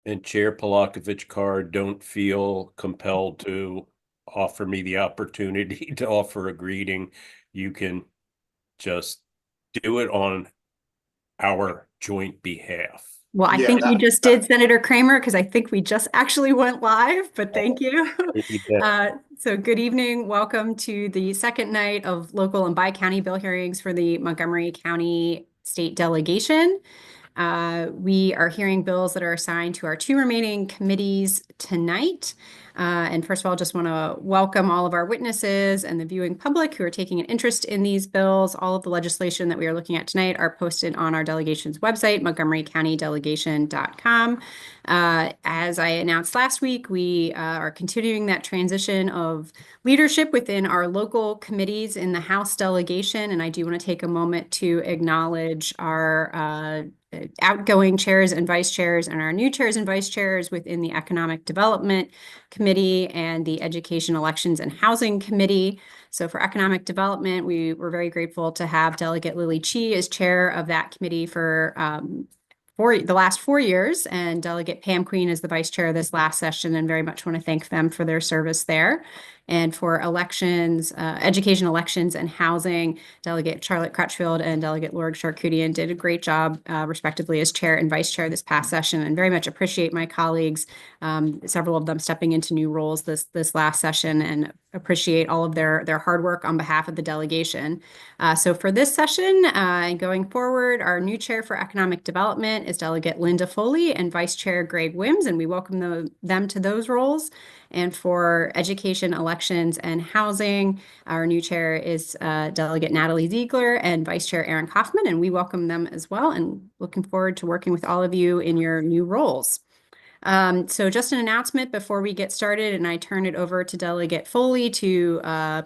and Chair Polakovich Carr don't feel compelled to offer me the opportunity to offer a greeting, you can just do it on our joint behalf. Well, I Yeah, think you just did, Senator Kramer, because I think we just actually went live, but thank you. So good evening. Welcome to the second night of local and bi-county bill hearings for the Montgomery County State Delegation. We are hearing bills that are assigned to our two remaining committees tonight. And first of all, just want to welcome all of our witnesses and the viewing public who are taking an interest in these bills. All of the legislation that we are looking at tonight are posted on our delegation's website, montgomerycountydelegation.com. As I announced last week, we are continuing that transition of leadership within our local committees in the House delegation. And I do want to take a moment to acknowledge our outgoing chairs and vice chairs and our new chairs and vice chairs within the Economic Development Committee and the Education, Elections, and Housing Committee. So for Economic Development, we were very grateful to have Delegate Lily Chee as chair of that committee for the last 4 years, and Delegate Pam Queen is the vice chair of this last session, and very much want to thank them for their service there. And for elections, education, elections, and housing, Delegate Charlotte Crutchfield and Delegate Lorg Charkoudian did a great job, respectively, as chair and vice chair this past session, and very much appreciate my colleagues, several of them stepping into new roles this last session, and appreciate all of their hard work on behalf of the delegation. So for this session and going forward, our new chair for economic development is Delegate Linda Foley and Vice Chair Greg Wims, and we welcome them to those roles. And for education, elections, and housing, our new chair is Delegate Natalie Ziegler and Vice Chair Aaron Kaufman, and we welcome them as well, and looking forward to working with all of you in your new roles. So just an announcement before we get started, and I turn it over to Delegate Foley to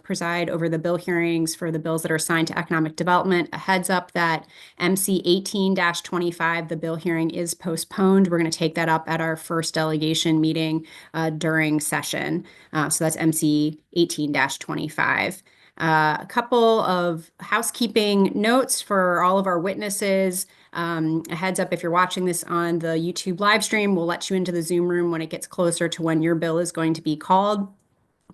preside over the bill hearings for the bills that are assigned to economic development. A heads up that MC 18-25, the bill hearing is postponed. We're going to take that up at our first delegation meeting during session. So that's MC 18-25. A couple of housekeeping notes for all of our witnesses. A heads up, if you're watching this on the YouTube live stream, we'll let you into the Zoom room when it gets closer to when your bill is going to be called.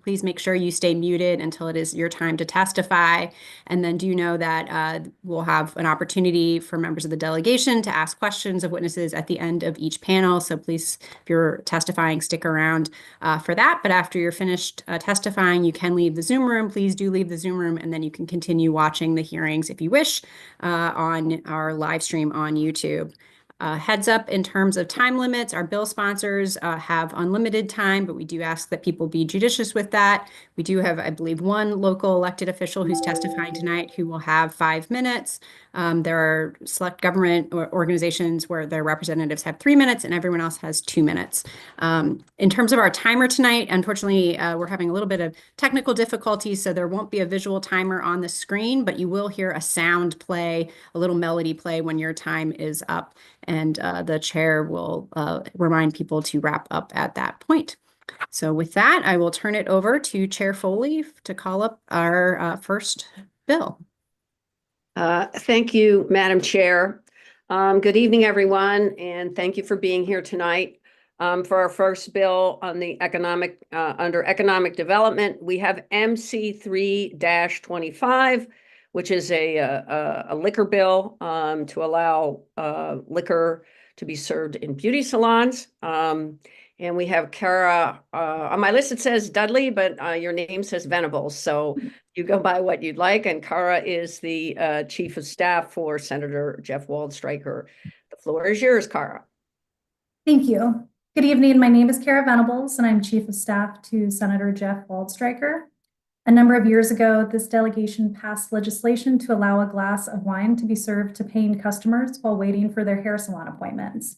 Please make sure you stay muted until it is your time to testify. And then do know that we'll have an opportunity for members of the delegation to ask questions of witnesses at the end of each panel. So please, if you're testifying, stick around for that. But after you're finished testifying, you can leave the Zoom room. Please do leave the Zoom room, and then you can continue watching the hearings if you wish on our live stream on YouTube. Heads up in terms of time limits, our bill sponsors have unlimited time, but we do ask that people be judicious with that. We do have, I believe, one local elected official who's testifying tonight who will have 5 minutes. There are select government organizations where their representatives have 3 minutes and everyone else has 2 minutes. In terms of our timer tonight, unfortunately, we're having a little bit of technical difficulties, so there won't be a visual timer on the screen, but you will hear a sound play, a little melody play when your time is up. And the chair will remind people to wrap up at that point. So with that, I will turn it over to Chair Foley to call up our first bill. Thank you, Madam Chair. Good evening, everyone, and thank you for being here tonight. For our first bill on the under economic development, we have MC 3-25, which is a liquor bill to allow liquor to be served in beauty salons. And we have Kara, on my list it says Dudley, but your name says Venables. So you go by what you'd like. And Kara is the Chief of Staff for Senator Jeff Waldstreicher. The floor is yours, Kara. Thank you. Good evening. My name is Kara Venables, and I'm Chief of Staff to Senator Jeff Waldstreicher. A number of years ago, this delegation passed legislation to allow a glass of wine to be served to paying customers while waiting for their hair salon appointments.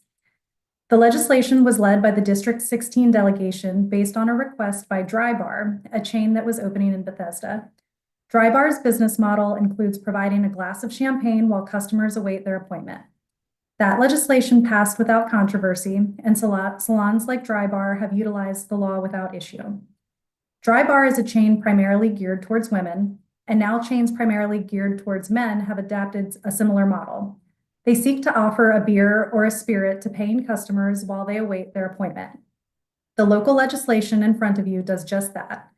The legislation was led by the District 16 delegation based on a request by Dry Bar, a chain that was opening in Bethesda. Dry Bar's business model includes providing a glass of champagne while customers await their appointment. That legislation passed without controversy, and salons like Dry Bar have utilized the law without issue. Dry Bar is a chain primarily geared towards women, and now chains primarily geared towards men have adapted a similar model. They seek to offer a beer or a spirit to paying customers while they await their appointment. The local legislation in front of you does just that.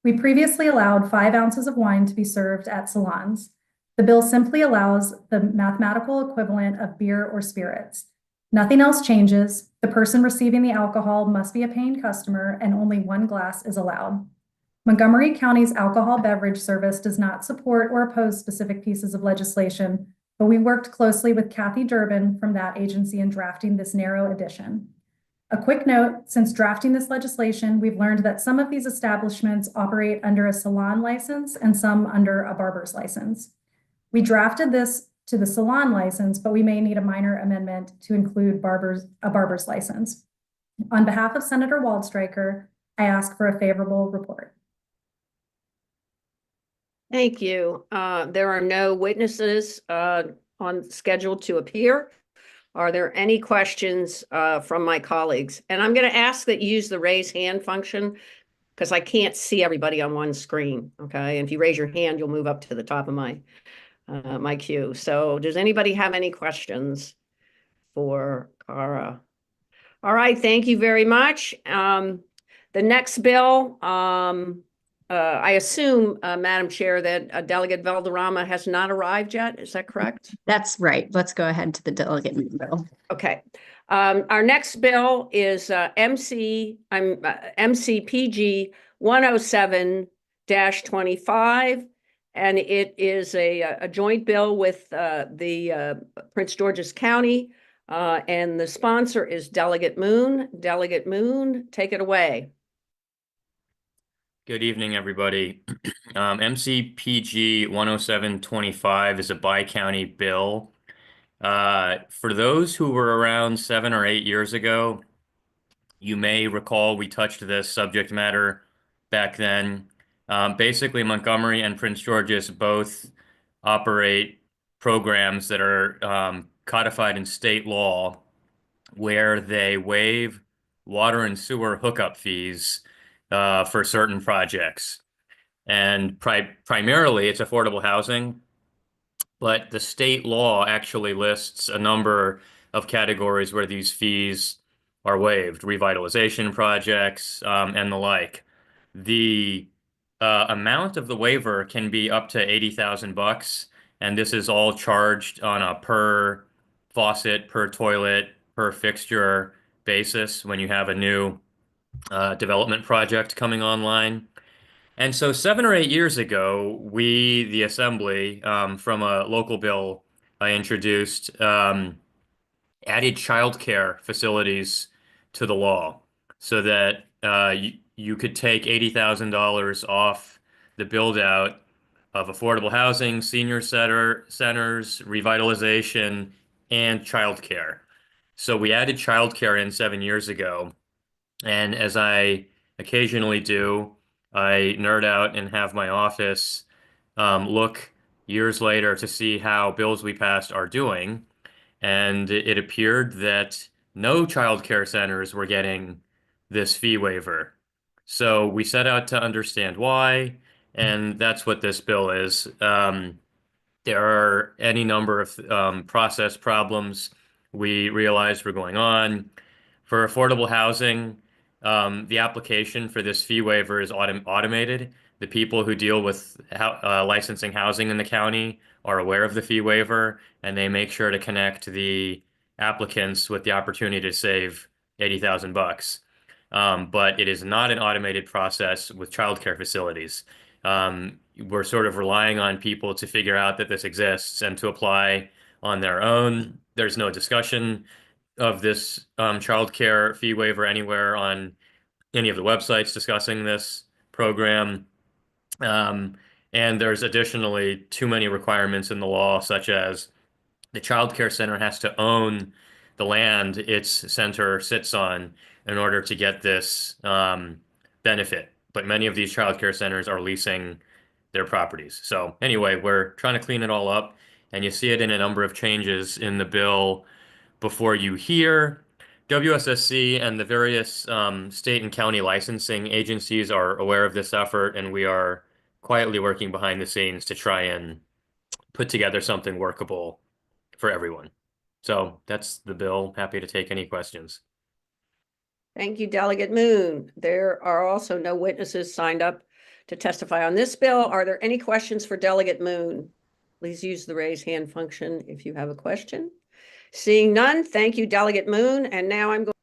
We previously allowed 5 ounces of wine to be served at salons. The bill simply allows the mathematical equivalent of beer or spirits. Nothing else changes. The person receiving the alcohol must be a paying customer, and only 1 glass is allowed. Montgomery County's alcohol beverage service does not support or oppose specific pieces of legislation, but we worked closely with Kathy Durbin from that agency in drafting this narrow addition. A quick note, since drafting this legislation, we've learned that some of these establishments operate under a salon license and some under a barber's license. We drafted this to the salon license, but we may need a minor amendment to include a barber's license. On behalf of Senator Waldstreicher, I ask for a favorable report. Thank you. There are no witnesses on schedule to appear. Are there any questions from my colleagues? And I'm going to ask that you use the raise hand function because I can't see everybody on one screen. Okay, and if you raise your hand, you'll move up to the top of my my queue. So does anybody have any questions for Cara? All right, thank you very much. The next bill, I assume, Madam Chair, that Delegate Valderrama has not arrived yet. Is that correct? That's right. Let's go ahead to the delegate bill. Okay. Our next bill is MCPG 107-25, and it is a joint bill with the Prince George's County, and the sponsor is Delegate Moon. Delegate Moon, take it away. Good evening, everybody. MCPG 107-25 is a bi-county bill. For those who were around 7 or 8 years ago, you may recall we touched this subject matter back then. Basically, Montgomery and Prince George's both operate programs that are codified in state law where they waive water and sewer hookup fees for certain projects. And primarily it's affordable housing, but the state law actually lists a number of categories where these fees are waived, revitalization projects, and the like. The amount of the waiver can be up to $80,000, and this is all charged on a per faucet, per toilet, per fixture basis when you have a new development project coming online. And so 7 or 8 years ago, we, the Assembly, from a local bill I introduced, added childcare facilities to the law so that you could take $80,000 off the build out of affordable housing, senior centers, revitalization, and childcare. So we added childcare in 7 years ago. And as I occasionally do, I nerd out and have my office look years later to see how bills we passed are doing. And it appeared that no child care centers were getting this fee waiver. So we set out to understand why, and that's what this bill is. There are any number of process problems we realized were going on. For affordable housing, the application for this fee waiver is automated. The people who deal with licensing housing in the county are aware of the fee waiver, and they make sure to connect the applicants with the opportunity to save $80,000. But it is not an automated process with childcare facilities. We're sort of relying on people to figure out that this exists and to apply on their own. There's no discussion of this childcare fee waiver anywhere on any of the websites discussing this program. And there's additionally too many requirements in the law, such as the childcare center has to own the land its center sits on in order to get this benefit. But many of these childcare centers are leasing their properties. So anyway, we're trying to clean it all up, and you see it in a number of changes in the bill before you hear. WSSC and the various state and county licensing agencies are aware of this effort, and we are quietly working behind the scenes to try and put together something workable for everyone. So that's the bill. Happy to take any questions. Thank you, Delegate Moon. There are also no witnesses signed up to testify on this bill. Are there any questions for Delegate Moon? Please use the raise hand function if you have a question. Seeing none, thank you, Delegate Moon. And now I'm going.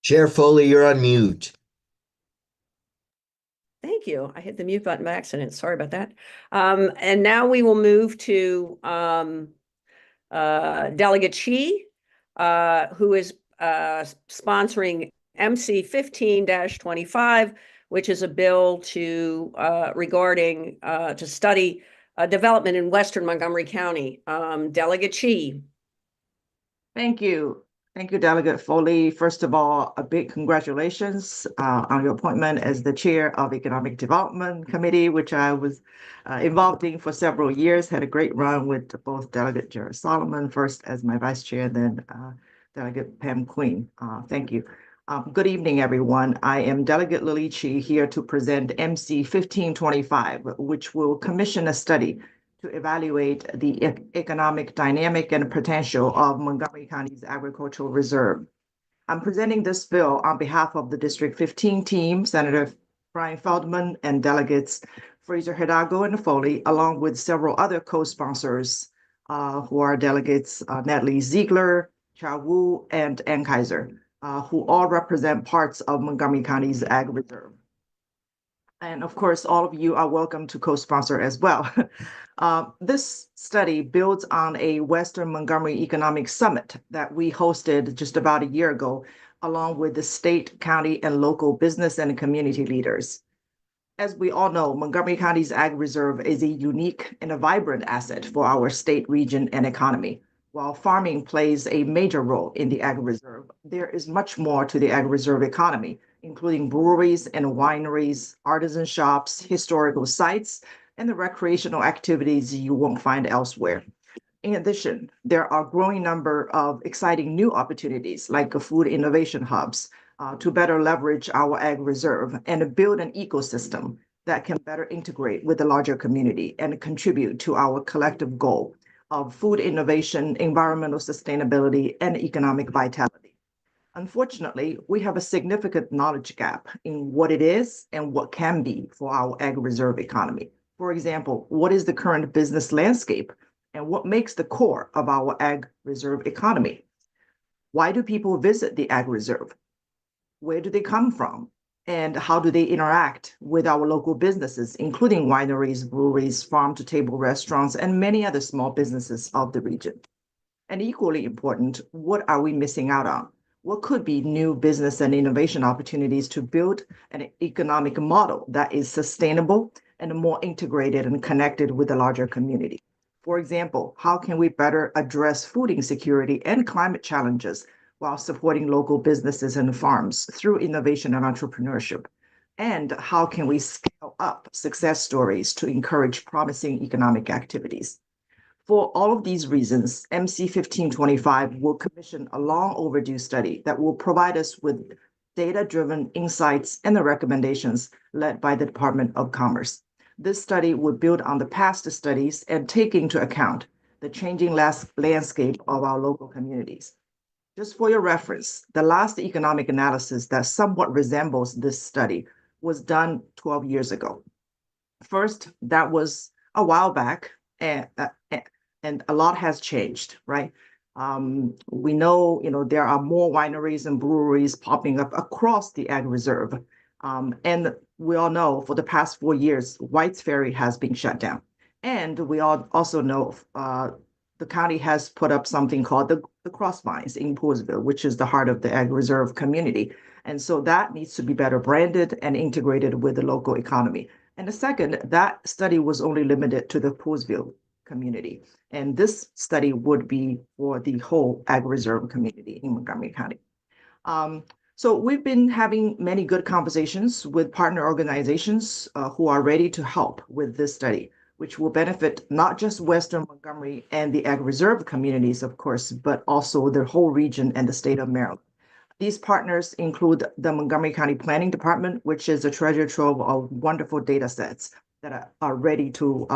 Chair Foley, you're on mute. Thank you. I hit the mute button by accident. Sorry about that. And now we will move to Delegate Shi, who is sponsoring MC 15-25, which is a bill to regarding to study development in Western Montgomery County. Delegate Shi. Thank you. Thank you, Delegate Foley. First of all, a big congratulations on your appointment as the chair of Economic Development Committee, which I was involved in for several years, had a great run with both Delegate Jared Solomon, first as my vice chair, then Delegate Pam Queen. Thank you. Good evening, everyone. I am Delegate Lily Chi here to present MC 1525, which will commission a study to evaluate the economic dynamic and potential of Montgomery County's agricultural reserve. I'm presenting this bill on behalf of the District 15 team, Senator Brian Feldman, and delegates Fraser Hidalgo and Foley, along with several other co-sponsors who are delegates Natalie Ziegler, Cha Wu, and Ann Kaiser, who all represent parts of Montgomery County's ag reserve. And of course, all of you are welcome to co-sponsor as well. This study builds on a Western Montgomery Economic Summit that we hosted just about a year ago, along with the state, county, and local business and community leaders. As we all know, Montgomery County's ag reserve is a unique and a vibrant asset for our state, region, and economy. While farming plays a major role in the ag reserve, there is much more to the ag reserve economy, including breweries and wineries, artisan shops, historical sites, and the recreational activities you won't find elsewhere. In addition, there are a growing number of exciting new opportunities like food innovation hubs to better leverage our ag reserve and build an ecosystem that can better integrate with the larger community and contribute to our collective goal of food innovation, environmental sustainability, and economic vitality. Unfortunately, we have a significant knowledge gap in what it is and what can be for our ag reserve economy. For example, what is the current business landscape and what makes the core of our ag reserve economy? Why do people visit the ag reserve? Where do they come from? And how do they interact with our local businesses, including wineries, breweries, farm-to-table restaurants, and many other small businesses of the region? And equally important, what are we missing out on? What could be new business and innovation opportunities to build an economic model that is sustainable and more integrated and connected with the larger community? For example, how can we better address food insecurity and climate challenges while supporting local businesses and farms through innovation and entrepreneurship? And how can we scale up success stories to encourage promising economic activities? For all of these reasons, MC 1525 will commission a long overdue study that will provide us with data-driven insights and the recommendations led by the Department of Commerce. This study will build on the past studies and take into account the changing landscape of our local communities. Just for your reference, the last economic analysis that somewhat resembles this study was done 12 years ago. First, that was a while back, and a lot has changed, right? We know, there are more wineries and breweries popping up across the ag reserve. And we all know for the past 4 years, White's Ferry has been shut down. And we all also know the county has put up something called the Cross Mines in Poolesville, which is the heart of the ag reserve community. And so that needs to be better branded and integrated with the local economy. And the second, that study was only limited to the Poolesville community. And this study would be for the whole ag reserve community in Montgomery County. So we've been having many good conversations with partner organizations who are ready to help with this study, which will benefit not just Western Montgomery and the ag reserve communities, of course, but also the whole region and the state of Maryland. These partners include the Montgomery County Planning Department, which is a treasure trove of wonderful data sets that are ready to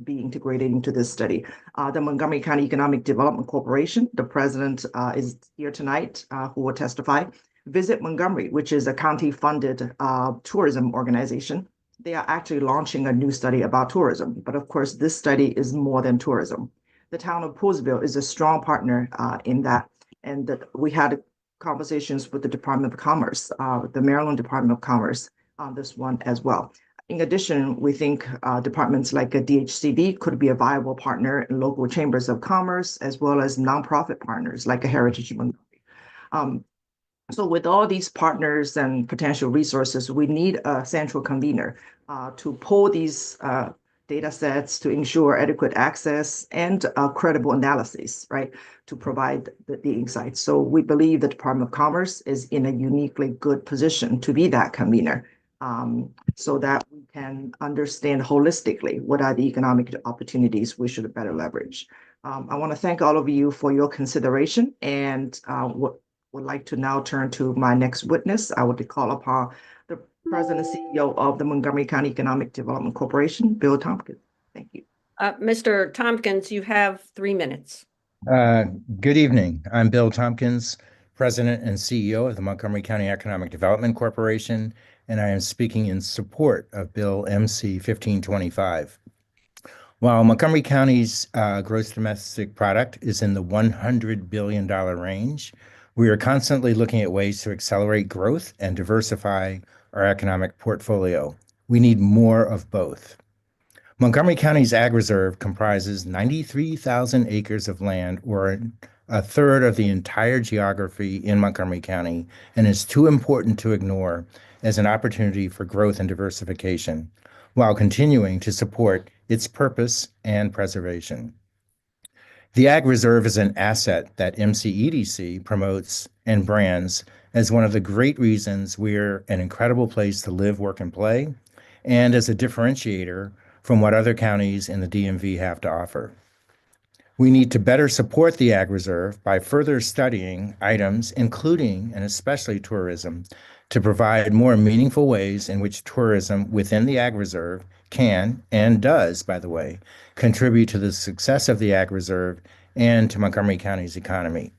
be integrated into this study. The Montgomery County Economic Development Corporation, the president is here tonight, who will testify. Visit Montgomery, which is a county-funded tourism organization. They are actually launching a new study about tourism, but of course, this study is more than tourism. The town of Poolesville is a strong partner in that, and that we had conversations with the Department of Commerce, the Maryland Department of Commerce on this one as well. In addition, we think departments like a DHCD could be a viable partner in local chambers of commerce, as well as nonprofit partners like a Heritage Montgomery. So with all these partners and potential resources, we need a central convener to pull these data sets to ensure adequate access and credible analysis, right, to provide the insights. So we believe the Department of Commerce is in a uniquely good position to be that convener, so that we can understand holistically what are the economic opportunities we should better leverage. I want to thank all of you for your consideration, and would like to now turn to my next witness. I would call upon the President and CEO of the Montgomery County Economic Development Corporation, Bill Tompkins. Thank you. Mr. Tompkins, you have 3 minutes. Good evening. I'm Bill Tompkins, President and CEO of the Montgomery County Economic Development Corporation, and I am speaking in support of Bill MC 1525. While Montgomery County's gross domestic product is in the $100 billion range, we are constantly looking at ways to accelerate growth and diversify our economic portfolio. We need more of both. Montgomery County's Ag Reserve comprises 93,000 acres of land, or a third of the entire geography in Montgomery County, and is too important to ignore as an opportunity for growth and diversification, while continuing to support its purpose and preservation. The Ag Reserve is an asset that MCEDC promotes and brands as one of the great reasons we're an incredible place to live, work, and play, and as a differentiator from what other counties in the DMV have to offer. We need to better support the Ag Reserve by further studying items, including and especially tourism, to provide more meaningful ways in which tourism within the Ag Reserve can, and does, by the way, contribute to the success of the Ag Reserve and to Montgomery County's economy.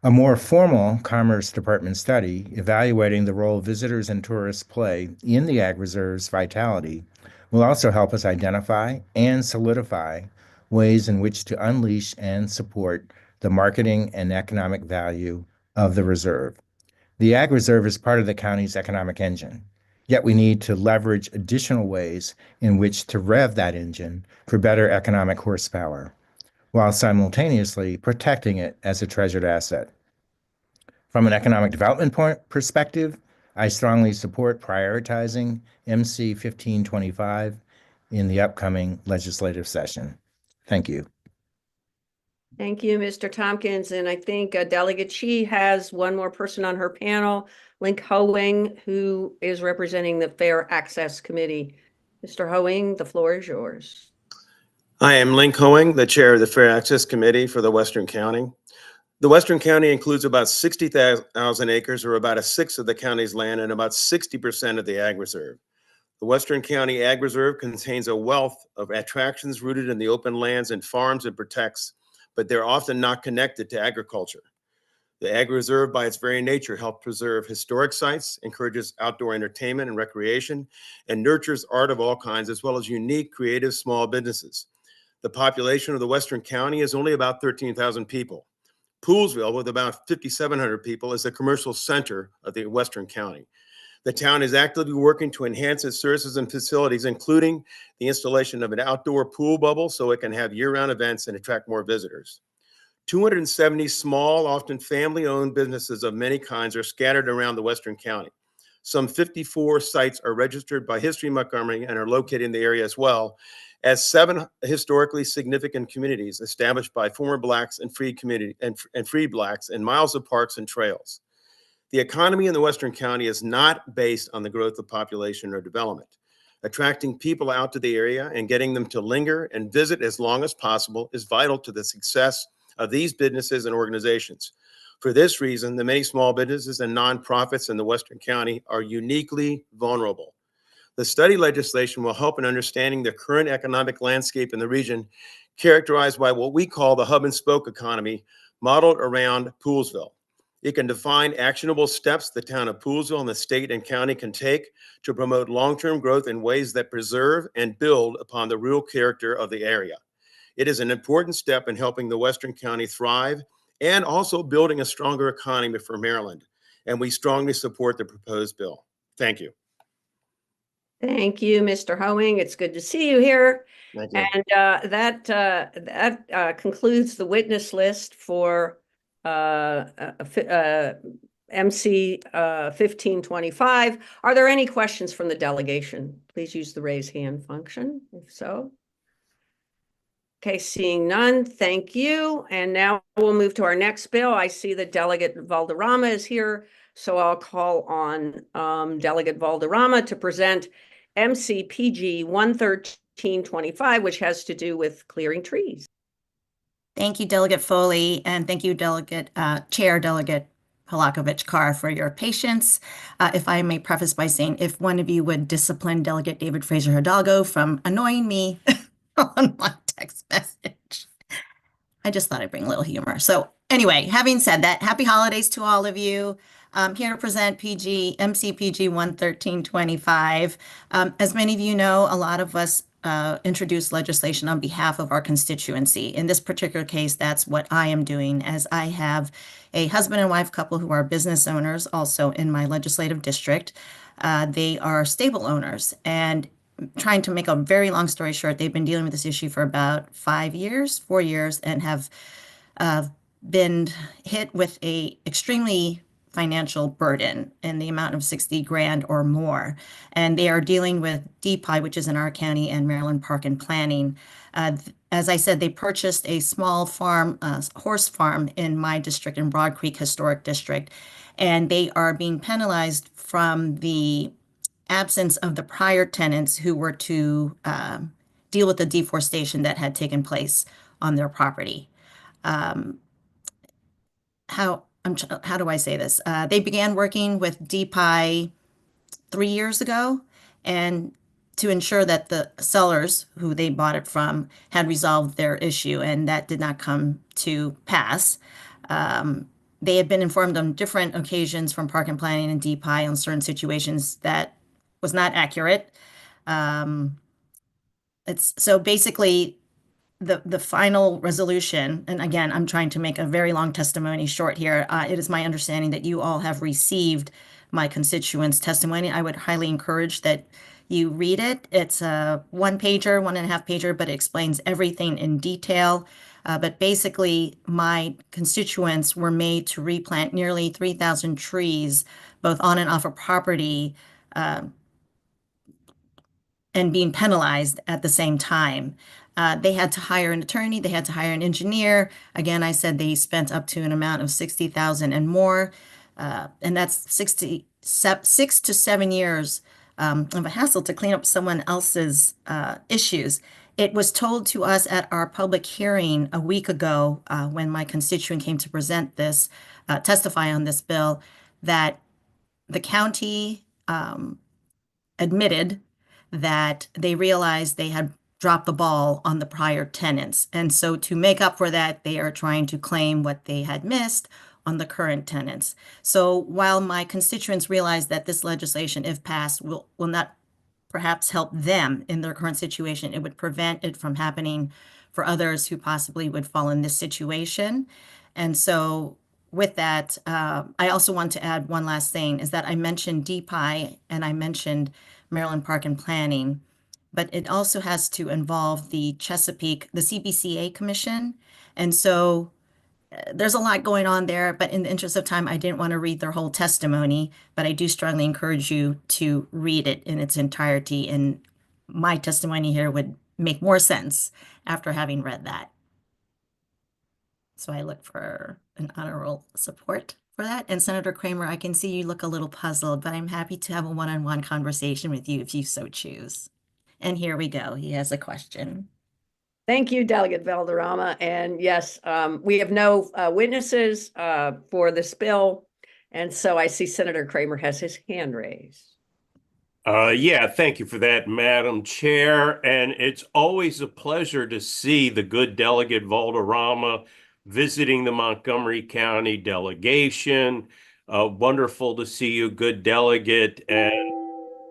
A more formal Commerce Department study evaluating the role visitors and tourists play in the Ag Reserve's vitality will also help us identify and solidify ways in which to unleash and support the marketing and economic value of the reserve. The Ag Reserve is part of the county's economic engine, yet we need to leverage additional ways in which to rev that engine for better economic horsepower, while simultaneously protecting it as a treasured asset. From an economic development perspective, I strongly support prioritizing MC 1525 in the upcoming legislative session. Thank you. Thank you, Mr. Tompkins. And I think Delegate Chi has one more person on her panel, Link Ho-Wing, who is representing the Fair Access Committee. Mr. Ho-Wing, the floor is yours. I am Link Ho-Wing, the chair of the Fair Access Committee for the Western County. The Western County includes about 60,000 acres, or about a sixth of the county's land, and about 60% of the Ag Reserve. The Western County Ag Reserve contains a wealth of attractions rooted in the open lands and farms it protects, but they're often not connected to agriculture. The Ag Reserve, by its very nature, helps preserve historic sites, encourages outdoor entertainment and recreation, and nurtures art of all kinds, as well as unique, creative, small businesses. The population of the Western County is only about 13,000 people. Poolesville, with about 5,700 people, is the commercial center of the Western County. The town is actively working to enhance its services and facilities, including the installation of an outdoor pool bubble so it can have year-round events and attract more visitors. 270 small, often family-owned businesses of many kinds are scattered around the Western County. Some 54 sites are registered by History Montgomery and are located in the area, as well as 7 historically significant communities established by former Blacks and free community and free Blacks, and miles of parks and trails. The economy in the Western County is not based on the growth of population or development. Attracting people out to the area and getting them to linger and visit as long as possible is vital to the success of these businesses and organizations. For this reason, the many small businesses and nonprofits in the Western County are uniquely vulnerable. The study legislation will help in understanding the current economic landscape in the region, characterized by what we call the hub and spoke economy, modeled around Poolesville. It can define actionable steps the town of Poolesville and the state and county can take to promote long-term growth in ways that preserve and build upon the real character of the area. It is an important step in helping the Western County thrive and also building a stronger economy for Maryland. And we strongly support the proposed bill. Thank you. Thank you, Mr. Hoeing. It's good to see you here. Thank you. And that concludes the witness list for MC 1525. Are there any questions from the delegation? Please use the raise hand function, if so. Okay, seeing none, thank you. And now we'll move to our next bill. I see that Delegate Valderrama is here, so I'll call on Delegate Valderrama to present MCPG 11325, which has to do with clearing trees. Thank you, Delegate Foley, and thank you, Chair Delegate Polakovich-Carr, for your patience. If I may preface by saying, if one of you would discipline Delegate David Fraser Hidalgo from annoying me on my text message. I just thought I'd bring a little humor. So anyway, having said that, happy holidays to all of you. I'm here to present MCPG 11325. As many of you know, a lot of us introduce legislation on behalf of our constituency. In this particular case, that's what I am doing, as I have a husband and wife couple who are business owners also in my legislative district. They are stable owners, and trying to make a very long story short, they've been dealing with this issue for about 4 years, and have been hit with a extremely financial burden in the amount of 60 grand or more. And they are dealing with DPI, which is in our county, and Maryland Park and Planning. As I said, they purchased a small farm, horse farm in my district, in Broad Creek Historic District, and they are being penalized from the absence of the prior tenants who were to deal with the deforestation that had taken place on their property. How do I say this? They began working with DPI 3 years ago, and to ensure that the sellers who they bought it from had resolved their issue, and that did not come to pass. They had been informed on different occasions from Park and Planning and DPI on certain situations that was not accurate. So basically the final resolution, and again, I'm trying to make a very long testimony short here. It is my understanding that you all have received my constituents' testimony. I would highly encourage that you read it. It's a 1-pager, 1.5-pager, but it explains everything in detail. But basically, my constituents were made to replant nearly 3,000 trees, both on and off of property, and being penalized at the same time. They had to hire an attorney, they had to hire an engineer. Again, I said they spent up to an amount of 60,000 and more. And that's 6 to 7 years of a hassle to clean up someone else's issues. It was told to us at our public hearing a week ago, when my constituent came to present this, testify on this bill, that the county admitted that they realized they had dropped the ball on the prior tenants. And so to make up for that, they are trying to claim what they had missed on the current tenants. So while my constituents realize that this legislation, if passed, will not perhaps help them in their current situation, it would prevent it from happening for others who possibly would fall in this situation. And so with that, I also want to add one last thing, is that I mentioned DPI and I mentioned Maryland Park and Planning, but it also has to involve the Chesapeake, the CBCA Commission. And so there's a lot going on there, but in the interest of time, I didn't want to read their whole testimony, but I do strongly encourage you to read it in its entirety. And my testimony here would make more sense after having read that. So I look for an honorable support for that. And Senator Kramer, I can see you look a little puzzled, but I'm happy to have a one-on-one conversation with you if you so choose. And here we go. He has a question. Thank you, Delegate Valderrama. And yes, we have no witnesses for this bill. And so I see Senator Kramer has his hand raised. Yeah, thank you for that, Madam Chair. And it's always a pleasure to see the good Delegate Valderrama visiting the Montgomery County delegation. Wonderful to see you, good delegate. And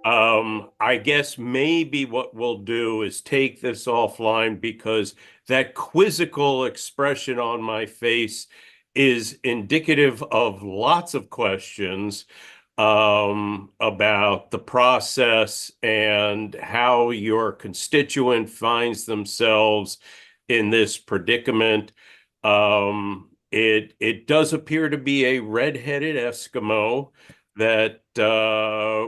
I guess maybe what we'll do is take this offline because that quizzical expression on my face is indicative of lots of questions about the process and how your constituent finds themselves in this predicament. It does appear to be a red-headed Eskimo that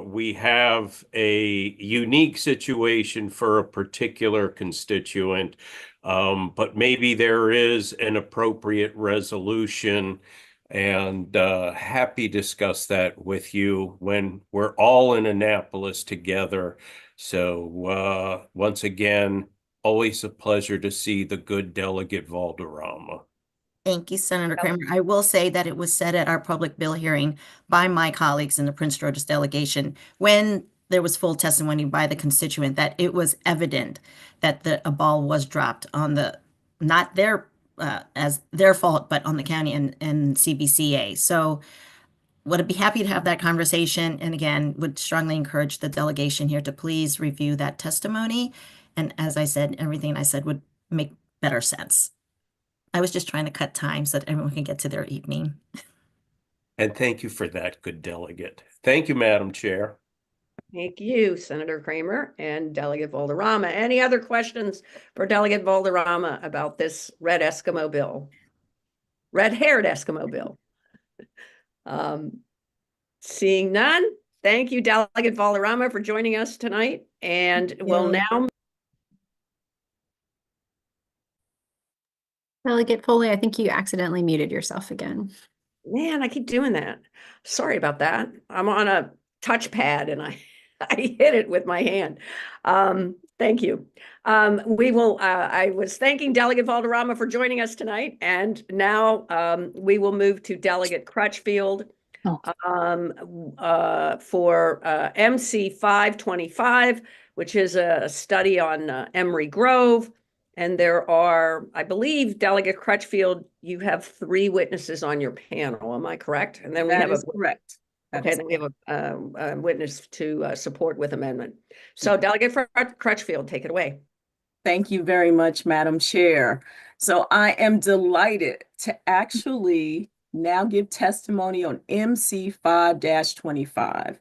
we have a unique situation for a particular constituent, but maybe there is an appropriate resolution, and happy to discuss that with you when we're all in Annapolis together. So once again, always a pleasure to see the good Delegate Valderrama. Thank you, Senator Kramer. I will say that it was said at our public bill hearing by my colleagues in the Prince George's delegation, when there was full testimony by the constituent, that it was evident that a ball was dropped on the, not their, as their fault, but on the county and CBCA. So would be happy to have that conversation. And again, would strongly encourage the delegation here to please review that testimony. And as I said, everything I said would make better sense. I was just trying to cut time so that everyone can get to their evening. And thank you for that, good delegate. Thank you, Madam Chair. Thank you, Senator Kramer and Delegate Valderrama. Any other questions for Delegate Valderrama about this red Eskimo bill? Red-haired Eskimo bill. Seeing none, thank you, Delegate Valderrama, for joining us tonight. And we'll now. Delegate Foley, I think you accidentally muted yourself again. Man, I keep doing that. Sorry about that. I'm on a touchpad and I hit it with my hand. Thank you. I was thanking Delegate Valderrama for joining us tonight, and now we will move to Delegate Crutchfield for MC 525, which is a study on Emery Grove. And there are, I believe, Delegate Crutchfield, you have 3 witnesses on your panel. Am I correct? And then we have correct. Okay, then we have a witness to support with amendment. So Delegate Crutchfield, take it away. Thank you very much, Madam Chair. So I am delighted to actually now give testimony on MC 5-25.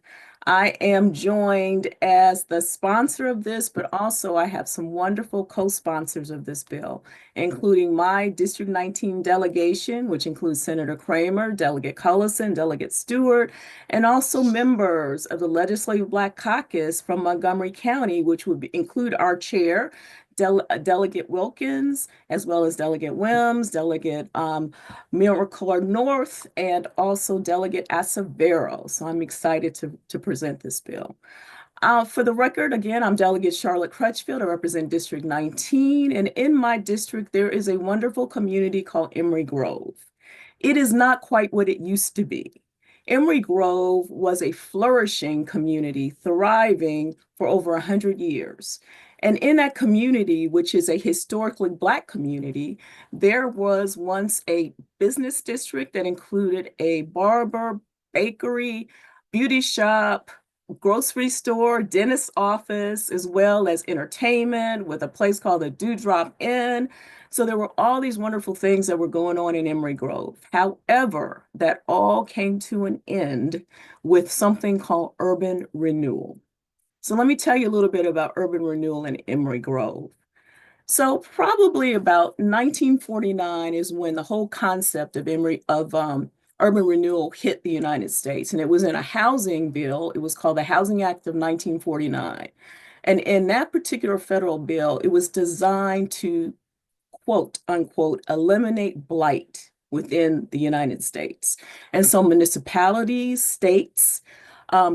I am joined as the sponsor of this, but also I have some wonderful co-sponsors of this bill, including my District 19 delegation, which includes Senator Kramer, Delegate Cullison, Delegate Stewart, and also members of the Legislative Black Caucus from Montgomery County, which would include our chair, Delegate Wilkins, as well as Delegate Wims, Delegate Miracle North, and also Delegate Acevero. So I'm excited to present this bill. For the record, again, I'm Delegate Charlotte Crutchfield. I represent District 19, and in my district, there is a wonderful community called Emery Grove. It is not quite what it used to be. Emery Grove was a flourishing community, thriving for over 100 years. And in that community, which is a historically Black community, there was once a business district that included a barber, bakery, beauty shop, grocery store, dentist office, as well as entertainment with a place called the Dewdrop Inn. So there were all these wonderful things that were going on in Emery Grove. However, that all came to an end with something called urban renewal. So let me tell you a little bit about urban renewal in Emery Grove. So probably about 1949 is when the whole concept of urban renewal hit the United States. And it was in a housing bill. It was called the Housing Act of 1949. And in that particular federal bill, it was designed to, quote unquote, eliminate blight within the United States. And so municipalities, states,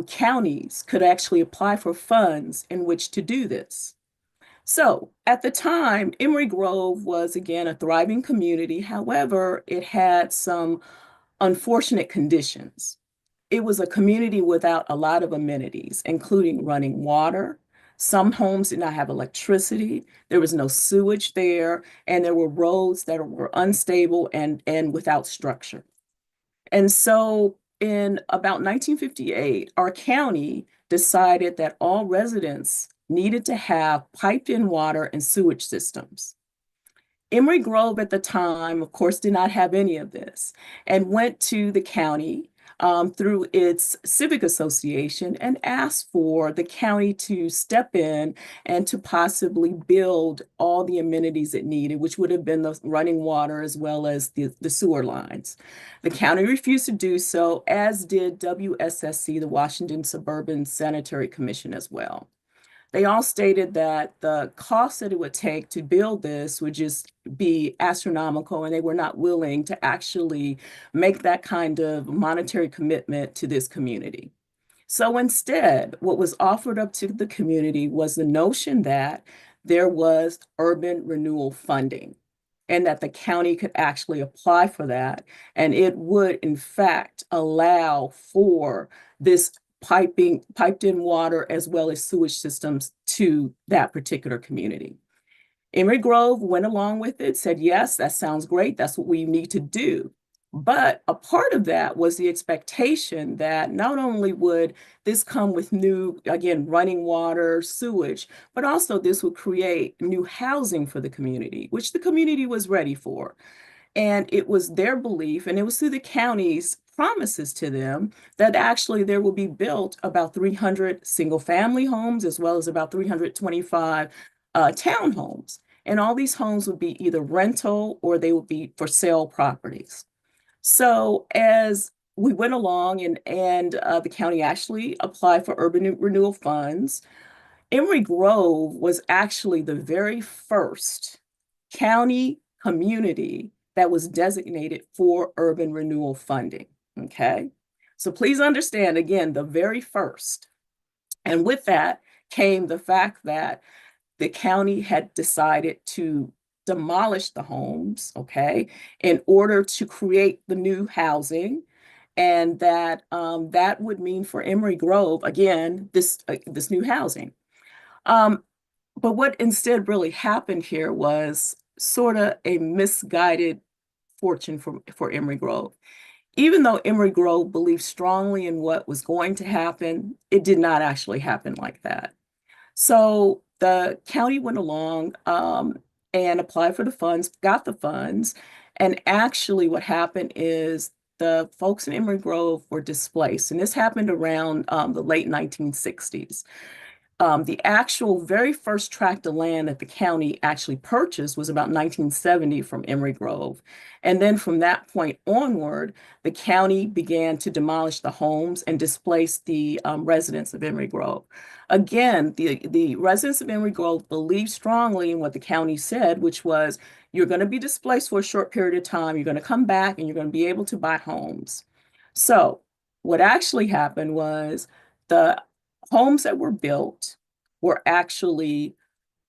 counties could actually apply for funds in which to do this. So at the time, Emery Grove was, again, a thriving community. However, it had some unfortunate conditions. it was a community without a lot of amenities, including running water. Some homes did not have electricity. There was no sewage there, and there were roads that were unstable and without structure. And so in about 1958, our county decided that all residents needed to have piped-in water and sewage systems. Emory Grove at the time, of course, did not have any of this and went to the county through its civic association and asked for the county to step in and to possibly build all the amenities it needed, which would have been the running water as well as the sewer lines. The county refused to do so, as did WSSC, the Washington Suburban Sanitary Commission, as well. They all stated that the cost that it would take to build this would just be astronomical, and they were not willing to actually make that kind of monetary commitment to this community. So instead, what was offered up to the community was the notion that there was urban renewal funding and that the county could actually apply for that. And it would, in fact, allow for this piped in water as well as sewage systems to that particular community. Emory Grove went along with it, said, yes, that sounds great. That's what we need to do. But a part of that was the expectation that not only would this come with new, again, running water, sewage, but also this would create new housing for the community, which the community was ready for. And it was their belief, and it was through the county's promises to them, that actually there will be built about 300 single-family homes as well as about 325 townhomes. And all these homes would be either rental or they would be for sale properties. So as we went along and the county actually applied for urban renewal funds, Emory Grove was actually the very first county community that was designated for urban renewal funding, okay? So please understand, again, the very first. And with that came the fact that the county had decided to demolish the homes, okay, in order to create the new housing. And that that would mean for Emory Grove, again, this new housing. But what instead really happened here was sort of a misguided fortune for Emory Grove. Even though Emory Grove believed strongly in what was going to happen, it did not actually happen like that. So the county went along and applied for the funds, got the funds, and actually what happened is the folks in Emory Grove were displaced, and this happened around the late 1960s. The actual very first tract of land that the county actually purchased was about 1970 from Emory Grove. And then from that point onward, the county began to demolish the homes and displace the residents of Emory Grove. Again, the residents of Emory Grove believed strongly in what the county said, which was, you're going to be displaced for a short period of time, you're going to come back, and you're going to be able to buy homes. So what actually happened was the homes that were built were actually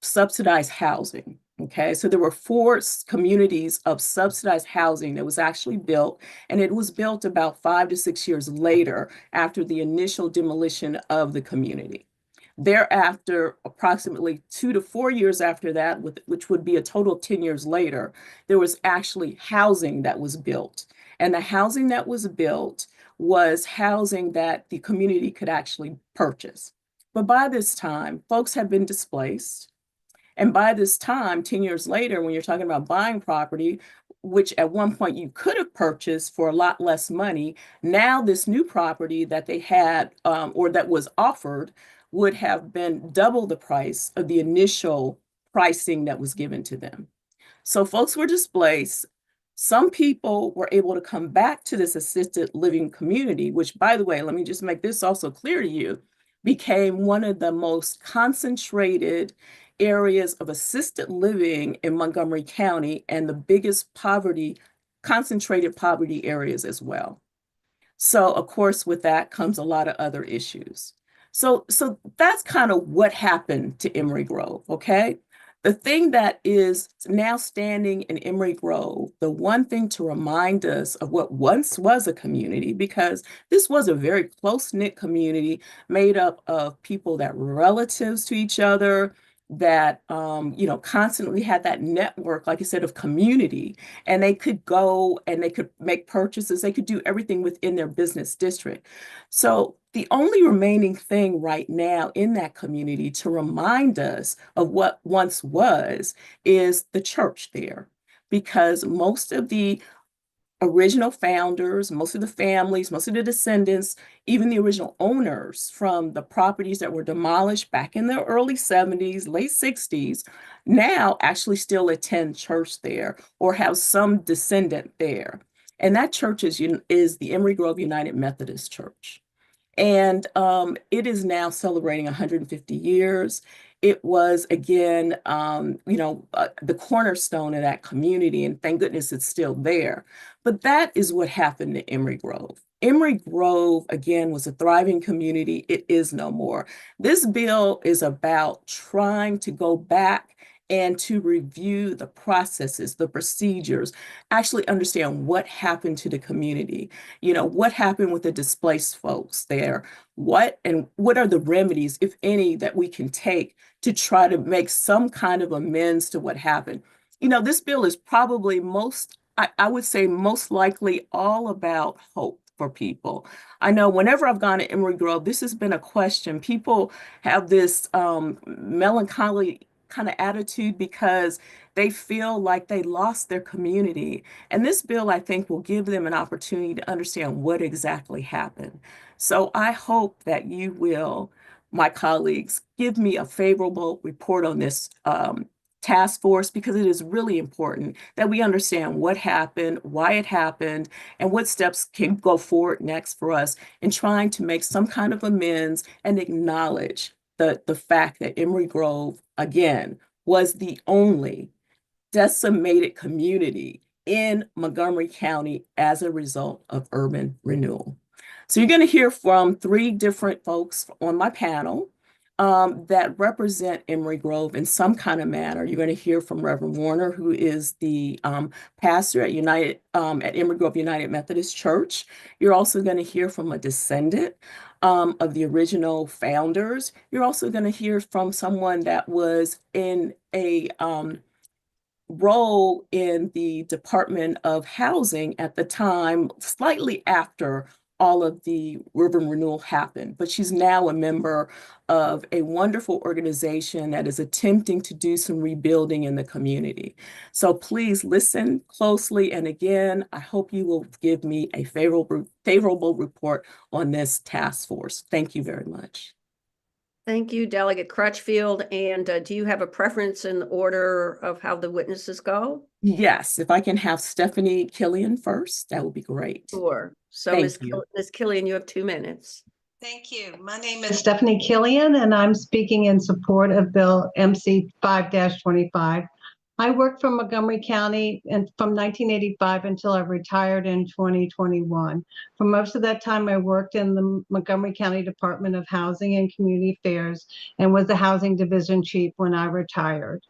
subsidized housing, okay? So there were 4 communities of subsidized housing that was actually built, and it was built about 5 to 6 years later after the initial demolition of the community. Thereafter, approximately 2 to 4 years after that, which would be a total of 10 years later, there was actually housing that was built. And the housing that was built was housing that the community could actually purchase. But by this time, folks had been displaced. And by this time, 10 years later, when you're talking about buying property, which at one point you could have purchased for a lot less money, now this new property that they had or that was offered would have been double the price of the initial pricing that was given to them. So folks were displaced. Some people were able to come back to this assisted living community, which, by the way, let me just make this also clear to you, became one of the most concentrated areas of assisted living in Montgomery County and the biggest concentrated poverty areas as well. So, of course, with that comes a lot of other issues. So that's kind of what happened to Emory Grove, okay? The thing that is now standing in Emery Grove, the one thing to remind us of what once was a community, because this was a very close-knit community made up of people that were relatives to each other, that constantly had that network, like I said, of community, and they could go and they could make purchases, they could do everything within their business district. So the only remaining thing right now in that community to remind us of what once was is the church there, because most of the original founders, most of the families, most of the descendants, even the original owners from the properties that were demolished back in the early 70s, late 60s, now actually still attend church there or have some descendant there. And that church is the Emery Grove United Methodist Church. And it is now celebrating 150 years. It was, again, the cornerstone of that community, and thank goodness it's still there. But that is what happened to Emery Grove. Emery Grove, again, was a thriving community. It is no more. This bill is about trying to go back and to review the processes, the procedures, actually understand what happened to the community. What happened with the displaced folks there? What are the remedies, if any, that we can take to try to make some kind of amends to what happened? This bill is probably I would say most likely all about hope for people. I know whenever I've gone to Emery Grove, this has been a question. People have this melancholy kind of attitude because they feel like they lost their community. And this bill, I think, will give them an opportunity to understand what exactly happened. So I hope that you will, my colleagues, give me a favorable report on this task force, because it is really important that we understand what happened, why it happened, and what steps can go forward next for us in trying to make some kind of amends and acknowledge the fact that Emery Grove, again, was the only decimated community in Montgomery County as a result of urban renewal. So you're going to hear from 3 different folks on my panel that represent Emery Grove in some kind of manner. You're going to hear from Reverend Warner, who is the pastor at Emery Grove United Methodist Church. You're also going to hear from a descendant of the original founders. You're also going to hear from someone that was in a role in the Department of Housing at the time, slightly after all of the urban renewal happened, but she's now a member of a wonderful organization that is attempting to do some rebuilding in the community. So please listen closely. And again, I hope you will give me a favorable report on this task force. Thank you very much. Thank you, Delegate Crutchfield. And do you have a preference in order of how the witnesses go? Yes, if I can have Stephanie Killian first, that would be great. Sure. So Thank Ms. Killian, you have 2 minutes. Thank you. My name is Stephanie Killian, and I'm speaking in support of Bill MC 5-25. I worked for Montgomery County from 1985 until I retired in 2021. For most of that time, I worked in the Montgomery County Department of Housing and Community Affairs and was the Housing Division Chief when I retired.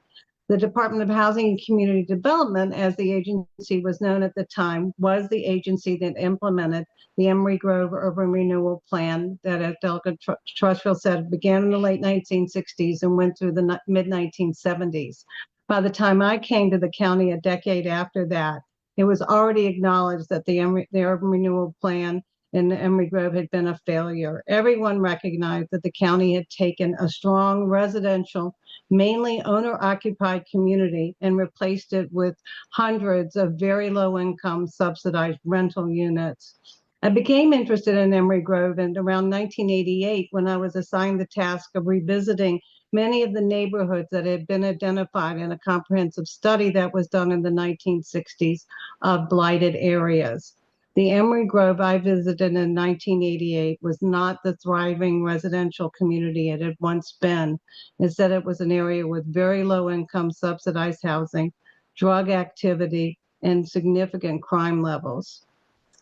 The Department of Housing and Community Development, as the agency was known at the time, was the agency that implemented the Emery Grove Urban Renewal Plan that, as Delegate Crutchfield said, began in the late 1960s and went through the mid-1970s. By the time I came to the county a decade after that, it was already acknowledged that the Urban Renewal Plan in Emery Grove had been a failure. Everyone recognized that the county had taken a strong residential, mainly owner-occupied community and replaced it with hundreds of very low-income subsidized rental units. I became interested in Emery Grove in around 1988 when I was assigned the task of revisiting many of the neighborhoods that had been identified in a comprehensive study that was done in the 1960s of blighted areas. The Emery Grove I visited in 1988 was not the thriving residential community it had once been. Instead, it was an area with very low income subsidized housing, drug activity, and significant crime levels.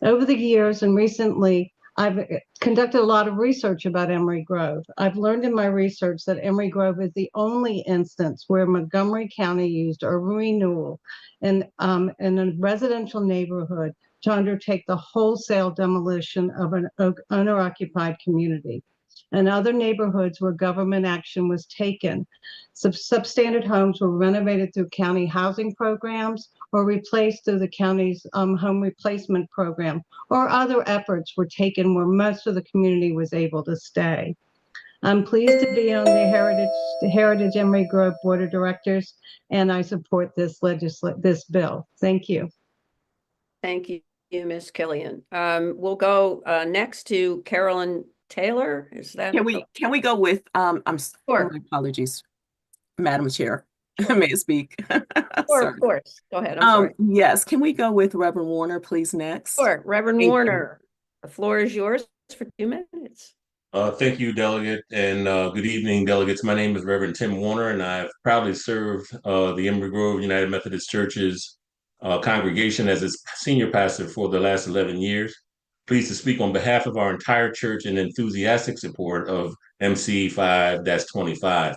Over the years and recently, I've conducted a lot of research about Emery Grove. I've learned in my research that Emery Grove is the only instance where Montgomery County used urban renewal in a residential neighborhood to undertake the wholesale demolition of an owner-occupied community. In other neighborhoods where government action was taken, substandard homes were renovated through county housing programs or replaced through the county's home replacement program, or other efforts were taken where most of the community was able to stay. I'm pleased to be on the Heritage Emery Grove Board of Directors, and I support this bill. Thank you. Thank you, Ms. Killian. We'll go next to Carolyn Taylor. Is that? Can we go with Sure. my apologies, Madam Chair. May I speak? Sure, of course. Go ahead. I'm sorry. Yes, can we go with Reverend Warner, please, next? Sure, Reverend Thank you. Warner, the floor is yours for 2 minutes. Thank you, Delegate, and good evening, delegates. My name is Reverend Tim Warner, and I've proudly served the Emery Grove United Methodist Church's congregation as its senior pastor for the last 11 years. Pleased to speak on behalf of our entire church in enthusiastic support of MC 5-25.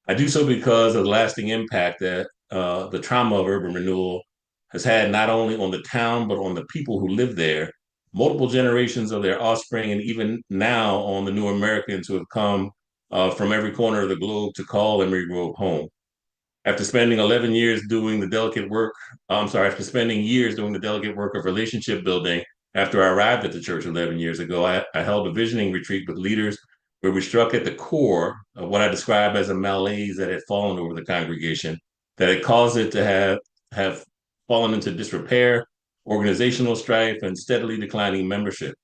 I do so because of the lasting impact that the trauma of urban renewal has had not only on the town, but on the people who live there, multiple generations of their offspring, and even now on the new Americans who have come from every corner of the globe to call Emery Grove home. After spending 11 years doing the delicate work, after spending years doing the delicate work of relationship building, after I arrived at the church 11 years ago, I held a visioning retreat with leaders where we struck at the core of what I describe as a malaise that had fallen over the congregation, that had caused it to have fallen into disrepair, organizational strife, and steadily declining membership.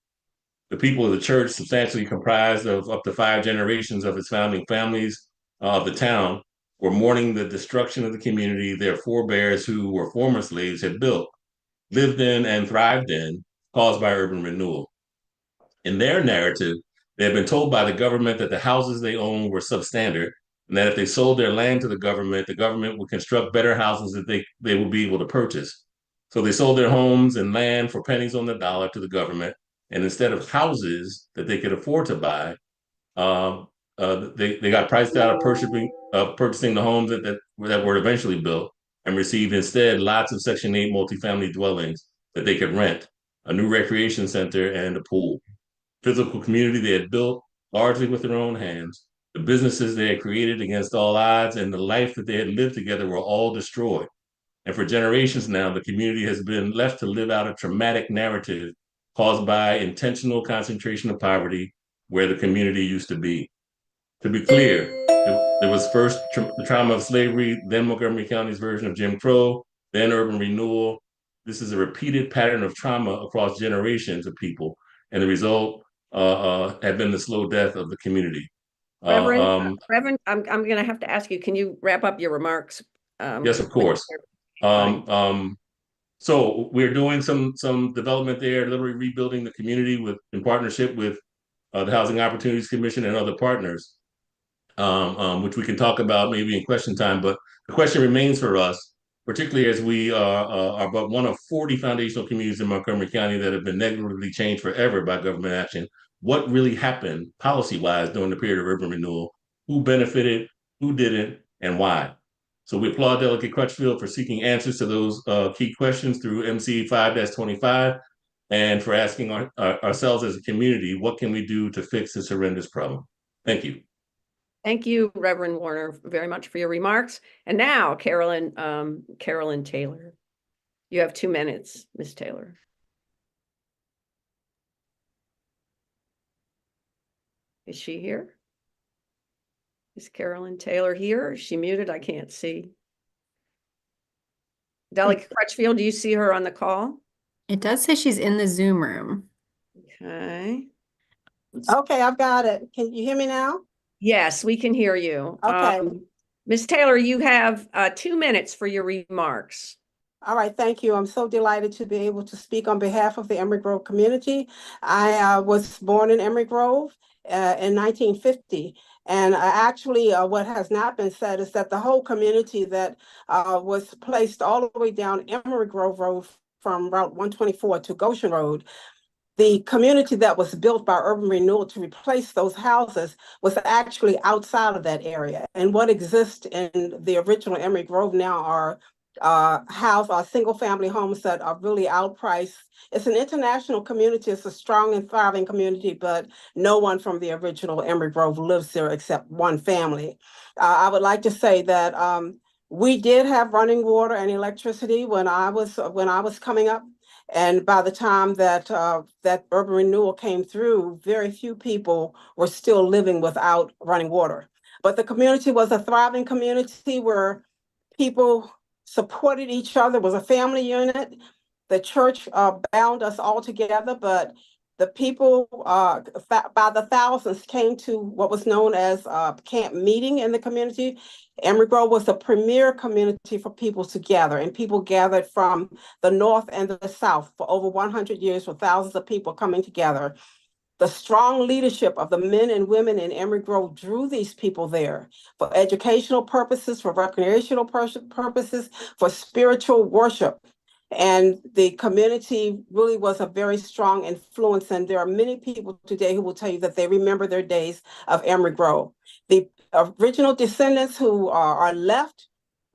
The people of the church, substantially comprised of up to 5 generations of its founding families of the town, were mourning the destruction of the community their forebears who were former slaves had built, lived in, and thrived in, caused by urban renewal. In their narrative, they had been told by the government that the houses they owned were substandard, and that if they sold their land to the government would construct better houses that they would be able to purchase. So they sold their homes and land for pennies on the dollar to the government, and instead of houses that they could afford to buy, they got priced out of purchasing the homes that were eventually built, and received instead lots of Section 8 multifamily dwellings that they could rent, a new recreation center, and a pool. Physical community they had built largely with their own hands, the businesses they had created against all odds, and the life that they had lived together were all destroyed. And for generations now, the community has been left to live out a traumatic narrative caused by intentional concentration of poverty where the community used to be. To be clear, there was first the trauma of slavery, then Montgomery County's version of Jim Crow, then urban renewal. This is a repeated pattern of trauma across generations of people, and the result had been the slow death of the community. Reverend, I'm going to have to ask you, can you wrap up your remarks? Yes, of course. So we're doing some development there, literally rebuilding the community in partnership with the Housing Opportunities Commission and other partners, which we can talk about maybe in question time. But the question remains for us, particularly as we are but one of 40 foundational communities in Montgomery County that have been negatively changed forever by government action. What really happened policy-wise during the period of urban renewal? Who benefited, who didn't, and why? So we applaud Delegate Crutchfield for seeking answers to those key questions through MC 5-25 and for asking ourselves as a community, what can we do to fix this horrendous problem? Thank you. Thank you, Reverend Warner, very much for your remarks. And now, Carolyn Taylor. You have 2 minutes, Ms. Taylor. Is she here? Is Carolyn Taylor here? Is she muted? I can't see. Delegate Crutchfield, do you see her on the call? It does say she's in the Zoom room. Okay. Okay, I've got it. Can you hear me now? Yes, we can hear you. Okay. Ms. Taylor, you have 2 minutes for your remarks. All right, thank you. I'm so delighted to be able to speak on behalf of the Emery Grove community. I was born in Emery Grove in 1950. And actually, what has not been said is that the whole community that was placed all the way down Emery Grove Road from Route 124 to Goshen Road the community that was built by urban renewal to replace those houses was actually outside of that area. And what exists in the original Emery Grove now are single family homes that are really outpriced. It's an international community. It's a strong and thriving community, but no one from the original Emery Grove lives there except one family. I would like to say that we did have running water and electricity when I was coming up. And by the time that that urban renewal came through, very few people were still living without running water. But the community was a thriving community where people supported each other, was a family unit. The church bound us all together, but the people by the thousands came to what was known as camp meeting in the community. Emery Grove was a premier community for people to gather, and people gathered from the north and the south for over 100 years, with thousands of people coming together. The strong leadership of the men and women in Emery Grove drew these people there for educational purposes, for recreational purposes, for spiritual worship. And the community really was a very strong influence. And there are many people today who will tell you that they remember their days of Emery Grove. The original descendants who are left,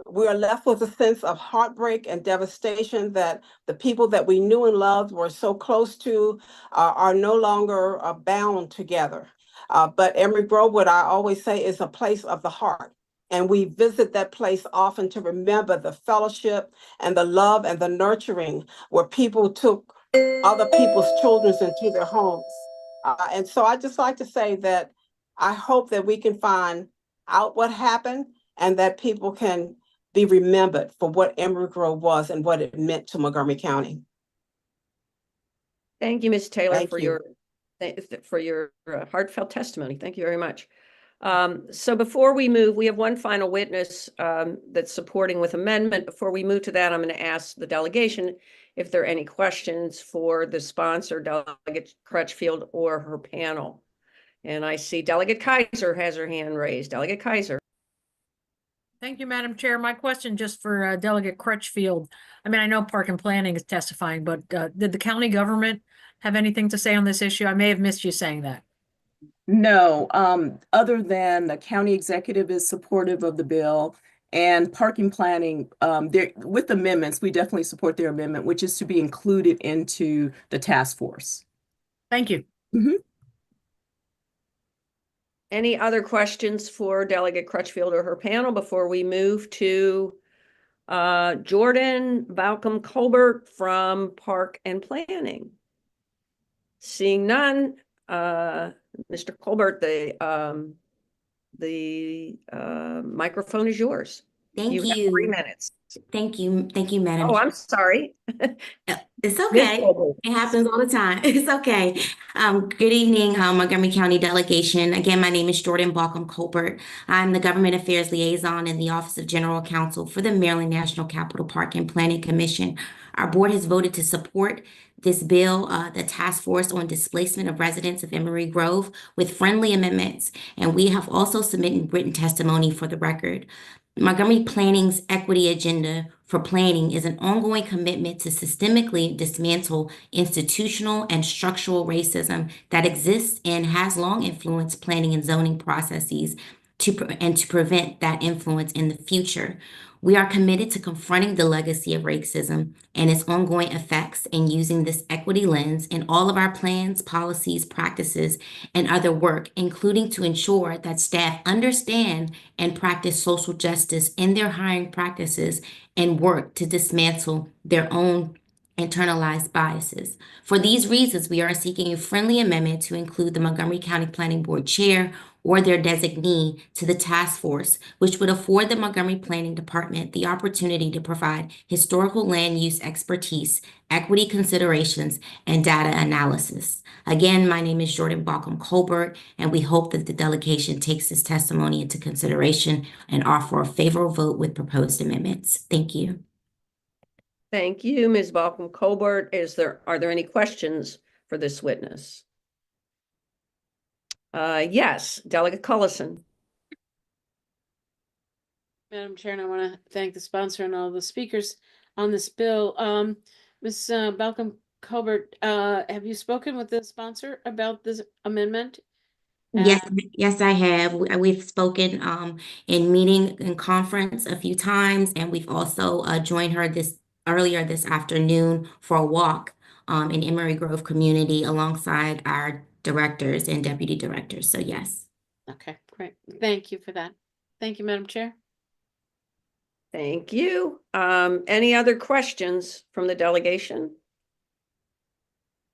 we are left with a sense of heartbreak and devastation that the people that we knew and loved, were so close to, are no longer bound together. But Emery Grove, what I always say, is a place of the heart. And we visit that place often to remember the fellowship and the love and the nurturing, where people took other people's children into their homes. And so I just like to say that I hope that we can find out what happened, and that people can be remembered for what Emery Grove was and what it meant to Montgomery County. Thank you, Ms. Taylor, Thank for you. your heartfelt testimony. Thank you very much. So before we move, we have one final witness that's supporting with amendment. Before we move to that, I'm going to ask the delegation if there are any questions for the sponsor, Delegate Crutchfield, or her panel. And I see Delegate Kaiser has her hand raised. Delegate Kaiser. Thank you, Madam Chair. My question just for Delegate Crutchfield. I mean, I know Park and Planning is testifying, but did the county government have anything to say on this issue? I may have missed you saying that. No, other than the county executive is supportive of the bill, and Park and Planning, with amendments, we definitely support their amendment, which is to be included into the task force. Thank you. Any other questions for Delegate Crutchfield or her panel before we move to Jordan Balcom Colbert from Park and Planning? Seeing none, Mr. Colbert, the microphone is yours. Thank You have you. 3 minutes. Thank you, Madam Oh, Chair. I'm sorry. It's okay. It happens all the time. It's okay. Good evening, Montgomery County delegation. Again, my name is Jordan Balcom Colbert. I'm the Government Affairs Liaison in the Office of General Counsel for the Maryland National Capital Park and Planning Commission. Our board has voted to support this bill, the Task Force on Displacement of Residents of Emery Grove, with friendly amendments. And we have also submitted written testimony for the record. Montgomery Planning's equity agenda for planning is an ongoing commitment to systemically dismantle institutional and structural racism that exists and has long influenced planning and zoning processes to prevent that influence in the future. We are committed to confronting the legacy of racism and its ongoing effects and using this equity lens in all of our plans, policies, practices, and other work, including to ensure that staff understand and practice social justice in their hiring practices and work to dismantle their own internalized biases. For these reasons, we are seeking a friendly amendment to include the Montgomery County Planning Board Chair or their designee to the task force, which would afford the Montgomery Planning Department the opportunity to provide historical land use expertise, equity considerations, and data analysis. Again, my name is Jordan Balcom Colbert, and we hope that the delegation takes this testimony into consideration and offer a favorable vote with proposed amendments. Thank you. Thank you, Ms. Balcom Colbert. Are there any questions for this witness? Yes, Delegate Cullison. Madam Chair, and I want to thank the sponsor and all the speakers on this bill. Ms. Balcom Colbert, have you spoken with the sponsor about this amendment? Yes, I have. We've spoken in meeting and conference a few times, and we've also joined her earlier this afternoon for a walk in Emery Grove community alongside our directors and deputy directors. So yes. Okay, great. Thank you for that. Thank you, Madam Chair. Thank you. Any other questions from the delegation?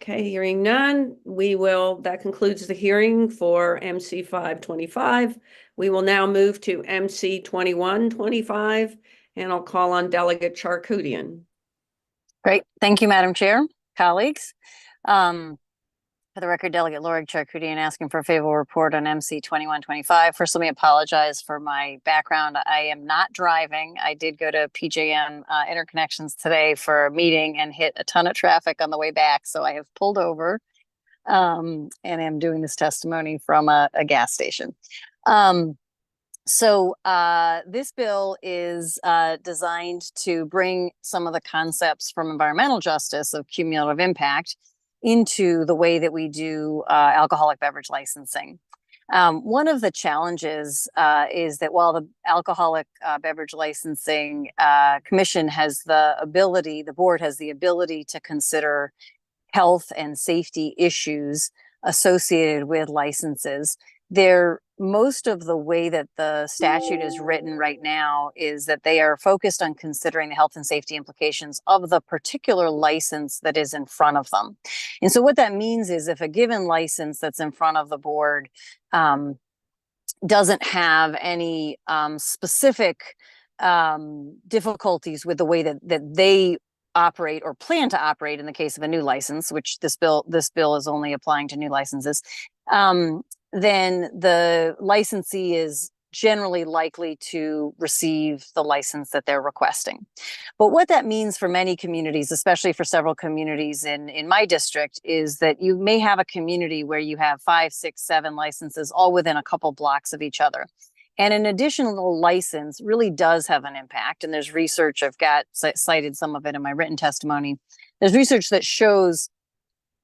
Okay, hearing none, that concludes the hearing for MC 525. We will now move to MC 2125, and I'll call on Delegate Charkoudian. Great. Thank you, Madam Chair, colleagues. For the record, Delegate Lorig Charkoudian asking for a favorable report on MC 2125. First, let me apologize for my background. I am not driving. I did go to PJM Interconnections today for a meeting and hit a ton of traffic on the way back. So I have pulled over and am doing this testimony from a gas station. This bill is designed to bring some of the concepts from environmental justice of cumulative impact into the way that we do alcoholic beverage licensing. One of the challenges is that while the Alcoholic Beverage Licensing Commission has the board has the ability to consider health and safety issues associated with licenses, most of the way that the statute is written right now is that they are focused on considering the health and safety implications of the particular license that is in front of them. And so what that means is if a given license that's in front of the board doesn't have any specific difficulties with the way that they operate or plan to operate in the case of a new license, which this bill is only applying to new licenses, then the licensee is generally likely to receive the license that they're requesting. But what that means for many communities, especially for several communities in my district, is that you may have a community where you have 5, 6, 7 licenses all within a couple blocks of each other. And an additional license really does have an impact. And there's research, I've got cited some of it in my written testimony. There's research that shows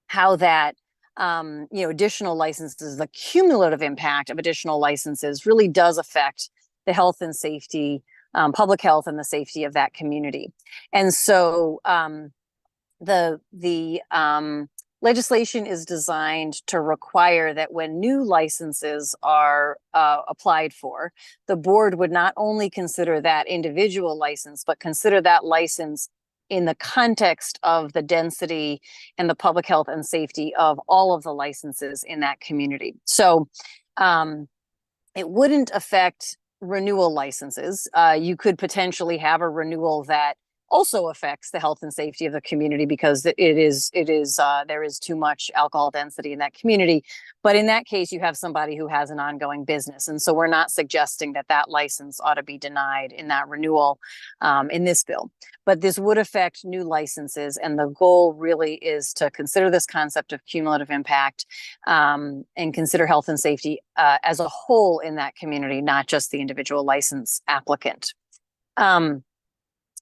how that additional licenses, the cumulative impact of additional licenses really does affect the health and safety, public health and the safety of that community. And so the legislation is designed to require that when new licenses are applied for, the board would not only consider that individual license, but consider that license in the context of the density and the public health and safety of all of the licenses in that community. So it wouldn't affect renewal licenses. You could potentially have a renewal that also affects the health and safety of the community because there is too much alcohol density in that community. But in that case, you have somebody who has an ongoing business. And so we're not suggesting that that license ought to be denied in that renewal in this bill. But this would affect new licenses. And the goal really is to consider this concept of cumulative impact and consider health and safety as a whole in that community, not just the individual license applicant.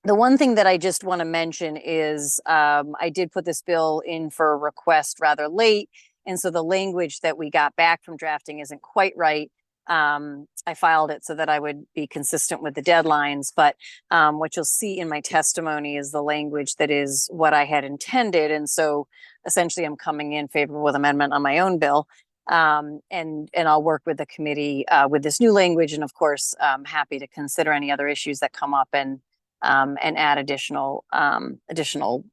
The one thing that I just want to mention is I did put this bill in for a request rather late. And so the language that we got back from drafting isn't quite right. I filed it so that I would be consistent with the deadlines. But what you'll see in my testimony is the language that is what I had intended. And so essentially I'm coming in favorable with amendment on my own bill. And I'll work with the committee with this new language. And of course, I'm happy to consider any other issues that come up and add additional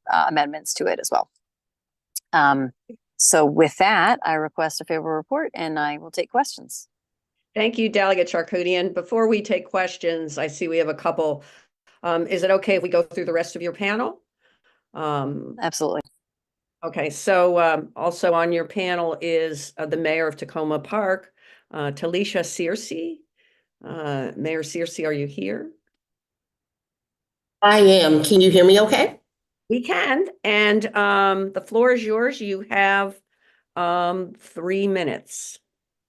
amendments to it as well. So with that, I request a favorable report and I will take questions. Thank you, Delegate Charkoudian. Before we take questions, I see we have a couple. Is it okay if we go through the rest of your panel? Absolutely. Okay, so also on your panel is the Mayor of Tacoma Park, Talisha Searcy. Mayor Searcy, are you here? I am. Can you hear me okay? We can. And the floor is yours. You have 3 minutes.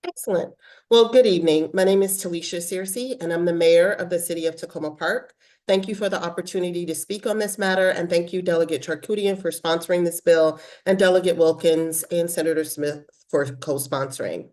Excellent. Well, good evening. My name is Talisha Searcy, and I'm the mayor of the city of Tacoma Park. Thank you for the opportunity to speak on this matter, and thank you, Delegate Charkoudian, for sponsoring this bill, and Delegate Wilkins and Senator Smith for co-sponsoring.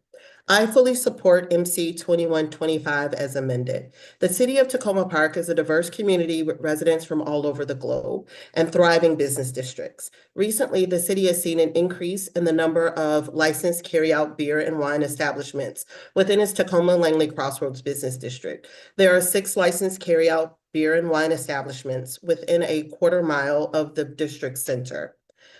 I fully support MC 2125 as amended. The city of Tacoma Park is a diverse community with residents from all over the globe and thriving business districts. Recently, the city has seen an increase in the number of licensed carry-out beer and wine establishments within its Tacoma-Langley Crossroads Business District. There are 6 licensed carry-out beer and wine establishments within a quarter-mile of the district center.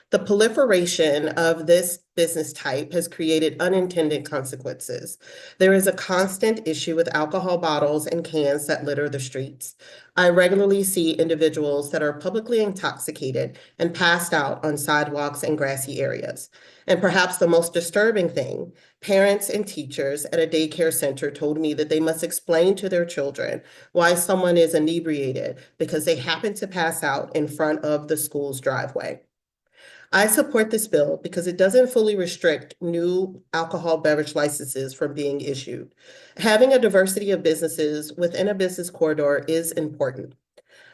The proliferation of this business type has created unintended consequences. There is a constant issue with alcohol bottles and cans that litter the streets. I regularly see individuals that are publicly intoxicated and passed out on sidewalks and grassy areas. And perhaps the most disturbing thing, parents and teachers at a daycare center told me that they must explain to their children why someone is inebriated because they happen to pass out in front of the school's driveway. I support this bill because it doesn't fully restrict new alcohol beverage licenses from being issued. Having a diversity of businesses within a business corridor is important.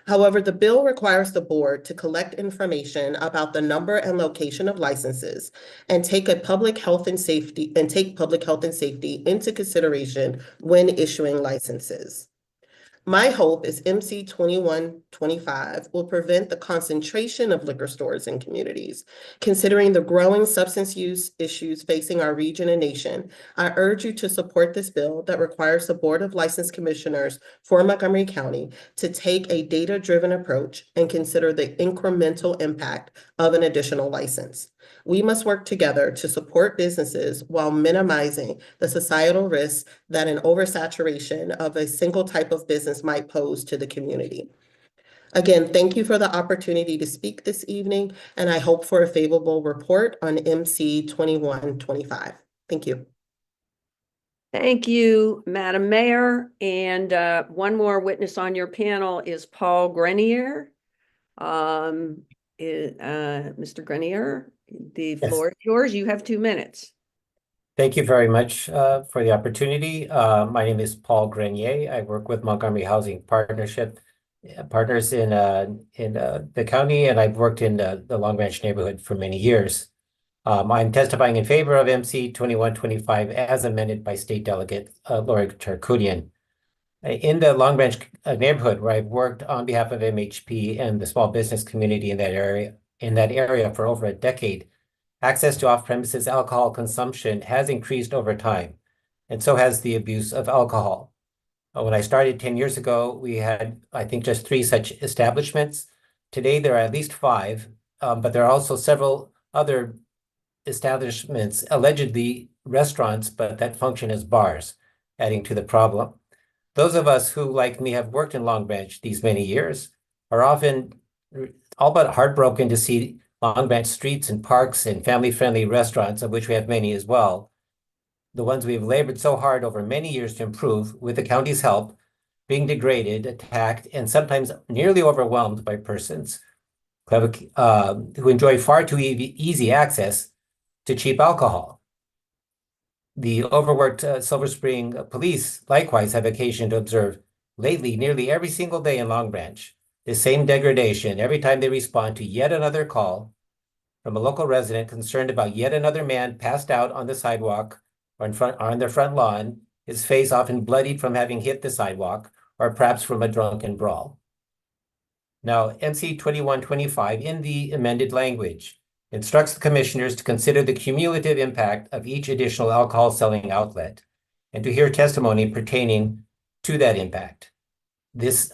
However, the bill requires the board to collect information about the number and location of licenses and take public health and safety into consideration when issuing licenses. My hope is MC 2125 will prevent the concentration of liquor stores in communities. Considering the growing substance use issues facing our region and nation, I urge you to support this bill that requires the Board of License Commissioners for Montgomery County to take a data-driven approach and consider the incremental impact of an additional license. We must work together to support businesses while minimizing the societal risks that an oversaturation of a single type of business might pose to the community. Again, thank you for the opportunity to speak this evening, and I hope for a favorable report on MC 2125. Thank you. Thank you, Madam Mayor. And one more witness on your panel is Paul Grenier. Mr. Grenier, the floor is yours. You have 2 minutes. Thank you very much for the opportunity. My name is Paul Grenier. I work with Montgomery Housing Partners in the county, and I've worked in the Long Branch neighborhood for many years. I'm testifying in favor of MC 2125 as amended by State Delegate Lori Charkoudian. In the Long Branch neighborhood, where I've worked on behalf of MHP and the small business community in that area for over a decade, access to off-premises alcohol consumption has increased over time, and so has the abuse of alcohol. When I started 10 years ago, we had, I think, just 3 such establishments. Today, there are at least 5, but there are also several other establishments, allegedly restaurants, but that function as bars, adding to the problem. Those of us who, like me, have worked in Long Branch these many years are often all but heartbroken to see Long Branch streets and parks and family-friendly restaurants, of which we have many as well, the ones we've labored so hard over many years to improve, with the county's help, being degraded, attacked, and sometimes nearly overwhelmed by persons who enjoy far too easy access to cheap alcohol. The overworked Silver Spring police likewise have occasion to observe lately nearly every single day in Long Branch the same degradation every time they respond to yet another call from a local resident concerned about yet another man passed out on the sidewalk or on their front lawn, his face often bloodied from having hit the sidewalk or perhaps from a drunken brawl. Now, MC 2125 in the amended language instructs the commissioners to consider the cumulative impact of each additional alcohol selling outlet and to hear testimony pertaining to that impact.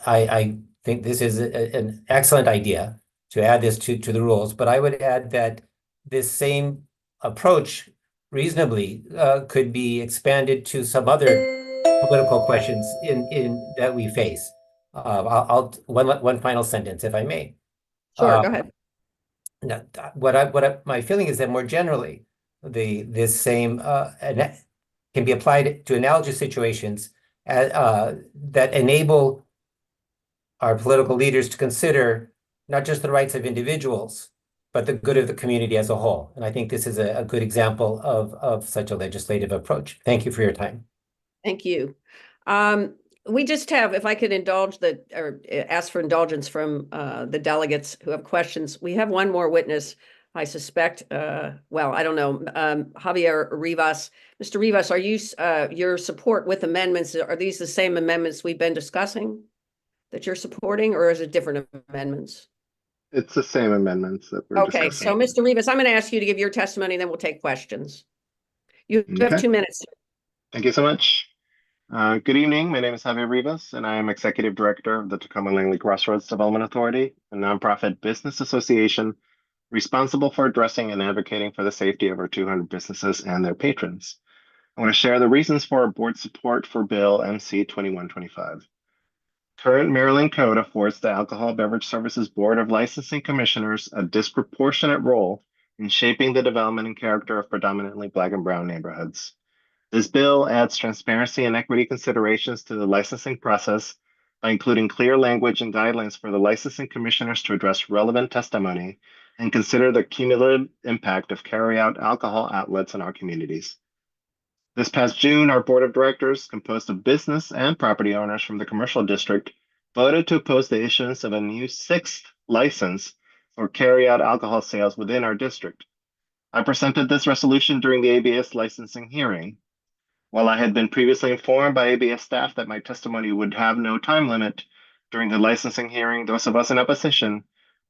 I think this is an excellent idea to add this to the rules, but I would add that this same approach reasonably could be expanded to some other political questions that we face. One final sentence, if I may. Sure, go ahead. Now, my feeling is that more generally, this same can be applied to analogous situations that enable our political leaders to consider not just the rights of individuals, but the good of the community as a whole. And I think this is a good example of such a legislative approach. Thank you for your time. Thank you. We just have, if I could indulge or ask for indulgence from the delegates who have questions, we have one more witness, I suspect. Well, I don't know, Javier Rivas. Mr. Rivas, are you, your support with amendments, are these the same amendments we've been discussing that you're supporting, or is it different amendments? It's the same amendments that we're Okay, so discussing. Mr. Rivas, I'm going to ask you to give your testimony, then we'll take questions. You have Okay. 2 minutes. Thank you so much. Good evening. My name is Javier Rivas, and I am Executive Director of the Tacoma Langley Crossroads Development Authority, a nonprofit business association responsible for addressing and advocating for the safety of our 200 businesses and their patrons. I want to share the reasons for our board support for Bill MC 2125. Current Maryland Code affords the Alcohol Beverage Services Board of Licensing Commissioners a disproportionate role in shaping the development and character of predominantly Black and Brown neighborhoods. This bill adds transparency and equity considerations to the licensing process by including clear language and guidelines for the licensing commissioners to address relevant testimony and consider the cumulative impact of carry-out alcohol outlets in our communities. This past June, our board of directors, composed of business and property owners from the commercial district, voted to oppose the issuance of a new 6th license for carry-out alcohol sales within our district. I presented this resolution during the ABS licensing hearing. While I had been previously informed by ABS staff that my testimony would have no time limit, during the licensing hearing, those of us in opposition,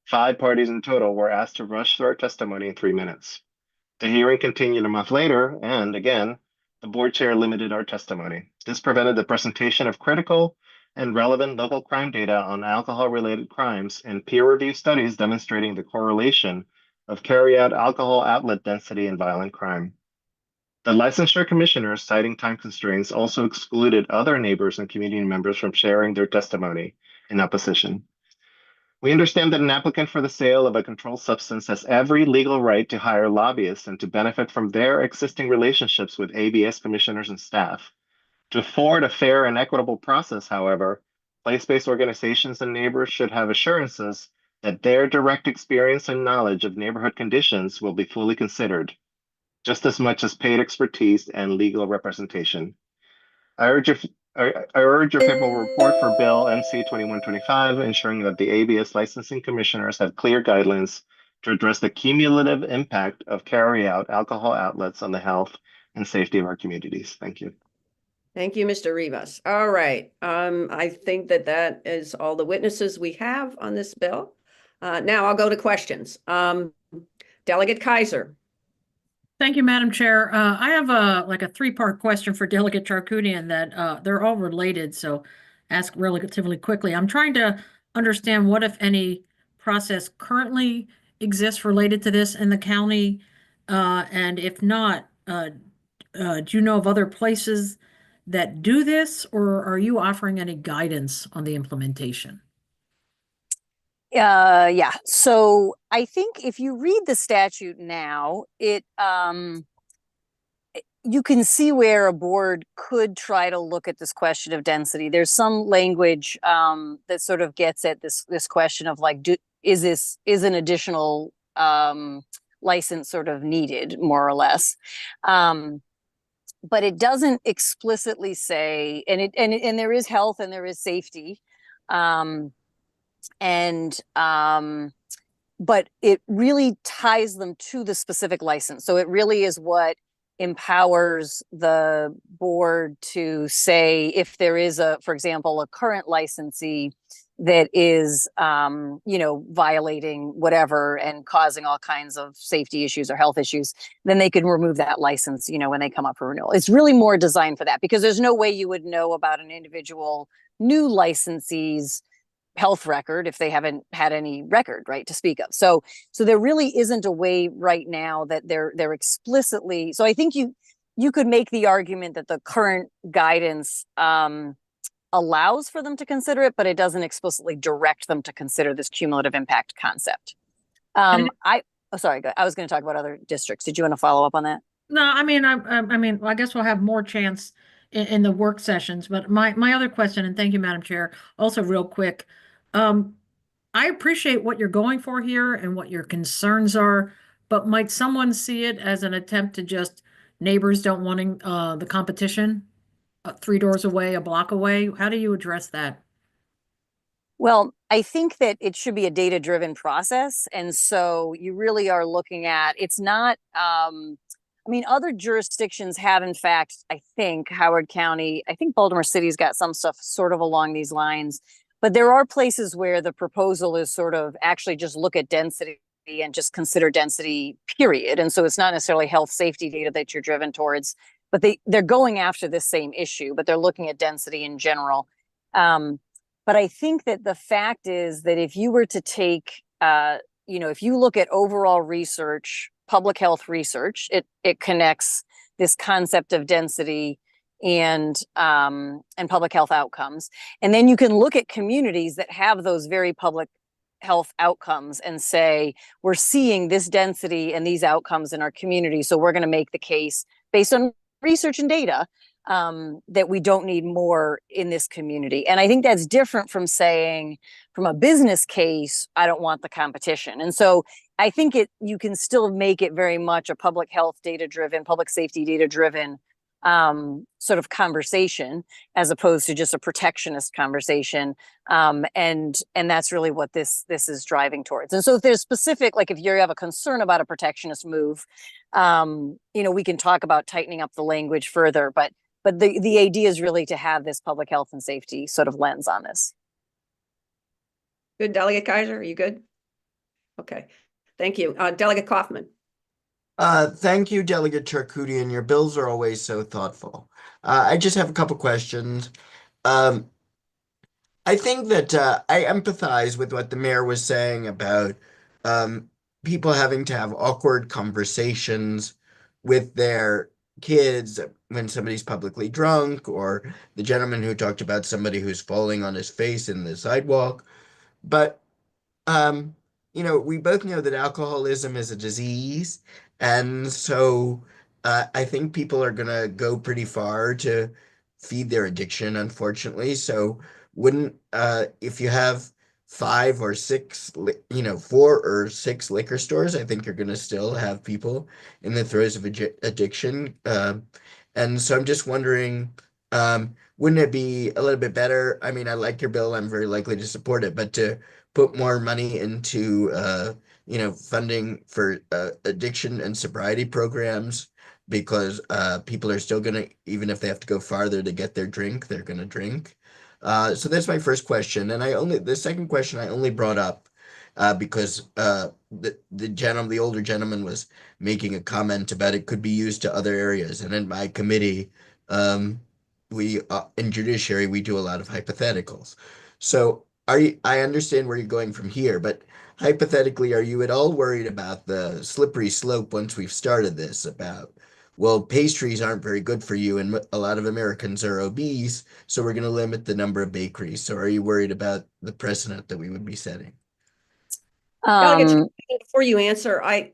5 parties in total, were asked to rush through our testimony in 3 minutes. The hearing continued a month later, and again, the board chair limited our testimony. This prevented the presentation of critical and relevant local crime data on alcohol-related crimes and peer-reviewed studies demonstrating the correlation of carry-out alcohol outlet density and violent crime. The licensure commissioners, citing time constraints, also excluded other neighbors and community members from sharing their testimony in opposition. We understand that an applicant for the sale of a controlled substance has every legal right to hire lobbyists and to benefit from their existing relationships with ABS commissioners and staff. To afford a fair and equitable process, however, place-based organizations and neighbors should have assurances that their direct experience and knowledge of neighborhood conditions will be fully considered, just as much as paid expertise and legal representation. I urge your favorable report for Bill MC 2125, ensuring that the ABS licensing commissioners have clear guidelines to address the cumulative impact of carry-out alcohol outlets on the health and safety of our communities. Thank you. Thank you, Mr. Rivas. All right. I think that is all the witnesses we have on this bill. Now I'll go to questions. Delegate Kaiser. Thank you, Madam Chair. I have a 3-part question for Delegate Charkoudian that they're all related, so ask relatively quickly. I'm trying to understand what, if any, process currently exists related to this in the county, and if not, do you know of other places that do this, or are you offering any guidance on the implementation? Yeah. So I think if you read the statute now, it you can see where a board could try to look at this question of density. There's some language that sort of gets at this question of like, is an additional license sort of needed, more or less. But it doesn't explicitly say, and there is health and there is safety. But it really ties them to the specific license. So it really is what empowers the board to say if there is for example, a current licensee that is, violating whatever and causing all kinds of safety issues or health issues, then they can remove that license, when they come up for renewal. It's really more designed for that because there's no way you would know about an individual new licensee's health record if they haven't had any record, right, to speak of. So there really isn't a way right now that they're explicitly. So I think you could make the argument that the current guidance allows for them to consider it, but it doesn't explicitly direct them to consider this cumulative impact concept. Sorry, I was going to talk about other districts. Did you want to follow up on that? No, I guess we'll have more chance in the work sessions. But my other question, and thank you, Madam Chair, also real quick. I appreciate what you're going for here and what your concerns are, but might someone see it as an attempt to just neighbors don't wanting the competition 3 doors away, a block away? How do you address that? Well, I think that it should be a data-driven process. And so you really are looking at, it's not, I mean, other jurisdictions have, in fact, I think Howard County, I think Baltimore City's got some stuff sort of along these lines. But there are places where the proposal is sort of actually just look at density and just consider density, period. And so it's not necessarily health safety data that you're driven towards, but they're going after this same issue, but they're looking at density in general. But I think that the fact is that if you were to take, if you look at overall research, public health research, it connects this concept of density and public health outcomes. And then you can look at communities that have those very public health outcomes and say, we're seeing this density and these outcomes in our community. So we're going to make the case based on research and data that we don't need more in this community. And I think that's different from saying, from a business case, I don't want the competition. And so I think you can still make it very much a public health data driven, public safety data driven sort of conversation, as opposed to just a protectionist conversation. And that's really what this is driving towards. And so if there's specific, like if you have a concern about a protectionist move, we can talk about tightening up the language further, but the idea is really to have this public health and safety sort of lens on this. Good. Delegate Kaiser, are you good? Okay. Thank you. Delegate Kaufman. Thank you, Delegate Charkoudian. Your bills are always so thoughtful. I just have a couple questions. I think that I empathize with what the mayor was saying about people having to have awkward conversations with their kids when somebody's publicly drunk, or the gentleman who talked about somebody who's falling on his face in the sidewalk. But we both know that alcoholism is a disease. And so I think people are going to go pretty far to feed their addiction, unfortunately. So if you have 5 or 6, 4 or 6 liquor stores, I think you're going to still have people in the throes of addiction. And so I'm just wondering, wouldn't it be a little bit better? I mean, I like your bill. I'm very likely to support it, but to put more money into funding for addiction and sobriety programs, because people are still going to, even if they have to go farther to get their drink, they're going to drink. So that's my first question. And the second question I only brought up because the older gentleman was making a comment about it could be used to other areas. And in my committee, we in judiciary, we do a lot of hypotheticals. So I understand where you're going from here, but hypothetically, are you at all worried about the slippery slope once we've started this about, well, pastries aren't very good for you and a lot of Americans are obese, so we're going to limit the number of bakeries. So are you worried about the precedent that we would be setting? Before you answer, I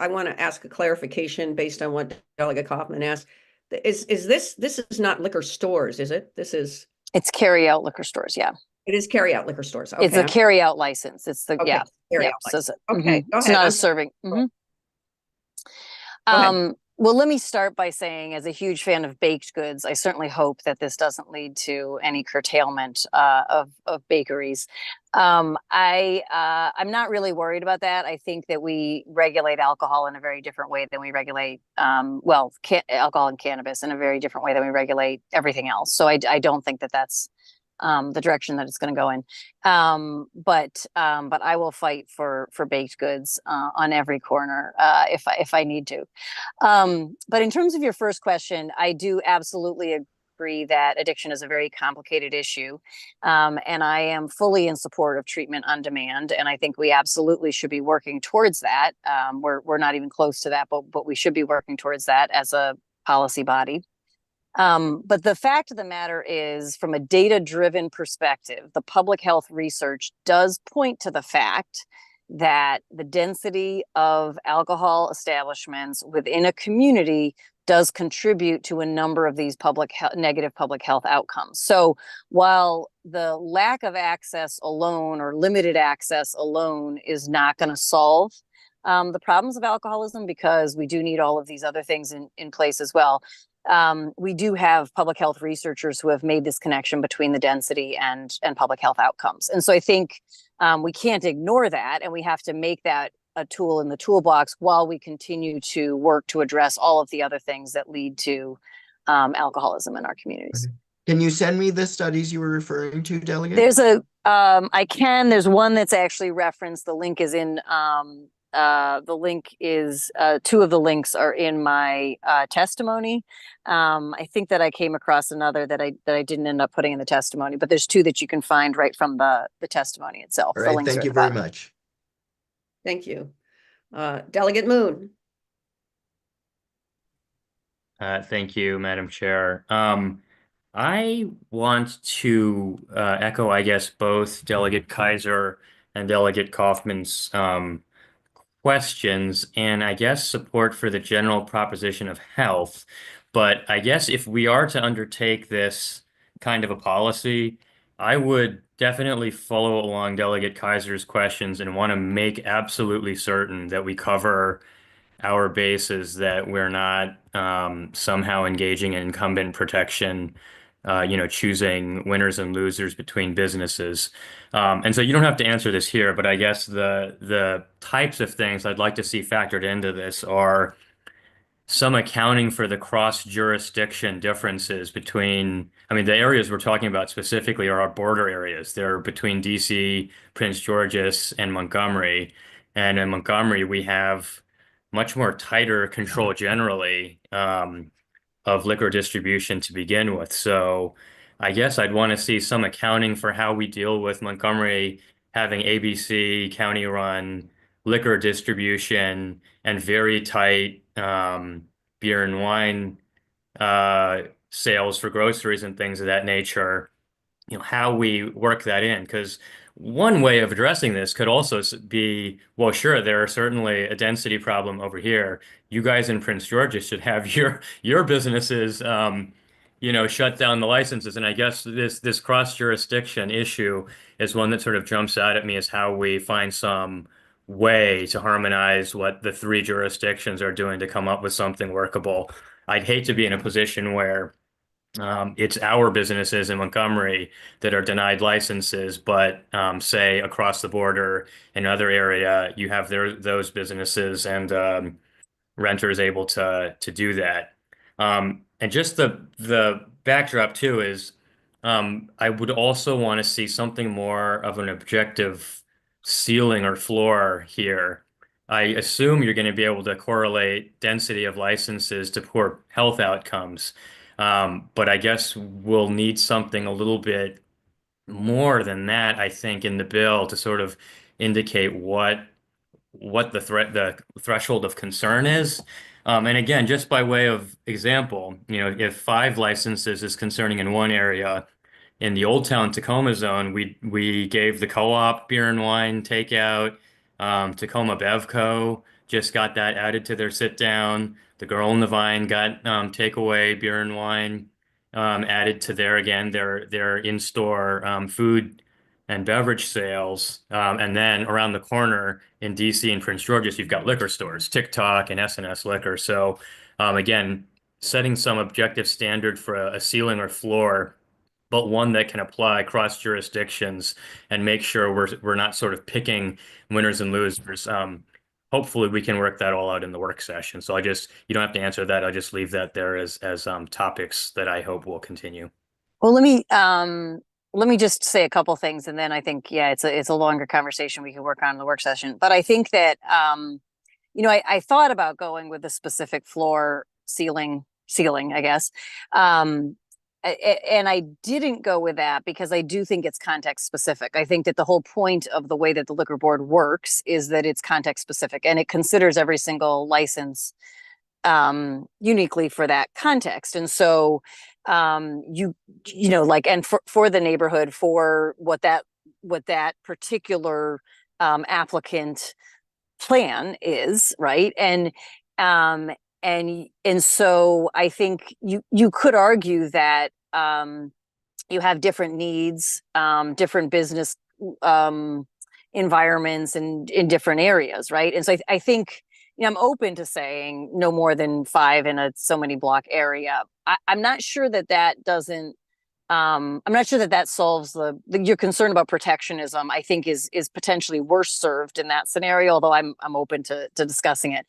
want to ask a clarification based on what Delegate Kaufman asked. This is not liquor stores, is it? It's carry out liquor stores. Yeah. It is carry out liquor stores. Okay. It's a carry out license. It's the, okay. yeah. So okay. Go It's ahead. not a serving. Go ahead. Well, let me start by saying, as a huge fan of baked goods, I certainly hope that this doesn't lead to any curtailment of bakeries. I'm not really worried about that. I think that we regulate alcohol in a very different way than we regulate, alcohol and cannabis in a very different way than we regulate everything else. So I don't think that that's the direction that it's going to go in. But I will fight for baked goods on every corner if I need to. But in terms of your first question, I do absolutely agree that addiction is a very complicated issue. And I am fully in support of treatment on demand. And I think we absolutely should be working towards that. We're not even close to that, but we should be working towards that as a policy body. But the fact of the matter is, from a data-driven perspective, the public health research does point to the fact that the density of alcohol establishments within a community does contribute to a number of these negative public health outcomes. So while the lack of access alone or limited access alone is not going to solve the problems of alcoholism, because we do need all of these other things in place as well, we do have public health researchers who have made this connection between the density and public health outcomes. And so I think we can't ignore that, and we have to make that a tool in the toolbox while we continue to work to address all of the other things that lead to alcoholism in our communities. Can you send me the studies you were referring to, Delegate? There's there's one that's actually referenced. The link is in, two of the links are in my testimony. I think that I came across another that I didn't end up putting in the testimony, but there's two that you can find right from the testimony itself. All The right, links thank are you at the very bottom. much. Thank you. Delegate Moon. Thank you, Madam Chair. I want to echo, I guess, both Delegate Kaiser and Delegate Kaufman's questions, and I guess support for the general proposition of health. But I guess if we are to undertake this kind of a policy, I would definitely follow along Delegate Kaiser's questions and want to make absolutely certain that we cover our bases, that we're not somehow engaging in incumbent protection, choosing winners and losers between businesses. And so you don't have to answer this here, but I guess the types of things I'd like to see factored into this are some accounting for the cross-jurisdiction differences between, the areas we're talking about specifically are our border areas. They're between DC, Prince George's, and Montgomery. And in Montgomery, we have much more tighter control generally of liquor distribution to begin with. So I guess I'd want to see some accounting for how we deal with Montgomery having ABC county-run liquor distribution and very tight beer and wine sales for groceries and things of that nature, how we work that in. Because one way of addressing this could also be, well, sure, there are certainly a density problem over here. You guys in Prince George's should have your businesses, shut down the licenses. And I guess this cross-jurisdiction issue is one that sort of jumps out at me as how we find some way to harmonize what the three jurisdictions are doing to come up with something workable. I'd hate to be in a position where it's our businesses in Montgomery that are denied licenses, but say across the border in another area, you have those businesses and renters able to do that. And just the backdrop too is I would also want to see something more of an objective ceiling or floor here. I assume you're going to be able to correlate density of licenses to poor health outcomes. But I guess we'll need something a little bit more than that, I think, in the bill to sort of indicate what the threshold of concern is. And again, just by way of example, if 5 licenses is concerning in one area, in the Old Town Tacoma zone, we gave the co-op beer and wine takeout. Tacoma Bevco just got that added to their sit down. The Girl in the Vine got takeaway beer and wine added to their in-store food and beverage sales. And then around the corner in DC and Prince George's, you've got liquor stores, TikTok and S&S Liquor. So again, setting some objective standard for a ceiling or floor, but one that can apply across jurisdictions and make sure we're not sort of picking winners and losers. Hopefully we can work that all out in the work session. So you don't have to answer that. I'll just leave that there as topics that I hope will continue. Well, let me just say a couple things, and then I think, it's a longer conversation we can work on in the work session. But I think that, I thought about going with the specific floor ceiling, I guess. And I didn't go with that because I do think it's context specific. I think that the whole point of the way that the liquor board works is that it's context specific, and it considers every single license uniquely for that context. And so and for the neighborhood, for what that particular applicant plan is, right? And so I think you could argue that you have different needs, different business environments and in different areas, right? And so I think I'm open to saying no more than 5 in a so many block area. I'm not sure that that doesn't. I'm not sure that that solves your concern about protectionism. I think is potentially worse served in that scenario. Although I'm open to discussing it.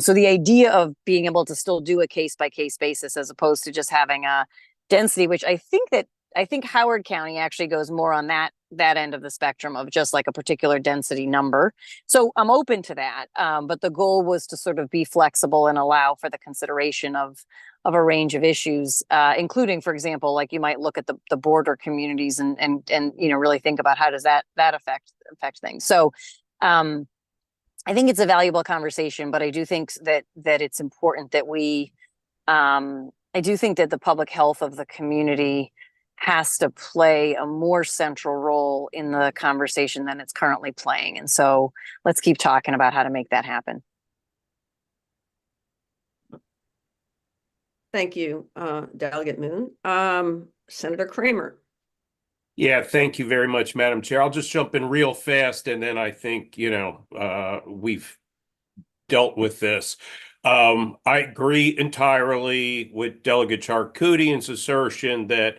So the idea of being able to still do a case by case basis as opposed to just having a density, which I think Howard County actually goes more on that end of the spectrum of just like a particular density number. So I'm open to that. But the goal was to sort of be flexible and allow for the consideration of a range of issues, including, for example, like you might look at the border communities and really think about how does that affect things. So I think it's a valuable conversation, but I do think that it's important that I do think that the public health of the community has to play a more central role in the conversation than it's currently playing. And so let's keep talking about how to make that happen. Thank you, Delegate Moon. Senator Kramer. Yeah, thank you very much, Madam Chair. I'll just jump in real fast, and then I think, we've dealt with this. I agree entirely with Delegate Charkoudian's assertion that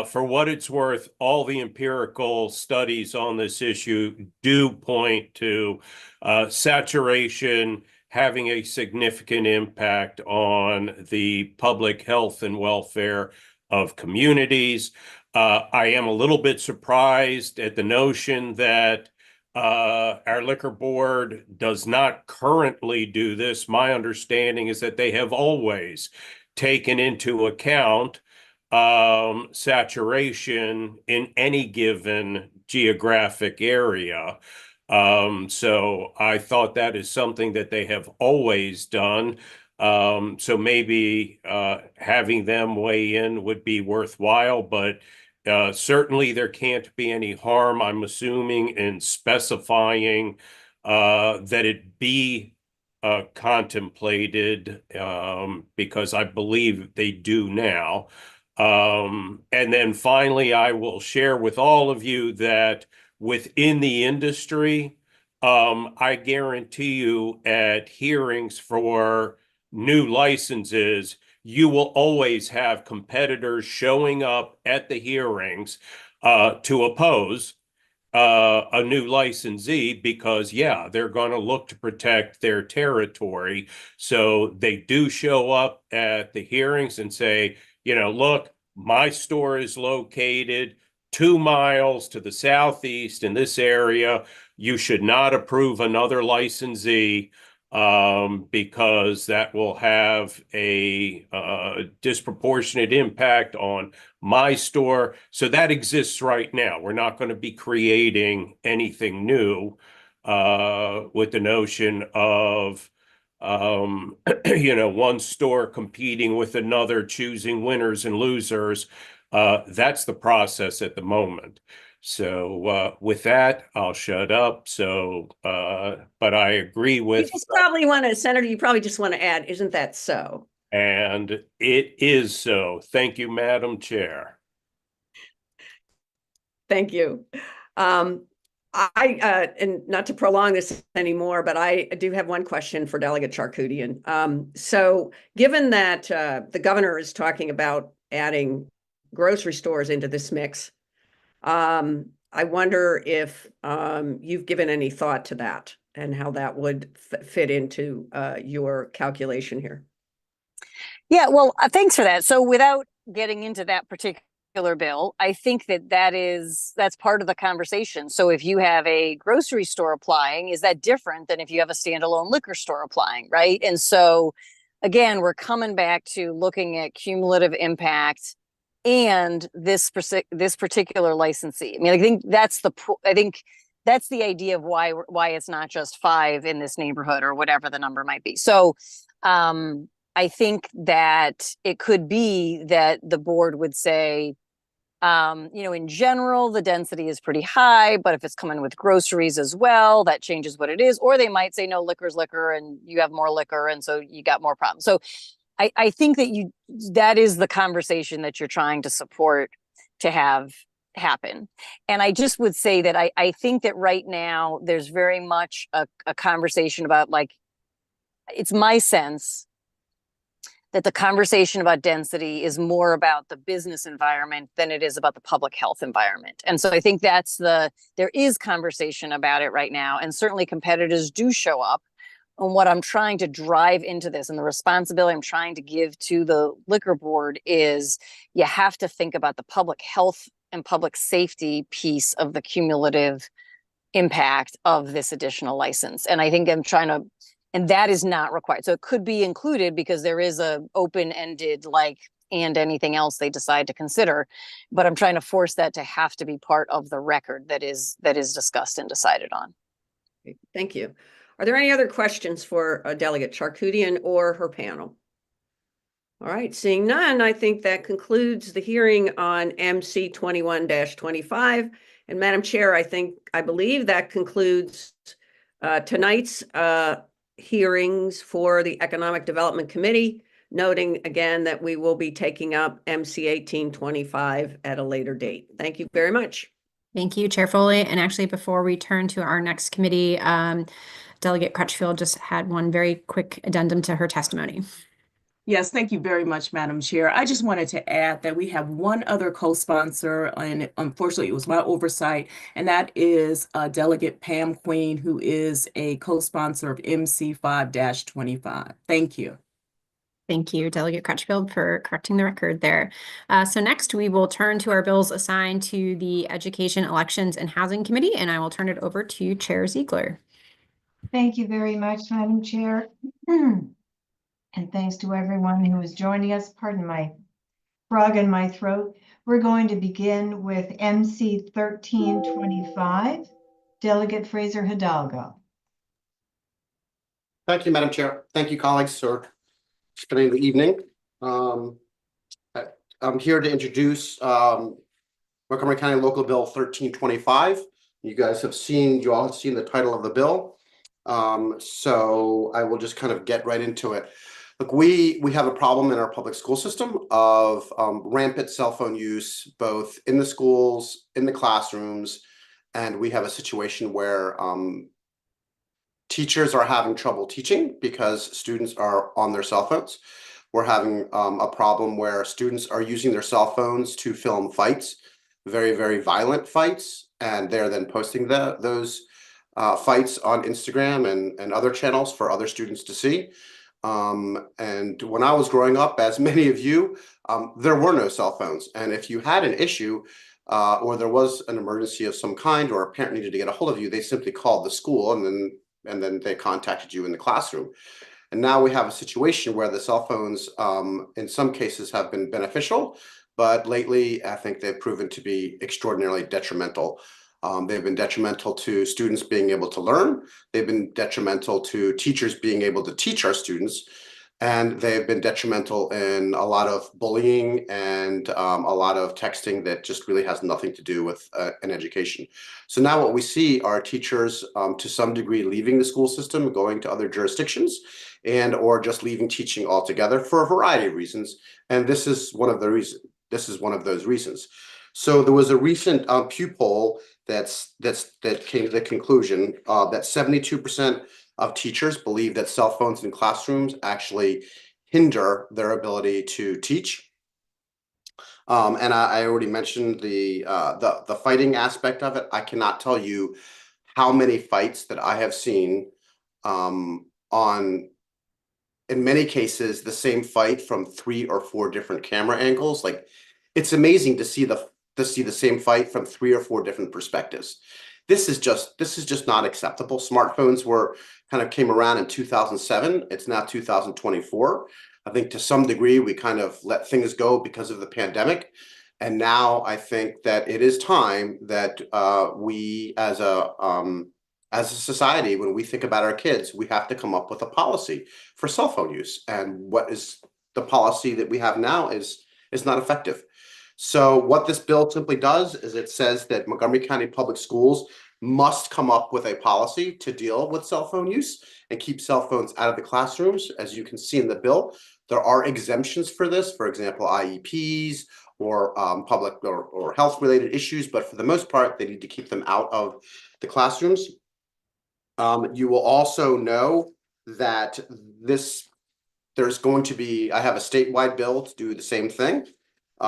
for what it's worth, all the empirical studies on this issue do point to saturation having a significant impact on the public health and welfare of communities. I am a little bit surprised at the notion that our liquor board does not currently do this. My understanding is that they have always taken into account saturation in any given geographic area. So I thought that is something that they have always done. So maybe having them weigh in would be worthwhile, but certainly there can't be any harm, I'm assuming, in specifying that it be contemplated, because I believe they do now. And then finally, I will share with all of you that within the industry, I guarantee you at hearings for new licenses, you will always have competitors showing up at the hearings to oppose a new licensee because, yeah, they're going to look to protect their territory. So they do show up at the hearings and say, look, my store is located 2 miles to the southeast in this area. You should not approve another licensee because that will have a disproportionate impact on my store. So that exists right now. We're not going to be creating anything new with the notion of one store competing with another, choosing winners and losers. That's the process at the moment. So with that, I'll shut up. So, but I agree with. You just probably want to, Senator, you probably just want to add, isn't that so? And it is so. Thank you, Madam Chair. Thank you. And not to prolong this anymore, but I do have one question for Delegate Charkoudian. So given that the governor is talking about adding grocery stores into this mix, I wonder if you've given any thought to that and how that would fit into your calculation here. Yeah, well, thanks for that. So without getting into that particular bill, I think that's part of the conversation. So if you have a grocery store applying, is that different than if you have a standalone liquor store applying, right? And so again, we're coming back to looking at cumulative impact and this particular licensee. I mean, I think that's the idea of why it's not just 5 in this neighborhood or whatever the number might be. So I think that it could be that the board would say, in general, the density is pretty high, but if it's coming with groceries as well, that changes what it is. Or they might say, no, liquor's liquor and you have more liquor. And so you got more problems. So I think that is the conversation that you're trying to support to have happen. And I just would say that I think that right now there's very much a conversation about like it's my sense that the conversation about density is more about the business environment than it is about the public health environment. And so I think there is conversation about it right now. And certainly competitors do show up. And what I'm trying to drive into this and the responsibility I'm trying to give to the liquor board is you have to think about the public health and public safety piece of the cumulative impact of this additional license. And I think and that is not required. So it could be included because there is a open-ended and anything else they decide to consider. But I'm trying to force that to have to be part of the record that is discussed and decided on. Thank you. Are there any other questions for Delegate Charkoudian or her panel? All right, seeing none, I think that concludes the hearing on MC 21-25. And Madam Chair, I believe that concludes tonight's hearings for the Economic Development Committee, noting again that we will be taking up MC 1825 at a later date. Thank you very much. Thank you, Chair Foley. And actually, before we turn to our next committee, Delegate Crutchfield just had one very quick addendum to her testimony. Yes, thank you very much, Madam Chair. I just wanted to add that we have one other co-sponsor, and unfortunately it was my oversight, and that is Delegate Pam Queen, who is a co-sponsor of MC 5-25. Thank you. Thank you, Delegate Crutchfield, for correcting the record there. So next, we will turn to our bills assigned to the Education, Elections, and Housing Committee, and I will turn it over to Chair Ziegler. Thank you very much, Madam Chair. And thanks to everyone who is joining us. Pardon my frog in my throat. We're going to begin with MC 1325, Delegate Fraser Hidalgo. Thank you, Madam Chair. Thank you, colleagues, for spending the evening. I'm here to introduce Montgomery County Local Bill 1325. You all have seen the title of the bill. So I will just kind of get right into it. Look, we have a problem in our public school system of rampant cell phone use, both in the schools, in the classrooms, and we have a situation where teachers are having trouble teaching because students are on their cell phones. We're having a problem where students are using their cell phones to film fights, very, very violent fights, and they're then posting those fights on Instagram and other channels for other students to see. And when I was growing up, as many of you, there were no cell phones. And if you had an issue or there was an emergency of some kind or a parent needed to get a hold of you, they simply called the school and then they contacted you in the classroom. And now we have a situation where the cell phones in some cases have been beneficial, but lately I think they've proven to be extraordinarily detrimental. They've been detrimental to students being able to learn. They've been detrimental to teachers being able to teach our students. And they've been detrimental in a lot of bullying and a lot of texting that just really has nothing to do with an education. So now what we see are teachers to some degree leaving the school system, going to other jurisdictions, and or just leaving teaching altogether for a variety of reasons. And this is one of those reasons. So there was a recent Pew poll that came to the conclusion that 72% of teachers believe that cell phones in classrooms actually hinder their ability to teach. And I already mentioned the fighting aspect of it. I cannot tell you how many fights that I have seen on, in many cases, the same fight from 3 or 4 different camera angles. Like, it's amazing to see the same fight from 3 or 4 different perspectives. This is just not acceptable. Smartphones came around in 2007. It's now 2024. I think to some degree we kind of let things go because of the pandemic. And now I think that it is time that we as a society, when we think about our kids, we have to come up with a policy for cell phone use. And what is the policy that we have now is not effective. So what this bill simply does is it says that Montgomery County Public Schools must come up with a policy to deal with cell phone use and keep cell phones out of the classrooms. As you can see in the bill, there are exemptions for this, for example, IEPs or public or health related issues, but for the most part, they need to keep them out of the classrooms. You will also know that there's going to be, I have a statewide bill to do the same thing. There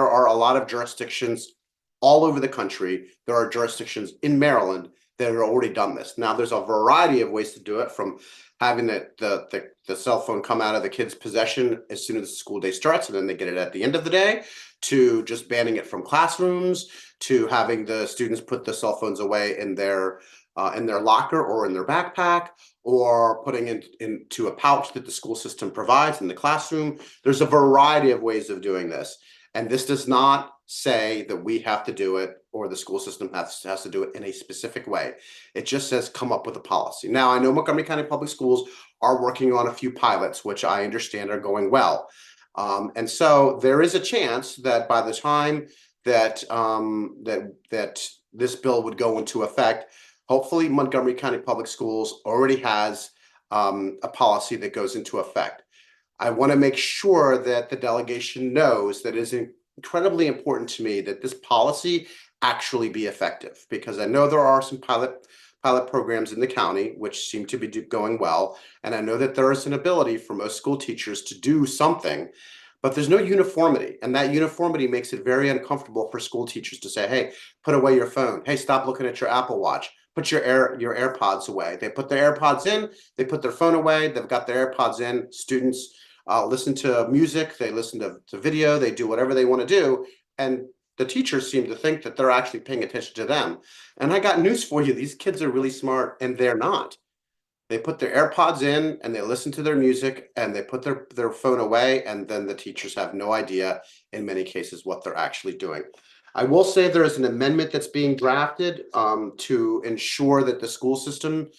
are a lot of jurisdictions all over the country. There are jurisdictions in Maryland that have already done this. Now, there's a variety of ways to do it, from having the cell phone come out of the kid's possession as soon as the school day starts, and then they get it at the end of the day, to just banning it from classrooms, to having the students put the cell phones away in their locker or in their backpack, or putting it into a pouch that the school system provides in the classroom. There's a variety of ways of doing this. And this does not say that we have to do it or the school system has to do it in a specific way. It just says come up with a policy. Now, I know Montgomery County Public Schools are working on a few pilots, which I understand are going well. And so there is a chance that by the time that this bill would go into effect, hopefully Montgomery County Public Schools already has a policy that goes into effect. I want to make sure that the delegation knows that it is incredibly important to me that this policy actually be effective, because I know there are some pilot programs in the county which seem to be going well, and I know that there is an ability for most school teachers to do something, but there's no uniformity, and that uniformity makes it very uncomfortable for school teachers to say, hey, put away your phone. Hey, stop looking at your Apple Watch. Put your AirPods away. They put their AirPods in, they put their phone away, they've got their AirPods in. Students listen to music, they listen to video, they do whatever they want to do. And the teachers seem to think that they're actually paying attention to them. And I got news for you. These kids are really smart, and they're not. They put their AirPods in and they listen to their music, and they put their phone away, and then the teachers have no idea in many cases what they're actually doing. I will say there is an amendment that's being drafted to ensure that the school system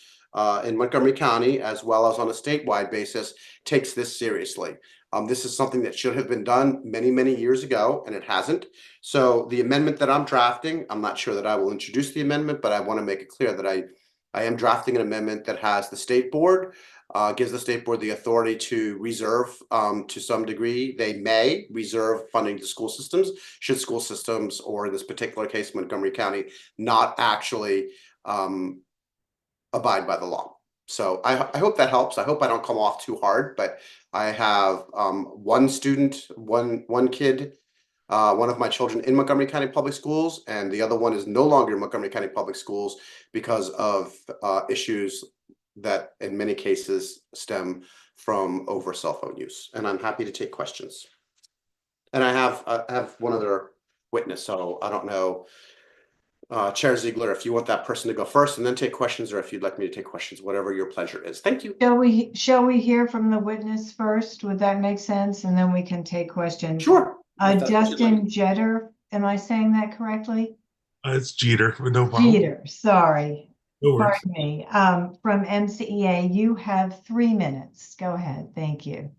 in Montgomery County, as well as on a statewide basis, takes this seriously. This is something that should have been done many, many years ago, and it hasn't. So the amendment that I'm drafting, I'm not sure that I will introduce the amendment, but I want to make it clear that I am drafting an amendment that has the state board, gives the state board the authority to reserve, to some degree, they may reserve funding to school systems, should school systems, or in this particular case, Montgomery County, not actually abide by the law. So I hope that helps. I hope I don't come off too hard, but I have one student, one kid, one of my children in Montgomery County Public Schools, and the other one is no longer in Montgomery County Public Schools because of issues that in many cases stem from over cell phone use. And I'm happy to take questions. And I have one other witness, so I don't know, Chair Ziegler, if you want that person to go first and then take questions, or if you'd like me to take questions, whatever your pleasure is. Thank you. Shall we hear from the witness first? Would that make sense? And then we can take questions. Sure. Justin Jeter, am I saying that correctly? It's Jeter, no problem. Jeter, sorry. No worries. Pardon me. From MCEA, you have 3 minutes. Go ahead. Thank you.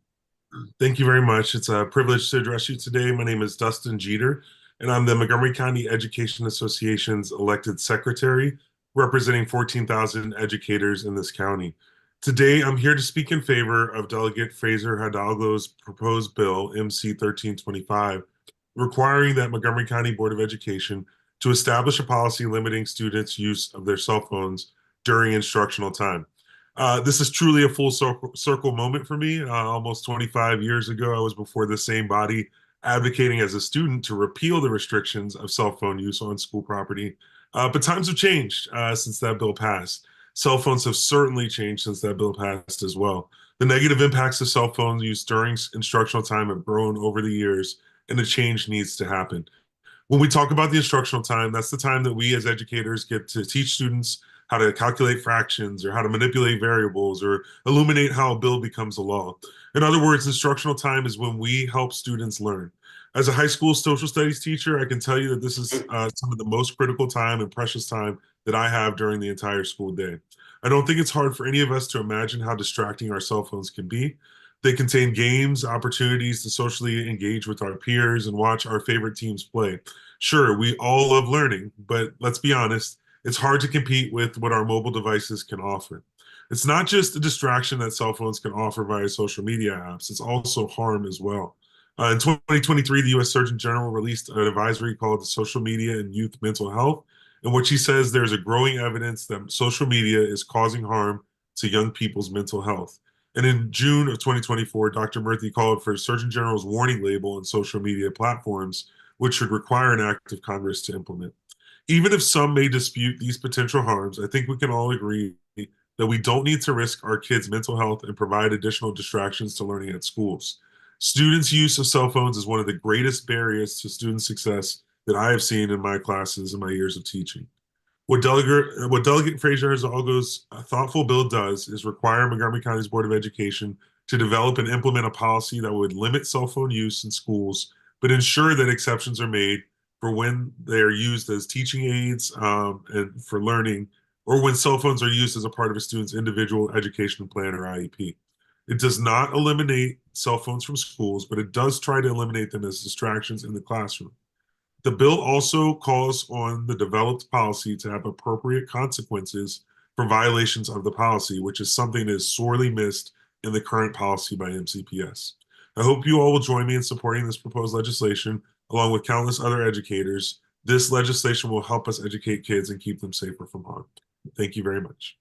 Thank you very much. It's a privilege to address you today. My name is Dustin Jeter, and I'm the Montgomery County Education Association's elected secretary, representing 14,000 educators in this county. Today, I'm here to speak in favor of Delegate Fraser Hidalgo's proposed bill, MC 1325, requiring that Montgomery County Board of Education to establish a policy limiting students' use of their cell phones during instructional time. This is truly a full circle moment for me. Almost 25 years ago, I was before the same body advocating as a student to repeal the restrictions of cell phone use on school property. But times have changed since that bill passed. Cell phones have certainly changed since that bill passed as well. The negative impacts of cell phone use during instructional time have grown over the years, and a change needs to happen. When we talk about the instructional time, that's the time that we as educators get to teach students how to calculate fractions or how to manipulate variables or illuminate how a bill becomes a law. In other words, instructional time is when we help students learn. As a high school social studies teacher, I can tell you that this is some of the most critical time and precious time that I have during the entire school day. I don't think it's hard for any of us to imagine how distracting our cell phones can be. They contain games, opportunities to socially engage with our peers and watch our favorite teams play. Sure, we all love learning, but let's be honest, it's hard to compete with what our mobile devices can offer. It's not just a distraction that cell phones can offer via social media apps, it's also harm as well. In 2023, the U.S. Surgeon General released an advisory called Social Media and Youth Mental Health, in which he says there's a growing evidence that social media is causing harm to young people's mental health. And in June of 2024, Dr. Murthy called for Surgeon General's warning label on social media platforms, which should require an act of Congress to implement. Even if some may dispute these potential harms, I think we can all agree that we don't need to risk our kids' mental health and provide additional distractions to learning at schools. Students' use of cell phones is one of the greatest barriers to student success that I have seen in my classes in my years of teaching. What Delegate Frazier-Hidalgo's thoughtful bill does is require Montgomery County's Board of Education to develop and implement a policy that would limit cell phone use in schools, but ensure that exceptions are made for when they are used as teaching aids and for learning, or when cell phones are used as a part of a student's individual education plan or IEP. It does not eliminate cell phones from schools, but it does try to eliminate them as distractions in the classroom. The bill also calls on the developed policy to have appropriate consequences for violations of the policy, which is something that is sorely missed in the current policy by MCPS. I hope you all will join me in supporting this proposed legislation, along with countless other educators. This legislation will help us educate kids and keep them safer from harm. Thank you very much.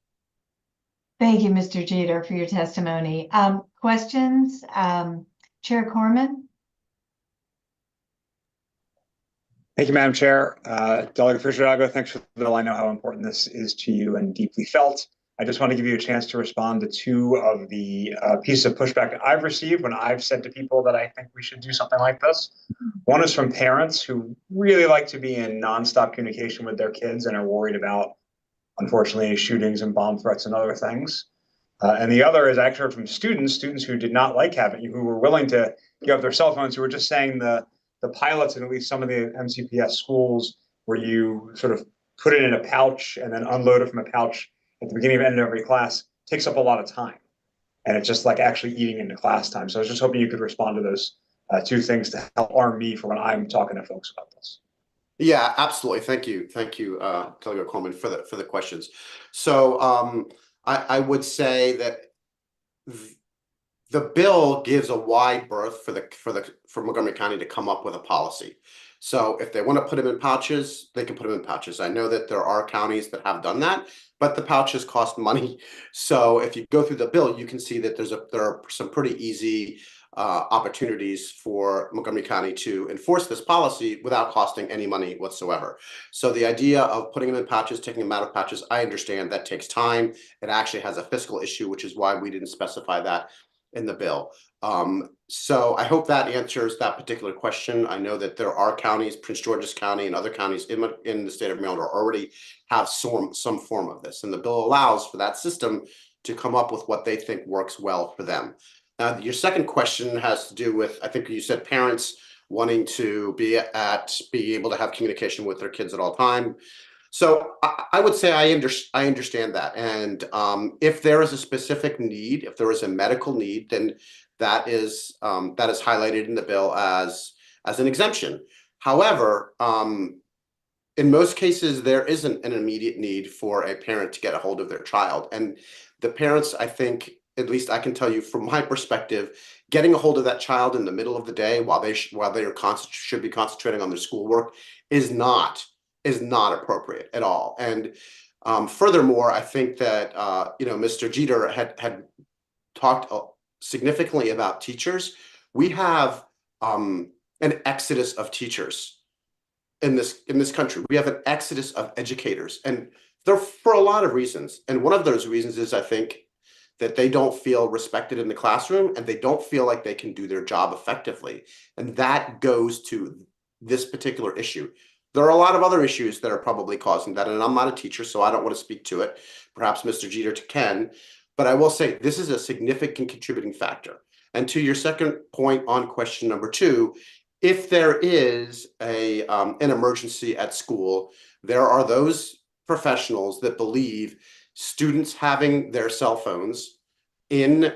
Thank you, Mr. Jeter, for your testimony. Questions? Chair Corman? Thank you, Madam Chair. Delegate Frazier-Hidalgo, thanks for the bill. I know how important this is to you and deeply felt. I just want to give you a chance to respond to two of the pieces of pushback I've received when I've said to people that I think we should do something like this. One is from parents who really like to be in nonstop communication with their kids and are worried about, unfortunately, shootings and bomb threats and other things. And the other is actually from students who did not like having, who were willing to give up their cell phones, who were just saying the pilots in at least some of the MCPS schools where you sort of put it in a pouch and then unload it from a pouch at the beginning and end of every class takes up a lot of time. And it's just like actually eating into class time. So I was just hoping you could respond to those two things to help arm me for when I'm talking to folks about this. Yeah, absolutely. Thank you, Delegate Coleman, for the questions. So I would say that the bill gives a wide berth for Montgomery County to come up with a policy. So if they want to put them in pouches, they can put them in pouches. I know that there are counties that have done that, but the pouches cost money. So if you go through the bill, you can see that there are some pretty easy opportunities for Montgomery County to enforce this policy without costing any money whatsoever. So the idea of putting them in pouches, taking them out of pouches, I understand that takes time. It actually has a fiscal issue, which is why we didn't specify that in the bill. So I hope that answers that particular question. I know that there are counties, Prince George's County and other counties in the state of Maryland already have some form of this. And the bill allows for that system to come up with what they think works well for them. Now, your second question has to do with, I think you said parents wanting to be able to have communication with their kids at all time. So I would say I understand that. And if there is a specific need, if there is a medical need, then that is highlighted in the bill as an exemption. However, in most cases, there isn't an immediate need for a parent to get a hold of their child. And the parents, I think, at least I can tell you from my perspective, getting a hold of that child in the middle of the day while they should be concentrating on their schoolwork is not appropriate at all. And furthermore, I think that Mr. Jeter had talked significantly about teachers. We have an exodus of teachers in this country. We have an exodus of educators, and they're for a lot of reasons. And one of those reasons is, I think, that they don't feel respected in the classroom and they don't feel like they can do their job effectively. And that goes to this particular issue. There are a lot of other issues that are probably causing that, and I'm not a teacher, so I don't want to speak to it. Perhaps Mr. Jeter can, but I will say this is a significant contributing factor. And to your second point on question number 2, if there is an emergency at school, there are those professionals that believe students having their cell phones in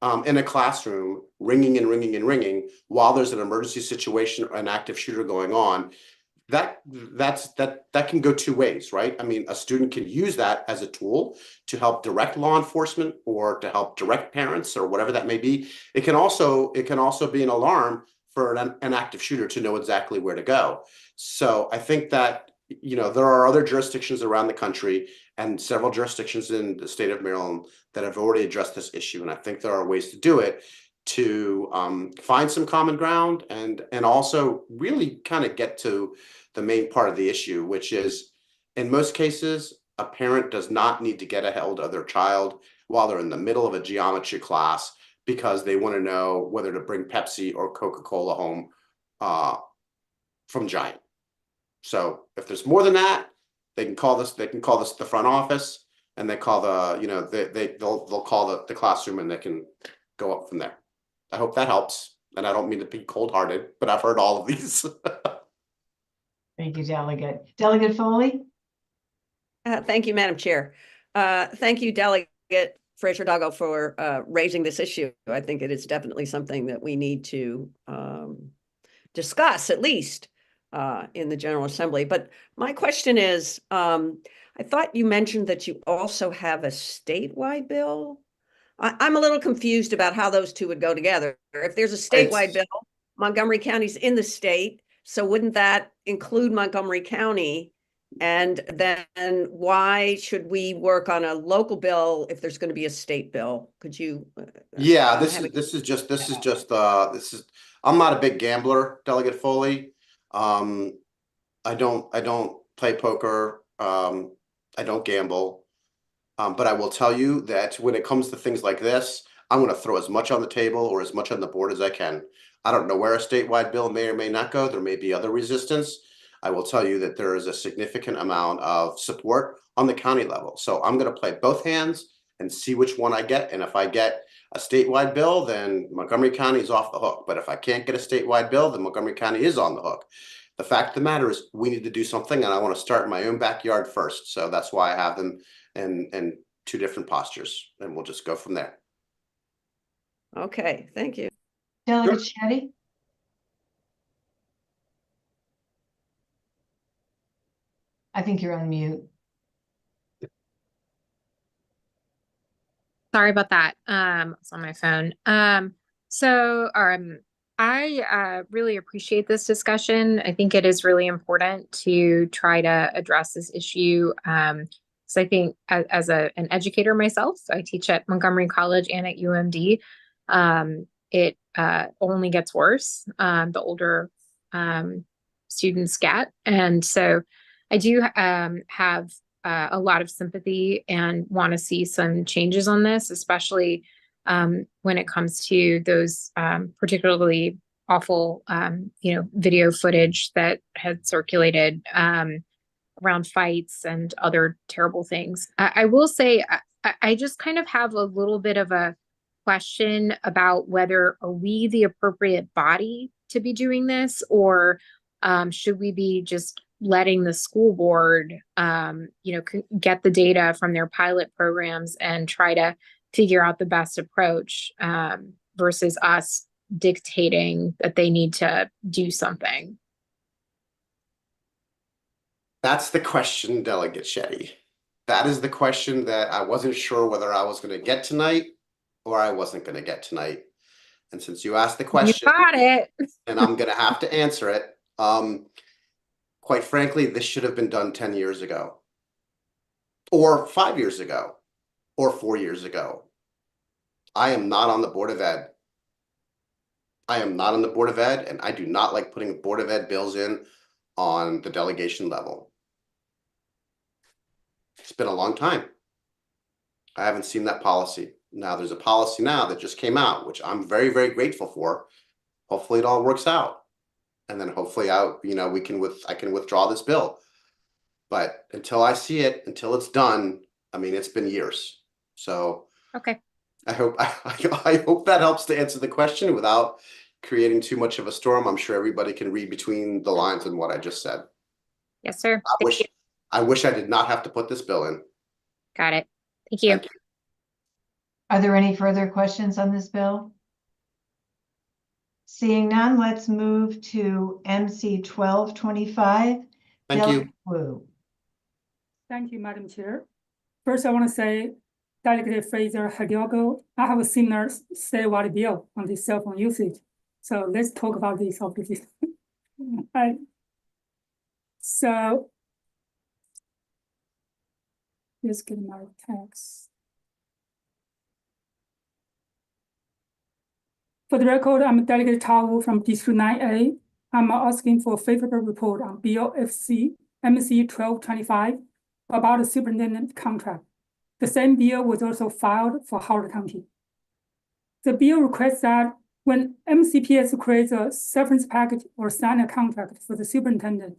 a classroom ringing and ringing and ringing while there's an emergency situation or an active shooter going on, that can go two ways, right? I mean, a student can use that as a tool to help direct law enforcement or to help direct parents or whatever that may be. It can also be an alarm for an active shooter to know exactly where to go. So I think that you know, there are other jurisdictions around the country and several jurisdictions in the state of Maryland that have already addressed this issue. And I think there are ways to do it to find some common ground and also really kind of get to the main part of the issue, which is in most cases, a parent does not need to get a hold of their child while they're in the middle of a geometry class because they want to know whether to bring Pepsi or Coca-Cola home from Giant. So if there's more than that, they can call this the front office, and they call the, you know, they'll call the classroom, and they can go up from there. I hope that helps. And I don't mean to be cold-hearted, but I've heard all of these. Thank you, Delegate. Delegate Foley? Thank you, Madam Chair. Thank you, Delegate Fraser-Doggo, for raising this issue. I think it is definitely something that we need to discuss, at least in the General Assembly. But my question is, I thought you mentioned that you also have a statewide bill. I'm a little confused about how those two would go together. If there's a statewide bill, Montgomery County's in the state, so wouldn't that include Montgomery County? And then why should we work on a local bill if there's going to be a state bill? Could you? Yeah, this is I'm not a big gambler, Delegate Foley. I don't play poker. I don't gamble. But I will tell you that when it comes to things like this, I'm going to throw as much on the table or as much on the board as I can. I don't know where a statewide bill may or may not go. There may be other resistance. I will tell you that there is a significant amount of support on the county level. So I'm going to play both hands and see which one I get. And if I get a statewide bill, then Montgomery County is off the hook. But if I can't get a statewide bill, then Montgomery County is on the hook. The fact of the matter is we need to do something, and I want to start in my own backyard first. So that's why I have them in two different postures, and we'll just go from there. Okay, thank you. Delegate Shetty? I think you're on mute. Sorry about that. It's on my phone. I really appreciate this discussion. I think it is really important to try to address this issue. So I think as an educator myself, I teach at Montgomery College and at UMD. It only gets worse the older students get. And so I do have a lot of sympathy and want to see some changes on this, especially when it comes to those particularly awful, video footage that had circulated around fights and other terrible things. I will say, I just kind of have a little bit of a question about whether are we the appropriate body to be doing this, or should we be just letting the school board, get the data from their pilot programs and try to figure out the best approach versus us dictating that they need to do something? That's the question, Delegate Shetty. That is the question that I wasn't sure whether I was going to get tonight or I wasn't going to get tonight. And since you asked the question, you got it. and I'm going to have to answer it. Quite frankly, this should have been done 10 years ago, or 5 years ago, or 4 years ago. I am not on the Board of Ed. I am not on the Board of Ed, and I do not like putting Board of Ed bills in on the delegation level. It's been a long time. I haven't seen that policy. Now there's a policy now that just came out, which I'm very, very grateful for. Hopefully it all works out. And then hopefully I can withdraw this bill. But until I see it, until it's done, I mean, it's been years. So okay. I hope that helps to answer the question without creating too much of a storm. I'm sure everybody can read between the lines in what I just said. Yes, sir. I wish I did not have to put this bill in. Got it. Thank you. Are there any further questions on this bill? Seeing none, let's move to MC 1225. Thank you. Wu. Thank you, Madam Chair. First, I want to say, Delegate Fraser-Doggo, I have a similar statewide bill on the cell phone usage. So let's talk about this, obviously. So Let's get my text. For the record, I'm Delegate Tao Wu from District 9A. I'm asking for a favorable report on Bill MC 1225 about the superintendent contract. The same bill was also filed for Howard County. The bill requests that when MCPS creates a severance package or sign a contract for the superintendent,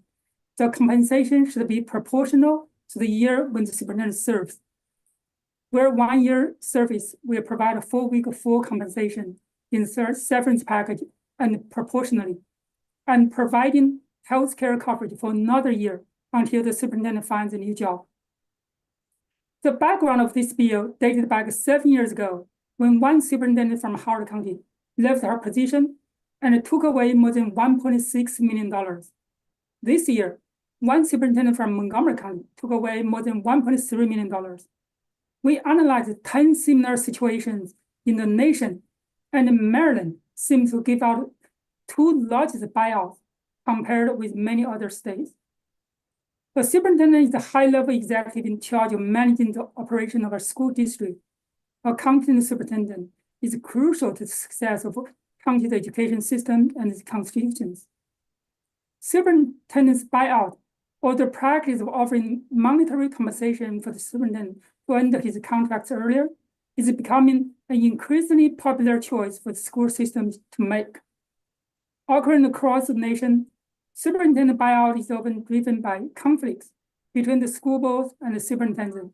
the compensation should be proportional to the year when the superintendent serves. Where 1 year service will provide a 4-week full compensation in severance package and proportionally, and providing health care coverage for another year until the superintendent finds a new job. The background of this bill dated back 7 years ago when one superintendent from Howard County left her position and took away more than $1.6 million. This year, one superintendent from Montgomery County took away more than $1.3 million. We analyzed 10 similar situations in the nation, and Maryland seems to give out 2 largest buyouts compared with many other states. The superintendent is the high-level executive in charge of managing the operation of a school district. A county superintendent is crucial to the success of county's education system and its constituents. Superintendent's buyout, or the practice of offering monetary compensation for the superintendent who ended his contracts earlier, is becoming an increasingly popular choice for the school systems to make. Occurring across the nation, superintendent buyout is often driven by conflicts between the school board and the superintendent,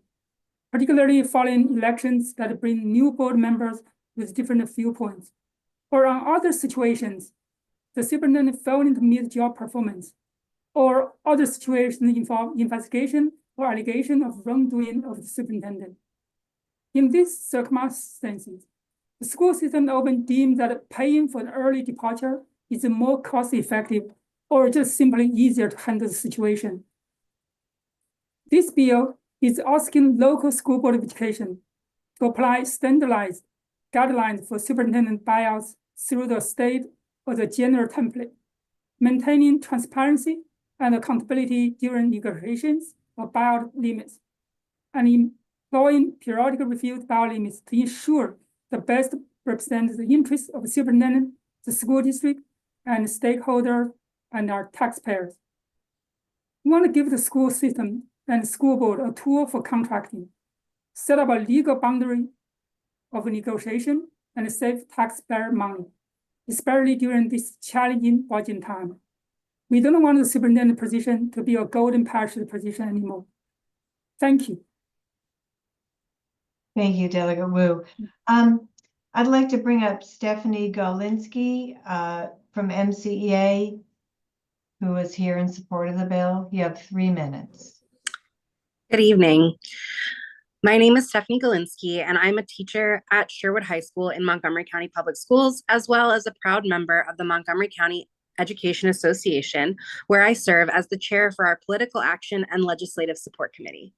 particularly following elections that bring new board members with different viewpoints. Or on other situations, the superintendent failing to meet job performance, or other situations involve investigation or allegation of wrongdoing of the superintendent. In these circumstances, the school system often deems that paying for an early departure is more cost-effective or just simply easier to handle the situation. This bill is asking local school board of education to apply standardized guidelines for superintendent buyouts through the state or the general template, maintaining transparency and accountability during negotiations of buyout limits, and employing periodic review buyout limits to ensure the best represents the interests of the superintendent, the school district, and stakeholders and our taxpayers. We want to give the school system and school board a tool for contracting, set up a legal boundary of negotiation, and save taxpayer money, especially during this challenging budget time. We don't want the superintendent position to be a golden parachute position anymore. Thank you. Thank you, Delegate Wu. I'd like to bring up Stephanie Galinsky from MCEA, who is here in support of the bill. You have 3 minutes. Good evening. My name is Stephanie Galinsky, and I'm a teacher at Sherwood High School in Montgomery County Public Schools, as well as a proud member of the Montgomery County Education Association, where I serve as the chair for our Political Action and Legislative Support Committee.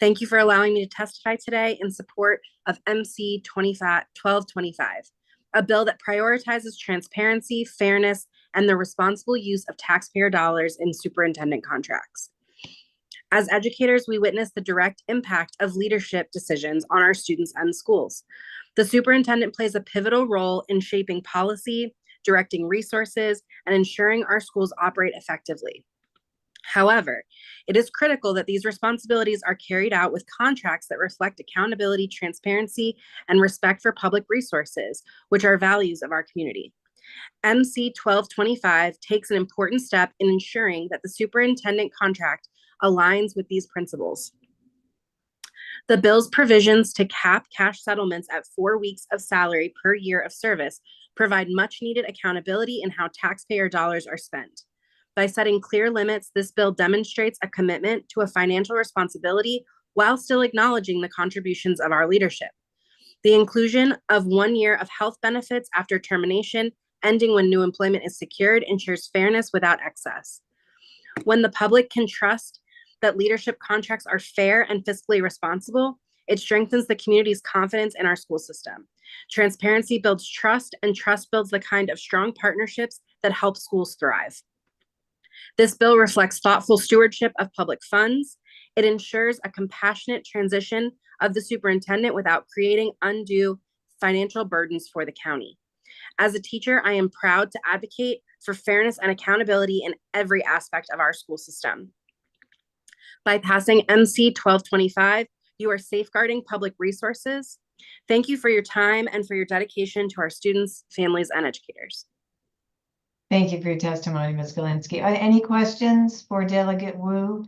Thank you for allowing me to testify today in support of MC 1225, a bill that prioritizes transparency, fairness, and the responsible use of taxpayer dollars in superintendent contracts. As educators, we witness the direct impact of leadership decisions on our students and schools. The superintendent plays a pivotal role in shaping policy, directing resources, and ensuring our schools operate effectively. However, it is critical that these responsibilities are carried out with contracts that reflect accountability, transparency, and respect for public resources, which are values of our community. MC 1225 takes an important step in ensuring that the superintendent contract aligns with these principles. The bill's provisions to cap cash settlements at 4 weeks of salary per year of service provide much needed accountability in how taxpayer dollars are spent. By setting clear limits, this bill demonstrates a commitment to a financial responsibility while still acknowledging the contributions of our leadership. The inclusion of 1 year of health benefits after termination, ending when new employment is secured, ensures fairness without excess. When the public can trust that leadership contracts are fair and fiscally responsible, it strengthens the community's confidence in our school system. Transparency builds trust, and trust builds the kind of strong partnerships that help schools thrive. This bill reflects thoughtful stewardship of public funds. It ensures a compassionate transition of the superintendent without creating undue financial burdens for the county. As a teacher, I am proud to advocate for fairness and accountability in every aspect of our school system. By passing MC 1225, you are safeguarding public resources. Thank you for your time and for your dedication to our students, families, and educators. Thank you for your testimony, Ms. Galinsky. Are there any questions for Delegate Wu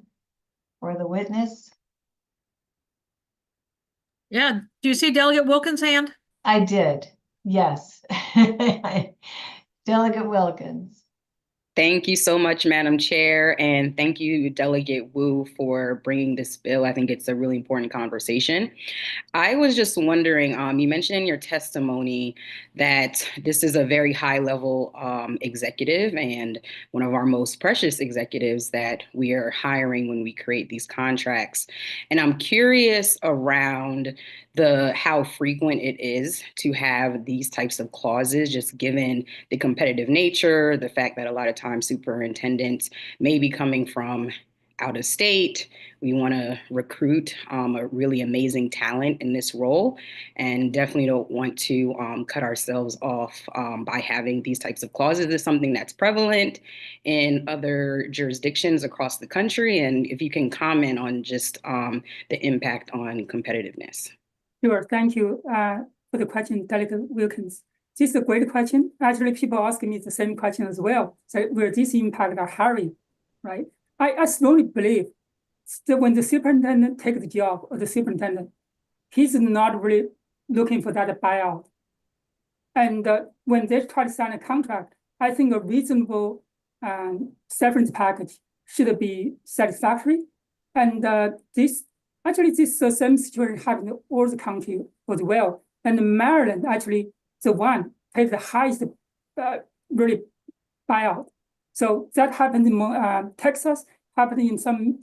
or the witness? Yeah, do you see Delegate Wilkins' hand? I did, yes. Delegate Wilkins. Thank you so much, Madam Chair, and thank you, Delegate Wu, for bringing this bill. I think it's a really important conversation. I was just wondering, you mentioned in your testimony that this is a very high-level executive and one of our most precious executives that we are hiring when we create these contracts. And I'm curious around how frequent it is to have these types of clauses, just given the competitive nature, the fact that a lot of times superintendents may be coming from out of state. We want to recruit a really amazing talent in this role, and definitely don't want to cut ourselves off by having these types of clauses. It's something that's prevalent in other jurisdictions across the country, and if you can comment on just the impact on competitiveness. Sure, thank you for the question, Delegate Wilkins. This is a great question. Actually, people ask me the same question as well. So will this impact our hiring, right? I strongly believe that when the superintendent takes the job, or the superintendent, he's not really looking for that buyout. And when they try to sign a contract, I think a reasonable severance package should be satisfactory. And this same situation happened in all the country as well. And Maryland actually the one paid the highest really buyout. So that happened in Texas, happened in some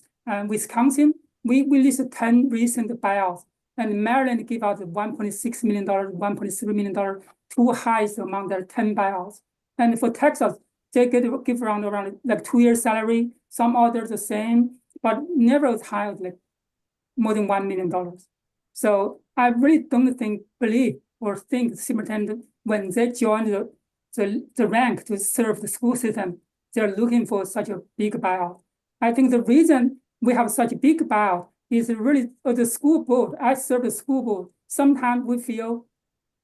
Wisconsin. We listed 10 recent buyouts, and Maryland gave out $1.6 million, $1.3 million, two highest among their 10 buyouts. And for Texas, they give around like 2 years salary. Some others the same, but never as high as like more than $1 million. So I really don't believe or think the superintendent, when they join the rank to serve the school system, they're looking for such a big buyout. I think the reason we have such a big buyout is really the school board. I serve the school board. Sometimes we feel,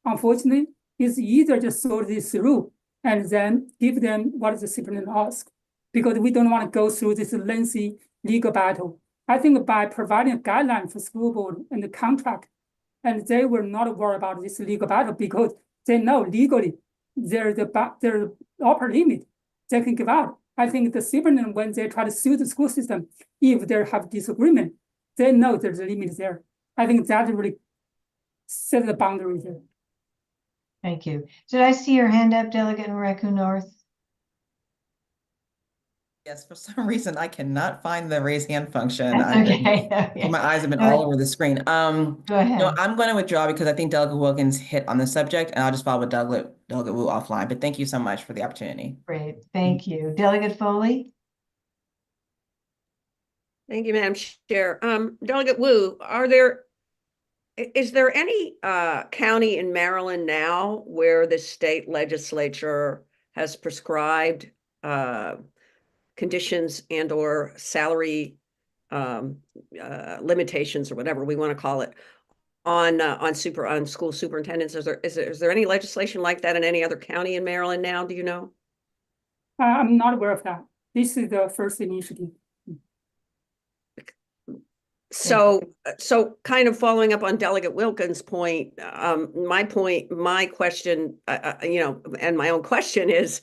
unfortunately, it's either just sort this through and then give them what the superintendent asks, because we don't want to go through this lengthy legal battle. I think by providing a guideline for school board and the contract, and they will not worry about this legal battle because they know legally there's the upper limit they can give out. I think the superintendent, when they try to sue the school system, if they have disagreement, they know there's a limit there. I think that really set the boundary there. Thank you. Did I see your hand up, Delegate in Raccoon North? Yes, for some reason I cannot find the raise hand function. Okay. My eyes have been all over the screen. Go ahead. No, I'm going to withdraw because I think Delegate Wilkins hit on the subject, and I'll just follow with Delegate Wu offline. But thank you so much for the opportunity. Great, thank you. Delegate Foley? Thank you, Madam Chair. Delegate Wu, is there any county in Maryland now where the state legislature has prescribed conditions and or salary limitations or whatever we want to call it on school superintendents? Is there any legislation like that in any other county in Maryland now? Do you know? I'm not aware of that. This is the first initiative. So kind of following up on Delegate Wilkins' point, my question, and my own question is,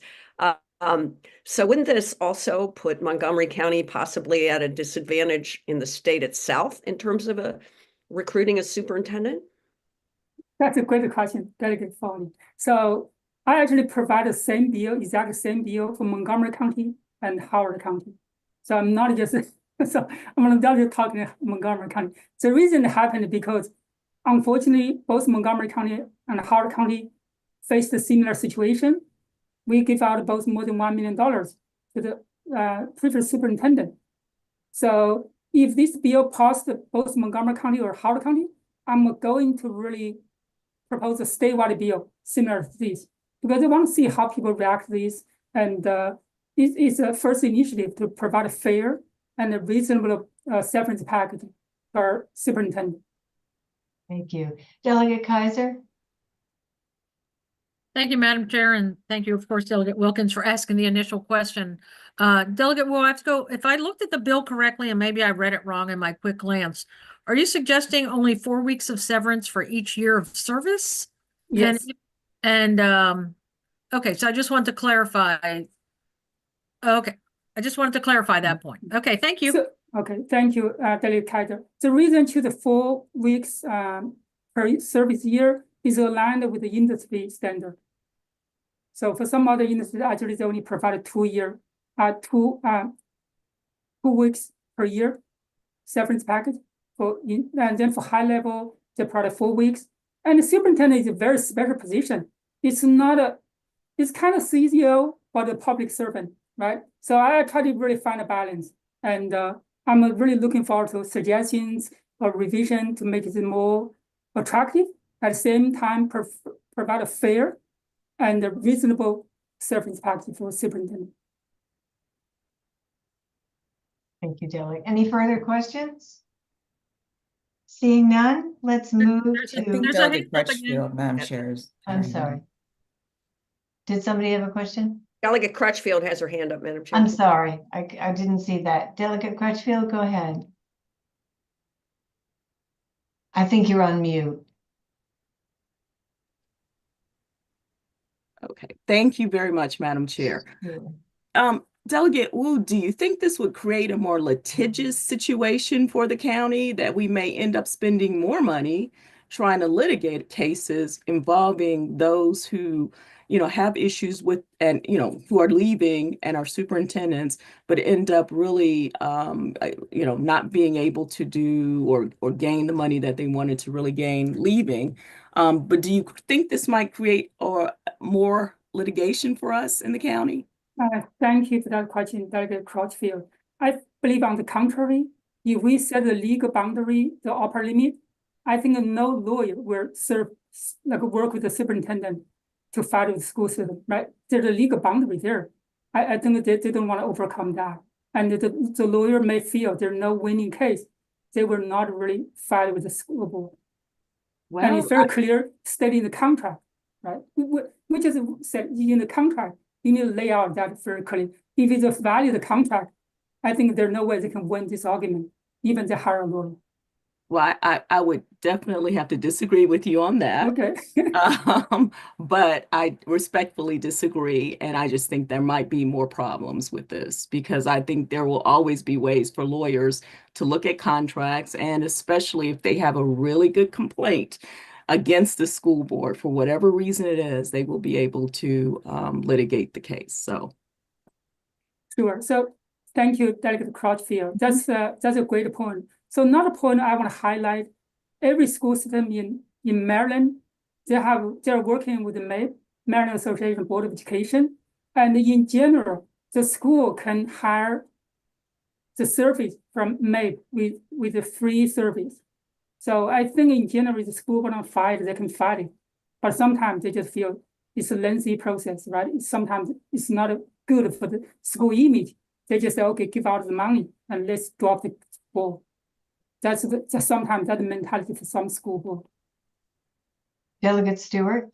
so wouldn't this also put Montgomery County possibly at a disadvantage in the state itself in terms of recruiting a superintendent? That's a great question, Delegate Foley. So I actually provide the same bill, exact same bill for Montgomery County and Howard County. So I'm not just, so I'm not just talking Montgomery County. The reason it happened because unfortunately, both Montgomery County and Howard County faced a similar situation. We give out both more than $1 million to the previous superintendent. So if this bill passed both Montgomery County or Howard County, I'm going to really propose a statewide bill similar to this, because I want to see how people react to this. And it's a first initiative to provide a fair and a reasonable severance package for superintendent. Thank you. Delegate Kaiser? Thank you, Madam Chair, and thank you, of course, Delegate Wilkins, for asking the initial question. Delegate Wu, I have to go, if I looked at the bill correctly, and maybe I read it wrong in my quick glance, are you suggesting only 4 weeks of severance for each year of service? Yes. And okay, so I just want to clarify. Okay, I just wanted to clarify that point. Okay, thank you. Okay, thank you, Delegate Kaiser. The reason to the 4 weeks per service year is aligned with the industry standard. So for some other industries, actually they only provide 2 weeks per year severance package. And then for high level, they provide 4 weeks. And the superintendent is a very special position. It's not it's kind of CCO, but a public servant, right? So I try to really find a balance. And I'm really looking forward to suggestions or revision to make it more attractive. At the same time, provide a fair and a reasonable severance package for superintendent. Thank you, Delegate. Any further questions? Seeing none, let's move to. Delegate Crutchfield, Madam Chair. I'm sorry. Did somebody have a question? Delegate Crutchfield has her hand up, Madam Chair. I'm sorry, I didn't see that. Delegate Crutchfield, go ahead. I think you're on mute. Okay, thank you very much, Madam Chair. Delegate Wu, do you think this would create a more litigious situation for the county, that we may end up spending more money trying to litigate cases involving those who, have issues with, and, who are leaving and are superintendents, but end up really, not being able to do or gain the money that they wanted to really gain leaving? But do you think this might create more litigation for us in the county? Thank you for that question, Delegate Crutchfield. I believe on the contrary, if we set the legal boundary, the upper limit, I think no lawyer will work with the superintendent to fight with the school system, right? There's a legal boundary there. I think they don't want to overcome that. And the lawyer may feel there's no winning case. They will not really fight with the school board. Well, and it's very clear stated in the contract, right? We just said in the contract, you need to lay out that very clearly. If it's a valid contract, I think there's no way they can win this argument, even the higher lawyer. Well, I would definitely have to disagree with you on that. Okay. But I respectfully disagree. And I just think there might be more problems with this, because I think there will always be ways for lawyers to look at contracts, and especially if they have a really good complaint against the school board, for whatever reason it is, they will be able to litigate the case. So. Sure. So thank you, Delegate Crutchfield. That's a great point. So another point I want to highlight, every school system in Maryland, they're working with the MAEP, Maryland Association Board of Education. And in general, the school can hire the service from MAEP with a free service. So I think in general, the school want to fight, they can fight it. But sometimes they just feel it's a lengthy process, right? Sometimes it's not good for the school image. They just say, okay, give out the money and let's drop the ball. That's sometimes that mentality for some school board. Delegate Stewart.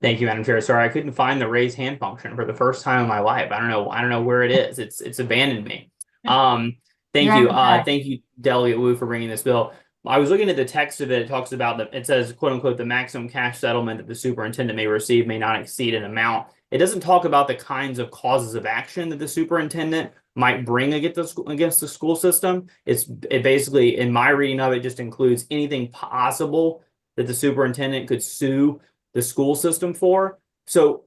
Thank you, Madam Chair. Sorry, I couldn't find the raise hand function for the first time in my life. I don't know where it is. It's abandoned me. Thank you. Thank you, Delegate Wu, for bringing this bill. I was looking at the text of it. It talks about it says, quote unquote, the maximum cash settlement that the superintendent may receive may not exceed an amount. It doesn't talk about the kinds of causes of action that the superintendent might bring against the school system. It basically, in my reading of it, just includes anything possible that the superintendent could sue the school system for. So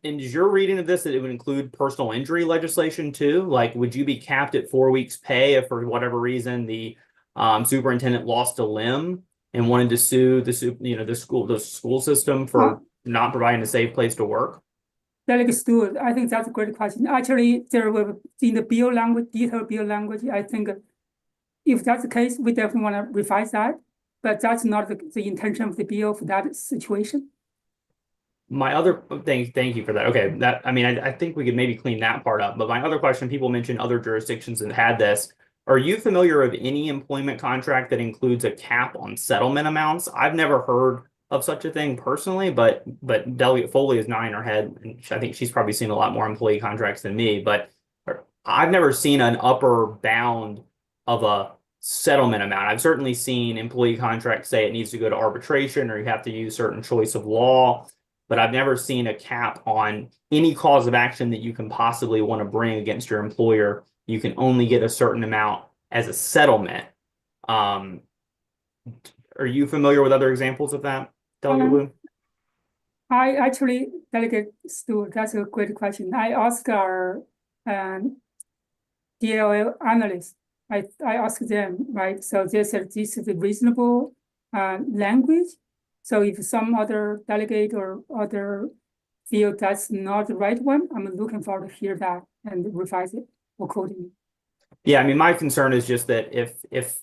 is your reading of this that it would include personal injury legislation too? Like, would you be capped at 4 weeks pay if for whatever reason the superintendent lost a limb and wanted to sue the school system for not providing a safe place to work? Delegate Stewart, I think that's a great question. Actually, there were in the bill language, detailed bill language, I think if that's the case, we definitely want to revise that, but that's not the intention of the bill for that situation. My other thing, thank you for that. Okay, that I mean, I think we could maybe clean that part up. But my other question, people mentioned other jurisdictions that had this. Are you familiar of any employment contract that includes a cap on settlement amounts? I've never heard of such a thing personally, but Delegate Foley is nodding her head, and I think she's probably seen a lot more employee contracts than me. But I've never seen an upper bound of a settlement amount. I've certainly seen employee contracts say it needs to go to arbitration or you have to use certain choice of law, but I've never seen a cap on any cause of action that you can possibly want to bring against your employer. You can only get a certain amount as a settlement. Are you familiar with other examples of that, Delegate Wu? I actually, Delegate Stu, that's a great question. I asked our DLL analysts, I asked them, right? So they said this is a reasonable language. So if some other delegate or other feel that's not the right one, I'm looking forward to hear that and revise it accordingly. Yeah, I mean, my concern is just that if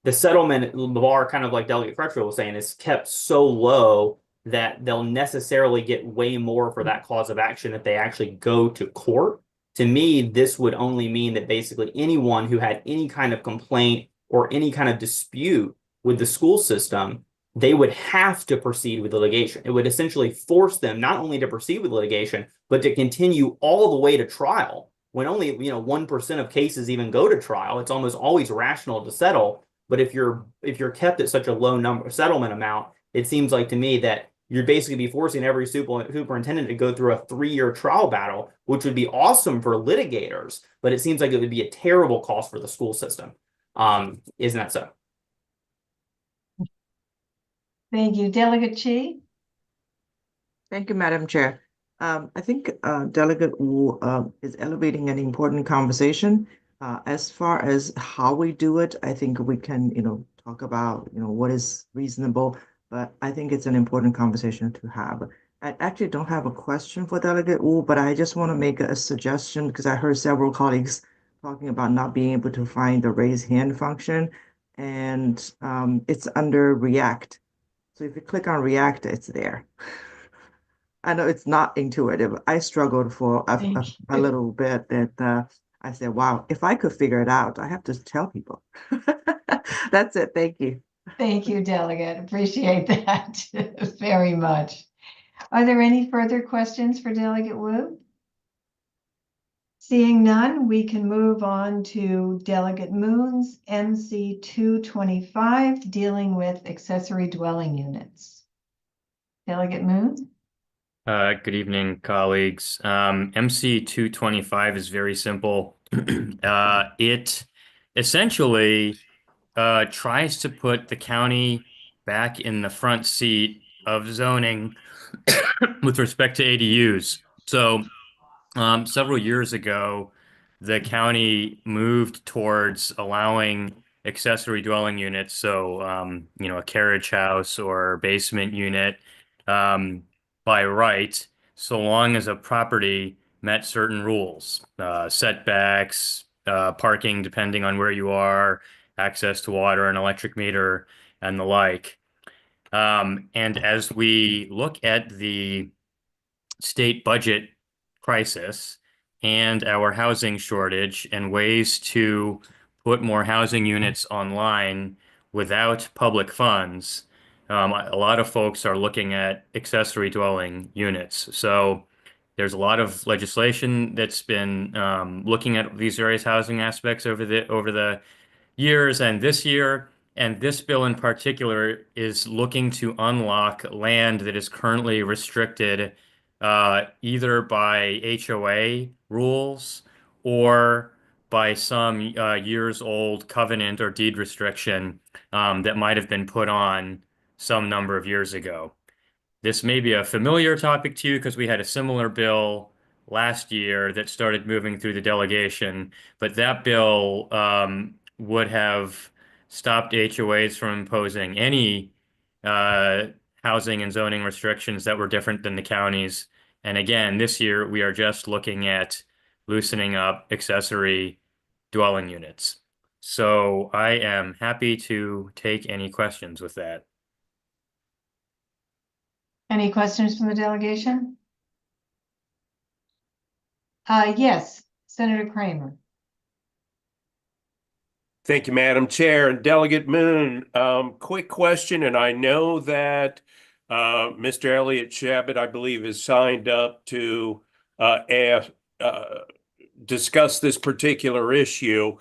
the settlement, the bar, kind of like Delegate Crutchfield was saying, is kept so low that they'll necessarily get way more for that cause of action if they actually go to court. To me, this would only mean that basically anyone who had any kind of complaint or any kind of dispute with the school system, they would have to proceed with litigation. It would essentially force them not only to proceed with litigation, but to continue all the way to trial. When only 1% of cases even go to trial, it's almost always rational to settle. But if you're kept at such a low number settlement amount, it seems like to me that you'd basically be forcing every superintendent to go through a 3-year trial battle, which would be awesome for litigators, but it seems like it would be a terrible cost for the school system. Isn't that so? Thank you. Delegate Chi? Thank you, Madam Chair. I think Delegate Wu is elevating an important conversation. As far as how we do it, I think we can, talk about, what is reasonable, but I think it's an important conversation to have. I actually don't have a question for Delegate Wu, but I just want to make a suggestion because I heard several colleagues talking about not being able to find the raise hand function, and it's under React. So if you click on React, it's there. I know it's not intuitive. I struggled for a little bit that I said, wow, if I could figure it out, I have to tell people. That's it. Thank you. Thank you, Delegate. Appreciate that very much. Are there any further questions for Delegate Wu? Seeing none, we can move on to Delegate Moon's MC 225, dealing with accessory dwelling units. Delegate Moon? Good evening, colleagues. MC 225 is very simple. It essentially tries to put the county back in the front seat of zoning with respect to ADUs. So several years ago, the county moved towards allowing accessory dwelling units, so a carriage house or basement unit, by right, so long as a property met certain rules, setbacks, parking depending on where you are, access to water and electric meter, and the like. And as we look at the state budget crisis and our housing shortage and ways to put more housing units online without public funds, a lot of folks are looking at accessory dwelling units. So there's a lot of legislation that's been looking at these various housing aspects over the years and this year. And this bill in particular is looking to unlock land that is currently restricted either by HOA rules or by some years-old covenant or deed restriction that might have been put on some number of years ago. This may be a familiar topic to you because we had a similar bill last year that started moving through the delegation, but that bill would have stopped HOAs from imposing any housing and zoning restrictions that were different than the county's. And again, this year we are just looking at loosening up accessory dwelling units. So I am happy to take any questions with that. Any questions from the delegation? Yes, Senator Kramer. Thank you, Madam Chair. And Delegate Moon, quick question, and I know that Mr. Elliott Shabbat, I believe, is signed up to discuss this particular issue.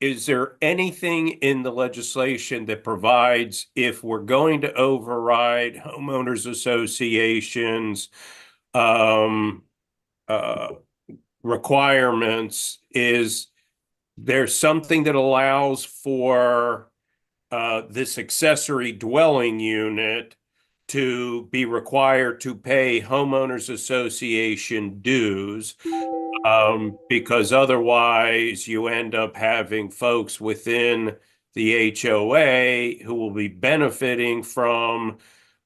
Is there anything in the legislation that provides if we're going to override homeowners associations requirements, is there's something that allows for this accessory dwelling unit to be required to pay homeowners association dues, because otherwise you end up having folks within the HOA who will be benefiting from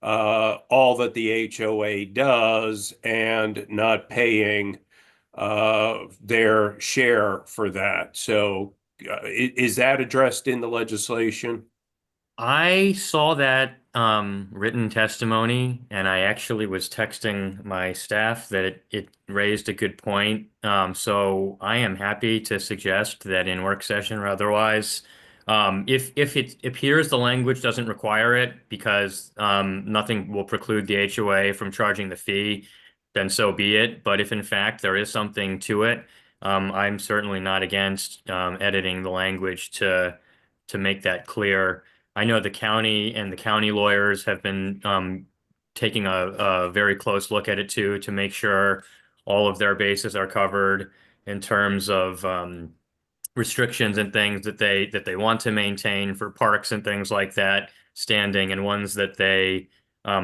all that the HOA does and not paying their share for that. So is that addressed in the legislation? I saw that written testimony, and I actually was texting my staff that it raised a good point. So I am happy to suggest that in work session or otherwise, if it appears the language doesn't require it because nothing will preclude the HOA from charging the fee, then so be it. But if in fact there is something to it, I'm certainly not against editing the language to make that clear. I know the county and the county lawyers have been taking a very close look at it too, to make sure all of their bases are covered in terms of restrictions and things that they want to maintain for parks and things like that, standing, and ones that they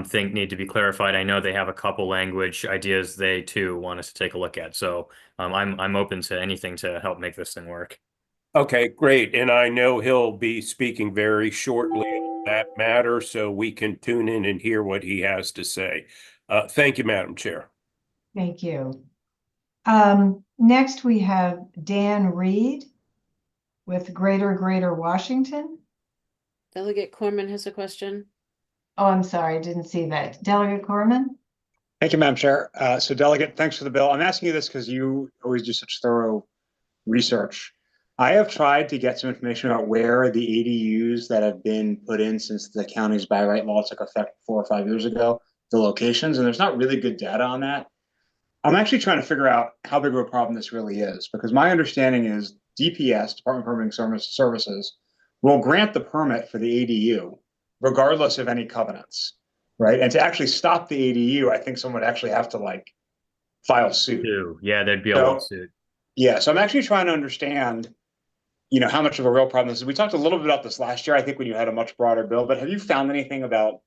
think need to be clarified. I know they have a couple language ideas they too want us to take a look at. So I'm open to anything to help make this thing work. Okay, great. And I know he'll be speaking very shortly on that matter, so we can tune in and hear what he has to say. Thank you, Madam Chair. Thank you. Next, we have Dan Reed with Greater Washington. Delegate Corman has a question. Oh, I'm sorry, I didn't see that. Delegate Corman? Thank you, Madam Chair. So Delegate, thanks for the bill. I'm asking you this because you always do such thorough research. I have tried to get some information about where the ADUs that have been put in since the county's by right law took effect 4 or 5 years ago, the locations, and there's not really good data on that. I'm actually trying to figure out how big of a problem this really is, because my understanding is DPS, Department of Permitting Services, will grant the permit for the ADU regardless of any covenants, right? And to actually stop the ADU, I think someone would actually have to file suit. Yeah, there'd be a lawsuit. Yeah, so I'm actually trying to understand how much of a real problem this is. We talked a little bit about this last year, I think, when you had a much broader bill, but have you found anything about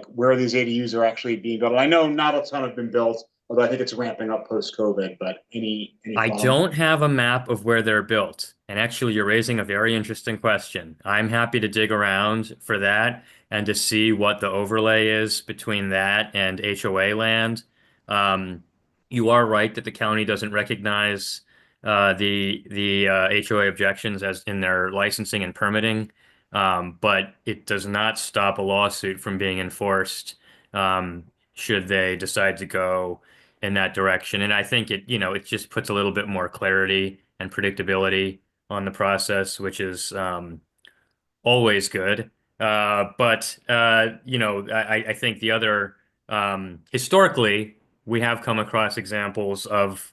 where these ADUs are actually being built? I know not a ton have been built, although I think it's ramping up post-COVID, but any I don't have a map of where they're built. And actually, you're raising a very interesting question. I'm happy to dig around for that and to see what the overlay is between that and HOA land. You are right that the county doesn't recognize the HOA objections as in their licensing and permitting, but it does not stop a lawsuit from being enforced should they decide to go in that direction. And I think it just puts a little bit more clarity and predictability on the process, which is always good. But I think the other historically, we have come across examples of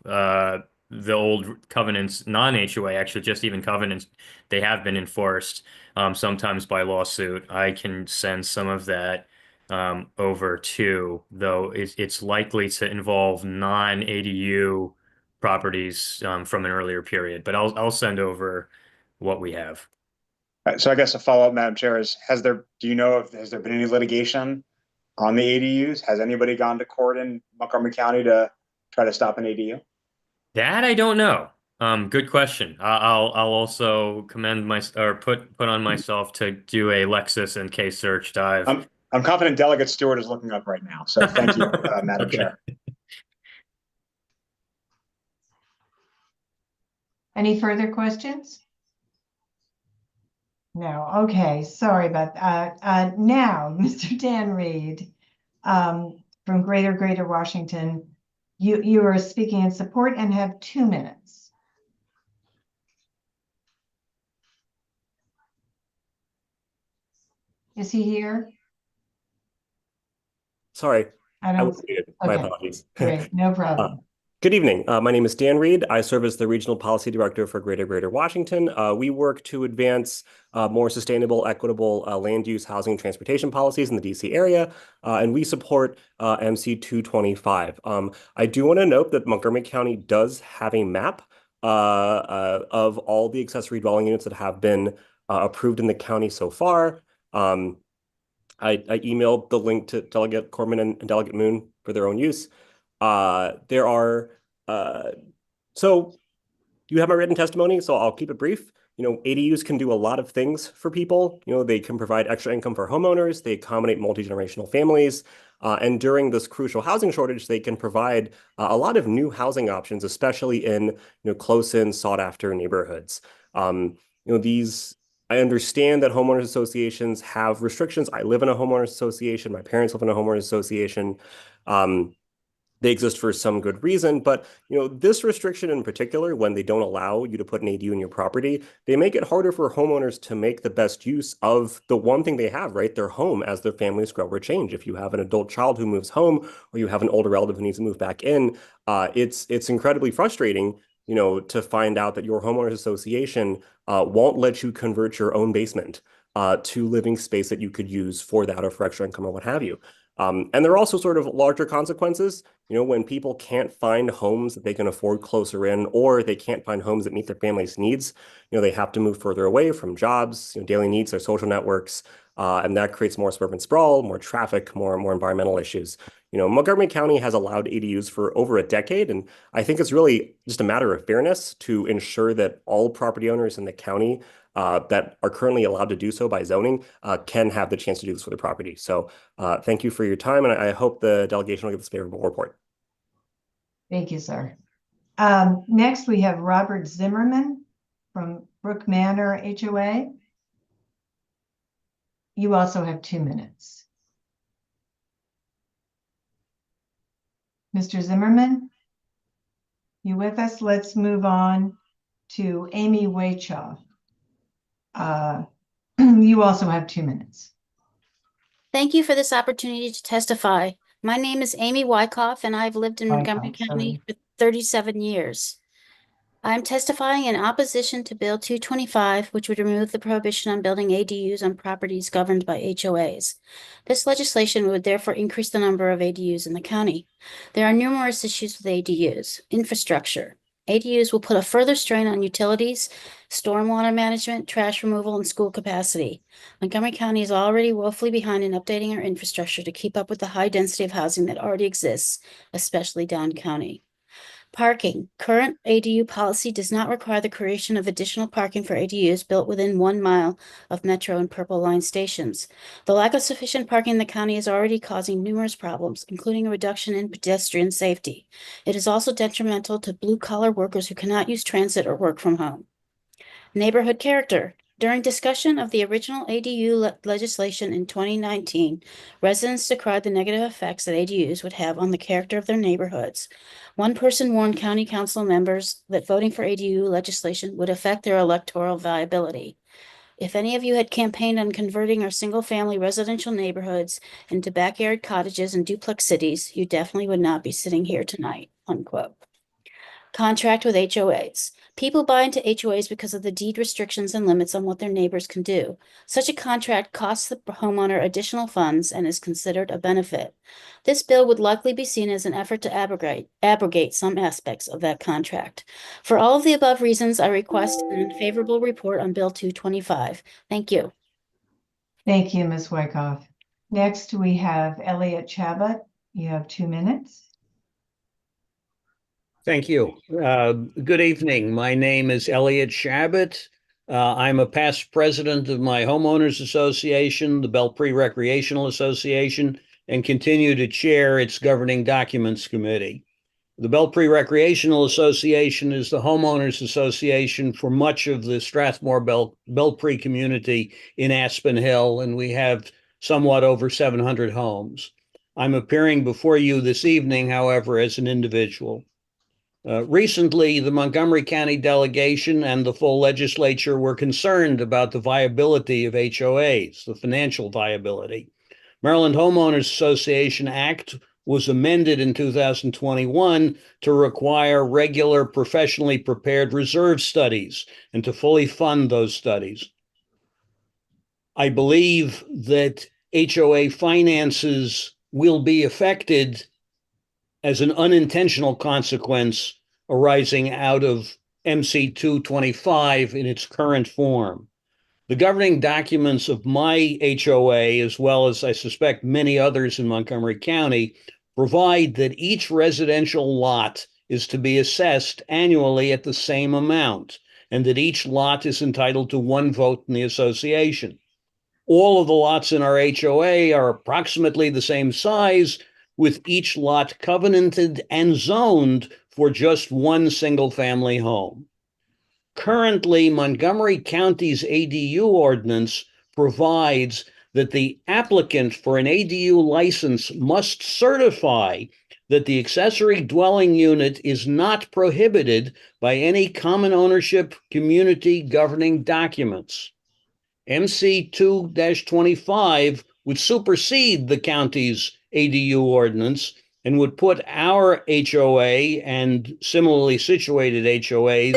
the old covenants, non-HOA, actually just even covenants, they have been enforced sometimes by lawsuit. I can send some of that over too, though it's likely to involve non-ADU properties from an earlier period. But I'll send over what we have. So I guess a follow-up, Madam Chair, is has there been any litigation on the ADUs? Has anybody gone to court in Montgomery County to try to stop an ADU? That I don't know. Good question. I'll also commend put on myself to do a Lexis and case search dive. I'm confident Delegate Stewart is looking up right now. So thank you, Madam Chair. Any further questions? No, okay, sorry about now, Mr. Dan Reed, from Greater Washington, you are speaking in support and have 2 minutes. Is he here? Sorry, I I don't, was muted. My okay, apologies. great, no problem. Good evening. My name is Dan Reed. I serve as the Regional Policy Director for Greater Washington. We work to advance more sustainable, equitable land use, housing, and transportation policies in the DC area, and we support MC 225. I do want to note that Montgomery County does have a map of all the accessory dwelling units that have been approved in the county so far. I emailed the link to Delegate Corman and Delegate Moon for their own use. There are, so you have my written testimony, so I'll keep it brief. You know, ADUs can do a lot of things for people. You know, they can provide extra income for homeowners, they accommodate multi-generational families, and during this crucial housing shortage, they can provide a lot of new housing options, especially in, close-in, sought-after neighborhoods. I understand that homeowners associations have restrictions. I live in a homeowners association. My parents live in a homeowners association. They exist for some good reason, but this restriction in particular, when they don't allow you to put an ADU in your property, they make it harder for homeowners to make the best use of the one thing they have, right? Their home as their families grow or change. If you have an adult child who moves home, or you have an older relative who needs to move back in, it's incredibly frustrating, to find out that your homeowners association won't let you convert your own basement to living space that you could use for that or for extra income or what have you. And there are also sort of larger consequences, when people can't find homes that they can afford closer in, or they can't find homes that meet their family's needs. They have to move further away from jobs, daily needs, their social networks, and that creates more suburban sprawl, more traffic, more environmental issues. Montgomery County has allowed ADUs for over a decade, and I think it's really just a matter of fairness to ensure that all property owners in the county that are currently allowed to do so by zoning can have the chance to do this for their property. So thank you for your time, and I hope the delegation will give this favorable report. Thank you, sir. Next, we have Robert Zimmerman from Brook Manor HOA. You also have 2 minutes. Mr. Zimmerman, you with us? Let's move on to Amy Waychoff. You also have 2 minutes. Thank you for this opportunity to testify. My name is Amy Wyckoff, and I've lived in Montgomery County for 37 years. I'm testifying in opposition to Bill 225, which would remove the prohibition on building ADUs on properties governed by HOAs. This legislation would therefore increase the number of ADUs in the county. There are numerous issues with ADUs. Infrastructure. ADUs will put a further strain on utilities, stormwater management, trash removal, and school capacity. Montgomery County is already woefully behind in updating our infrastructure to keep up with the high density of housing that already exists, especially down county. Parking. Current ADU policy does not require the creation of additional parking for ADUs built within 1 mile of Metro and Purple Line stations. The lack of sufficient parking in the county is already causing numerous problems, including a reduction in pedestrian safety. It is also detrimental to blue-collar workers who cannot use transit or work from home. Neighborhood character. During discussion of the original ADU legislation in 2019, residents decried the negative effects that ADUs would have on the character of their neighborhoods. One person warned county council members that voting for ADU legislation would affect their electoral viability. If any of you had campaigned on converting our single-family residential neighborhoods into backyard cottages and duplex cities, you definitely would not be sitting here tonight, unquote. Contract with HOAs. People buy into HOAs because of the deed restrictions and limits on what their neighbors can do. Such a contract costs the homeowner additional funds and is considered a benefit. This bill would likely be seen as an effort to abrogate some aspects of that contract. For all of the above reasons, I request an unfavorable report on Bill 225. Thank you. Thank you, Ms. Wyckoff. Next, we have Elliot Chabot. You have 2 minutes. Thank you. Good evening. My name is Elliot Chabot. I'm a past president of my homeowners association, the Belpre Recreational Association, and continue to chair its governing documents committee. The Belpre Recreational Association is the homeowners association for much of the Strathmore Belpre community in Aspen Hill, and we have somewhat over 700 homes. I'm appearing before you this evening, however, as an individual. Recently, the Montgomery County delegation and the full legislature were concerned about the viability of HOAs, the financial viability. Maryland Homeowners Association Act was amended in 2021 to require regular professionally prepared reserve studies and to fully fund those studies. I believe that HOA finances will be affected as an unintentional consequence arising out of MC 225 in its current form. The governing documents of my HOA, as well as I suspect many others in Montgomery County, provide that each residential lot is to be assessed annually at the same amount, and that each lot is entitled to one vote in the association. All of the lots in our HOA are approximately the same size, with each lot covenanted and zoned for just one single-family home. Currently, Montgomery County's ADU ordinance provides that the applicant for an ADU license must certify that the accessory dwelling unit is not prohibited by any common ownership community governing documents. MC 2-25 would supersede the county's ADU ordinance and would put our HOA and similarly situated HOAs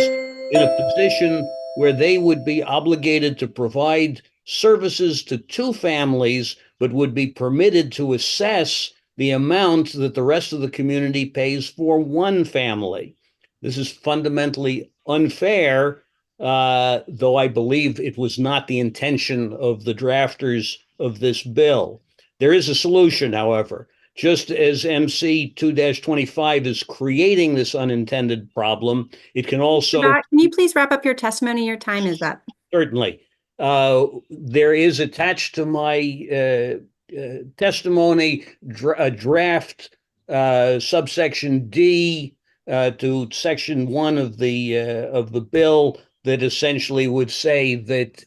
in a position where they would be obligated to provide services to two families, but would be permitted to assess the amount that the rest of the community pays for one family. This is fundamentally unfair, though I believe it was not the intention of the drafters of this bill. There is a solution, however. Just as MC 2-25 is creating this unintended problem, it can also... Can you please wrap up your testimony? Your time is up. Certainly. There is attached to my testimony a draft subsection D to section 1 of the bill that essentially would say that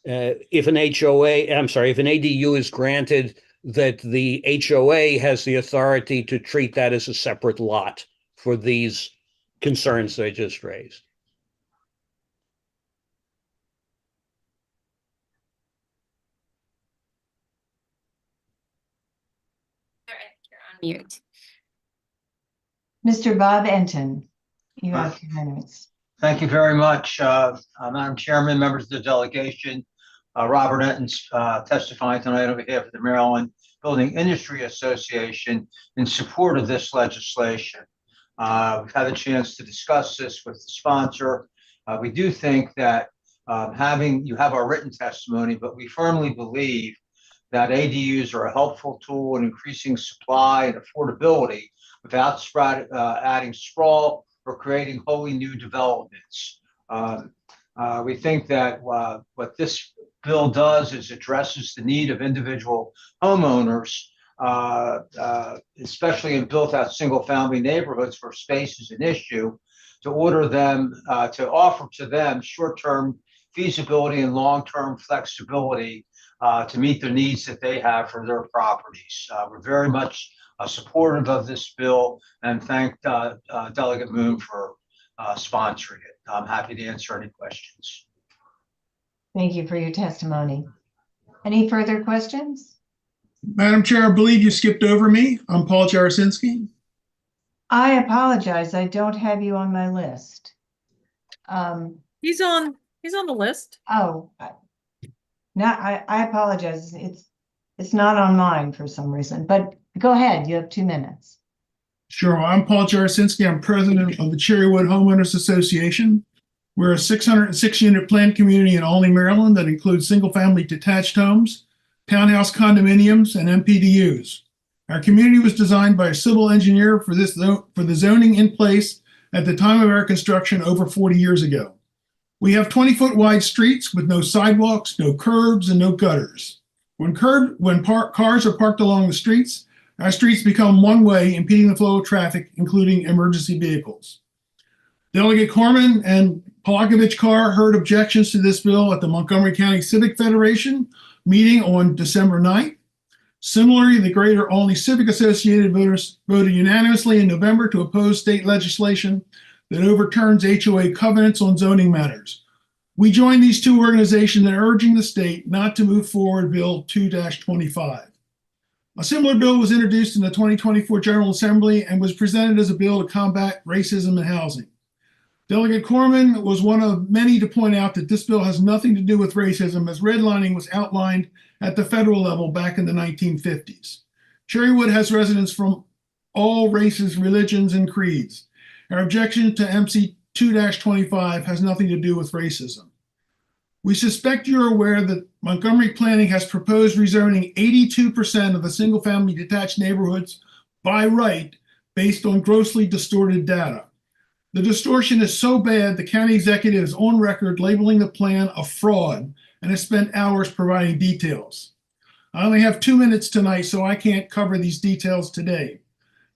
if an ADU is granted, that the HOA has the authority to treat that as a separate lot for these concerns that I just raised. Mute. Mr. Bob Enton, you have 2 minutes. Thank you very much, Madam Chairman, members of the delegation. Robert Enton's testifying tonight on behalf of the Maryland Building Industry Association in support of this legislation. We've had a chance to discuss this with the sponsor. We do think that you have our written testimony, but we firmly believe that ADUs are a helpful tool in increasing supply and affordability without adding sprawl or creating wholly new developments. We think that what this bill does is addresses the need of individual homeowners, especially in built-out single-family neighborhoods where space is an issue, to offer to them short-term feasibility and long-term flexibility to meet the needs that they have for their properties. We're very much supportive of this bill and thank Delegate Moon for sponsoring it. I'm happy to answer any questions. Thank you for your testimony. Any further questions? Madam Chair, I believe you skipped over me. I'm Paul Jarasinski. I apologize. I don't have you on my list. He's on the list. Oh, no, I apologize. It's not on mine for some reason, but go ahead. You have 2 minutes. Sure. I'm Paul Jarasinski. I'm president of the Cherrywood Homeowners Association. We're a 606-unit planned community in Olney, Maryland that includes single-family detached homes, townhouse condominiums, and MPDUs. Our community was designed by a civil engineer for the zoning in place at the time of our construction over 40 years ago. We have 20-foot wide streets with no sidewalks, no curbs, and no gutters. When cars are parked along the streets, Our streets become one-way, impeding the flow of traffic, including emergency vehicles. Delegate Corman and Polakovich Carr heard objections to this bill at the Montgomery County Civic Federation meeting on December 9th. Similarly, the Greater Olney Civic Associated voters voted unanimously in November to oppose state legislation that overturns HOA covenants on zoning matters. We join these two organizations in urging the state not to move forward Bill 2-25. A similar bill was introduced in the 2024 General Assembly and was presented as a bill to combat racism in housing. Delegate Corman was one of many to point out that this bill has nothing to do with racism, as redlining was outlined at the federal level back in the 1950s. Cherrywood has residents from all races, religions, and creeds. Our objection to MC 2-25 has nothing to do with racism. We suspect you're aware that Montgomery Planning has proposed rezoning 82% of the single-family detached neighborhoods by right based on grossly distorted data. The distortion is so bad, the county executive is on record labeling the plan a fraud and has spent hours providing details. I only have 2 minutes tonight, so I can't cover these details today.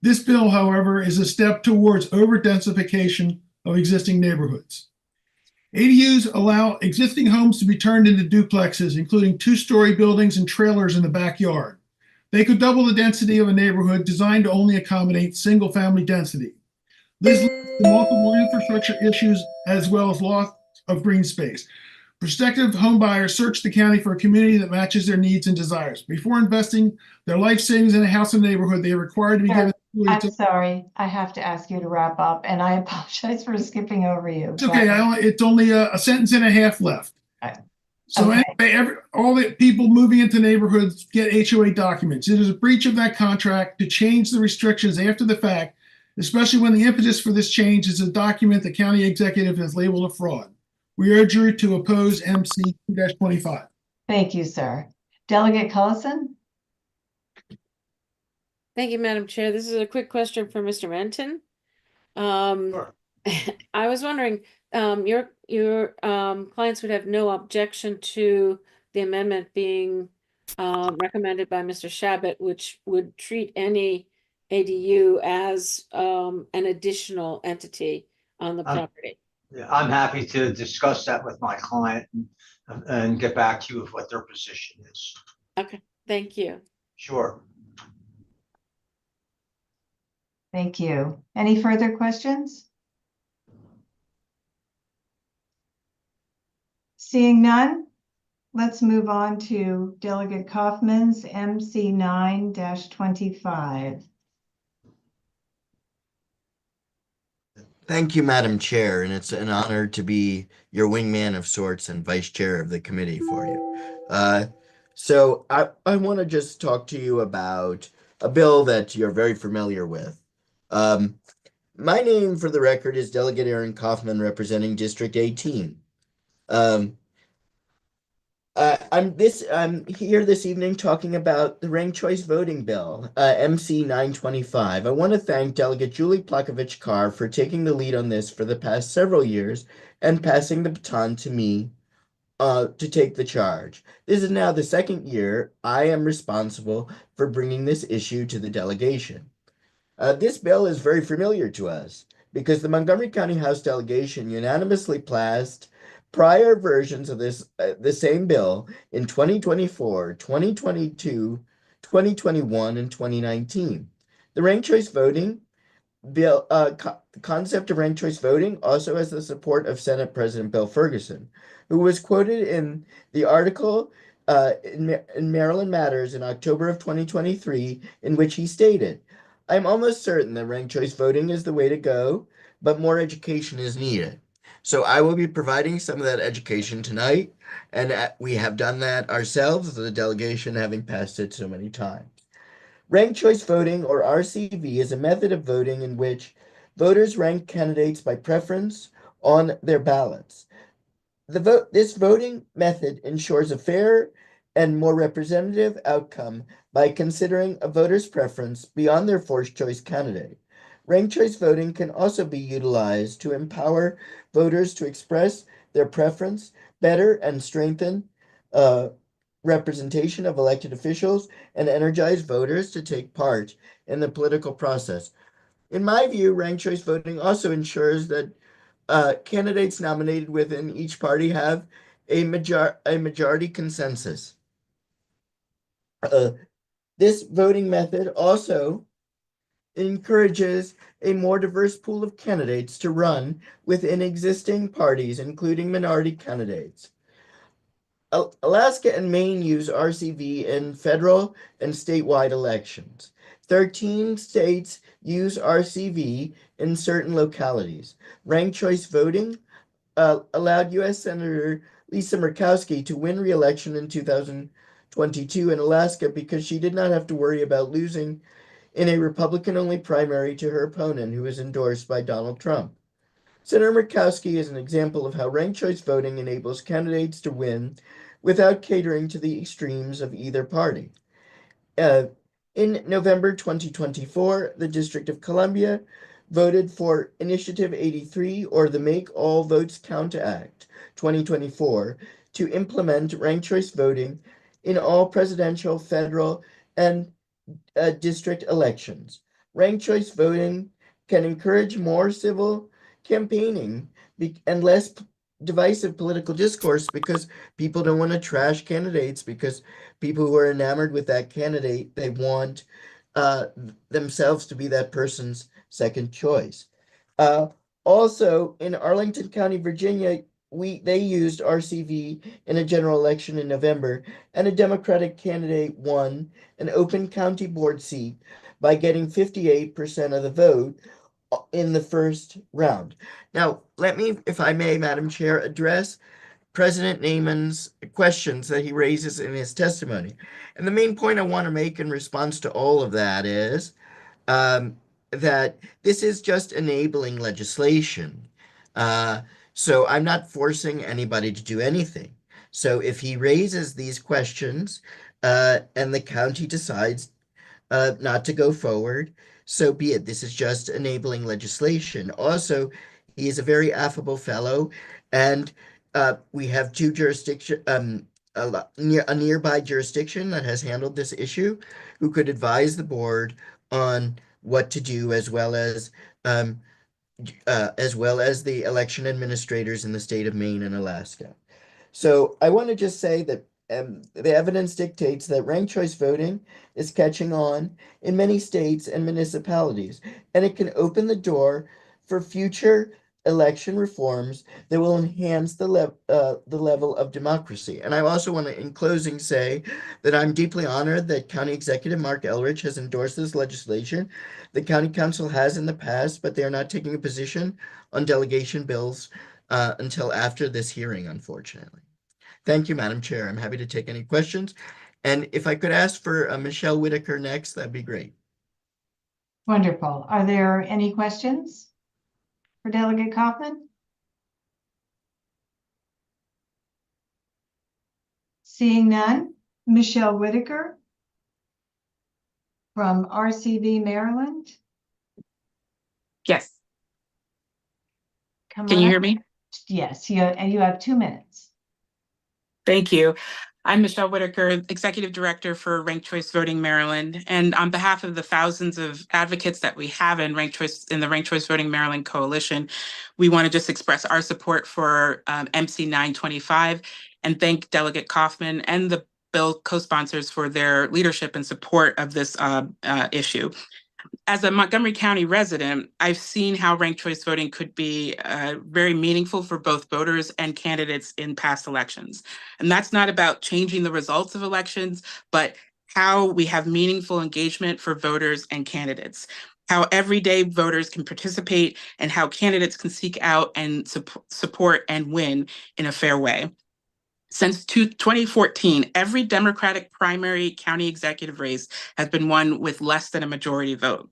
This bill, however, is a step towards overdensification of existing neighborhoods. ADUs allow existing homes to be turned into duplexes, including two-story buildings and trailers in the backyard. They could double the density of a neighborhood designed to only accommodate single-family density. This leads to multiple infrastructure issues as well as loss of green space. Prospective homebuyers search the county for a community that matches their needs and desires. Before investing their life savings in a house in a neighborhood, they are required to be given. I'm sorry, I have to ask you to wrap up, and I apologize for skipping over you. It's okay. It's only a sentence and a half left. So anyway, all the people moving into neighborhoods get HOA documents. It is a breach of that contract to change the restrictions after the fact, especially when the impetus for this change is a document the county executive has labeled a fraud. We urge you to oppose MC 2-25. Thank you, sir. Delegate Cullison? Thank you, Madam Chair. This is a quick question for Mr. Renton. I was wondering, your clients would have no objection to the amendment being recommended by Mr. Shabbat, which would treat any ADU as an additional entity on the property. Yeah, I'm happy to discuss that with my client and get back to you with what their position is. Okay, thank you. Sure. Thank you. Any further questions? Seeing none, let's move on to Delegate Kaufman's MC 9-25. Thank you, Madam Chair, and it's an honor to be your wingman of sorts and vice chair of the committee for you. So I want to just talk to you about a bill that you're very familiar with. My name, for the record, is Delegate Aaron Kaufman, representing District 18. I'm here this evening talking about the ranked choice voting bill, MC 925. I want to thank Delegate Julie Polakovich Carr for taking the lead on this for the past several years and passing the baton to me to take the charge. This is now the second year I am responsible for bringing this issue to the delegation. This bill is very familiar to us because the Montgomery County House delegation unanimously passed prior versions of the same bill in 2024, 2022, 2021, and 2019. The ranked choice voting bill, the concept of ranked choice voting also has the support of Senate President Bill Ferguson, who was quoted in the article in Maryland Matters in October of 2023, in which he stated, "I'm almost certain that ranked choice voting is the way to go, but more education is needed." So I will be providing some of that education tonight, and we have done that ourselves, the delegation having passed it so many times. Ranked choice voting, or RCV, is a method of voting in which voters rank candidates by preference on their ballots. This voting method ensures a fair and more representative outcome by considering a voter's preference beyond their first choice candidate. Ranked choice voting can also be utilized to empower voters to express their preference better and strengthen representation of elected officials and energize voters to take part in the political process. In my view, ranked choice voting also ensures that candidates nominated within each party have a majority consensus. This voting method also encourages a more diverse pool of candidates to run within existing parties, including minority candidates. Alaska and Maine use RCV in federal and statewide elections. 13 states use RCV in certain localities. Ranked choice voting allowed U.S. Senator Lisa Murkowski to win re-election in 2022 in Alaska because she did not have to worry about losing in a Republican-only primary to her opponent, who was endorsed by Donald Trump. Senator Murkowski is an example of how ranked choice voting enables candidates to win without catering to the extremes of either party. In November 2024, the District of Columbia voted for Initiative 83, or the Make All Votes Count Act 2024, to implement ranked choice voting in all presidential, federal, and district elections. Ranked choice voting can encourage more civil campaigning and less divisive political discourse, because people don't want to trash candidates, because people who are enamored with that candidate, they want themselves to be that person's second choice. Also, in Arlington County, Virginia, they used RCV in a general election in November, and a Democratic candidate won an open county board seat by getting 58% of the vote in the first round. Now, let me, if I may, Madam Chair, address President Naiman's questions that he raises in his testimony. And the main point I want to make in response to all of that is that this is just enabling legislation. So I'm not forcing anybody to do anything. So if he raises these questions and the county decides not to go forward, so be it. This is just enabling legislation. Also, he is a very affable fellow, and we have two jurisdictions, a nearby jurisdiction that has handled this issue, who could advise the board on what to do, as well as the election administrators in the state of Maine and Alaska. So I want to just say that the evidence dictates that ranked choice voting is catching on in many states and municipalities, and it can open the door for future election reforms that will enhance the level of democracy. And I also want to, in closing, say that I'm deeply honored that County Executive Mark Elrich has endorsed this legislation. The County Council has in the past, but they are not taking a position on delegation bills until after this hearing, unfortunately. Thank you, Madam Chair. I'm happy to take any questions. And if I could ask for Michelle Whitaker next, that'd be great. Wonderful. Are there any questions for Delegate Kaufman? Seeing none, Michelle Whitaker from RCV Maryland. Yes. Can you hear me? Yes, and you have 2 minutes. Thank you. I'm Michelle Whitaker, Executive Director for Ranked Choice Voting Maryland. And on behalf of the thousands of advocates that we have in the Ranked Choice Voting Maryland Coalition, we want to just express our support for MC 925 and thank Delegate Kaufman and the bill co-sponsors for their leadership and support of this issue. As a Montgomery County resident, I've seen how ranked choice voting could be very meaningful for both voters and candidates in past elections. And that's not about changing the results of elections, but how we have meaningful engagement for voters and candidates, how everyday voters can participate, and how candidates can seek out and support and win in a fair way. Since 2014, every Democratic primary county executive race has been won with less than a majority vote.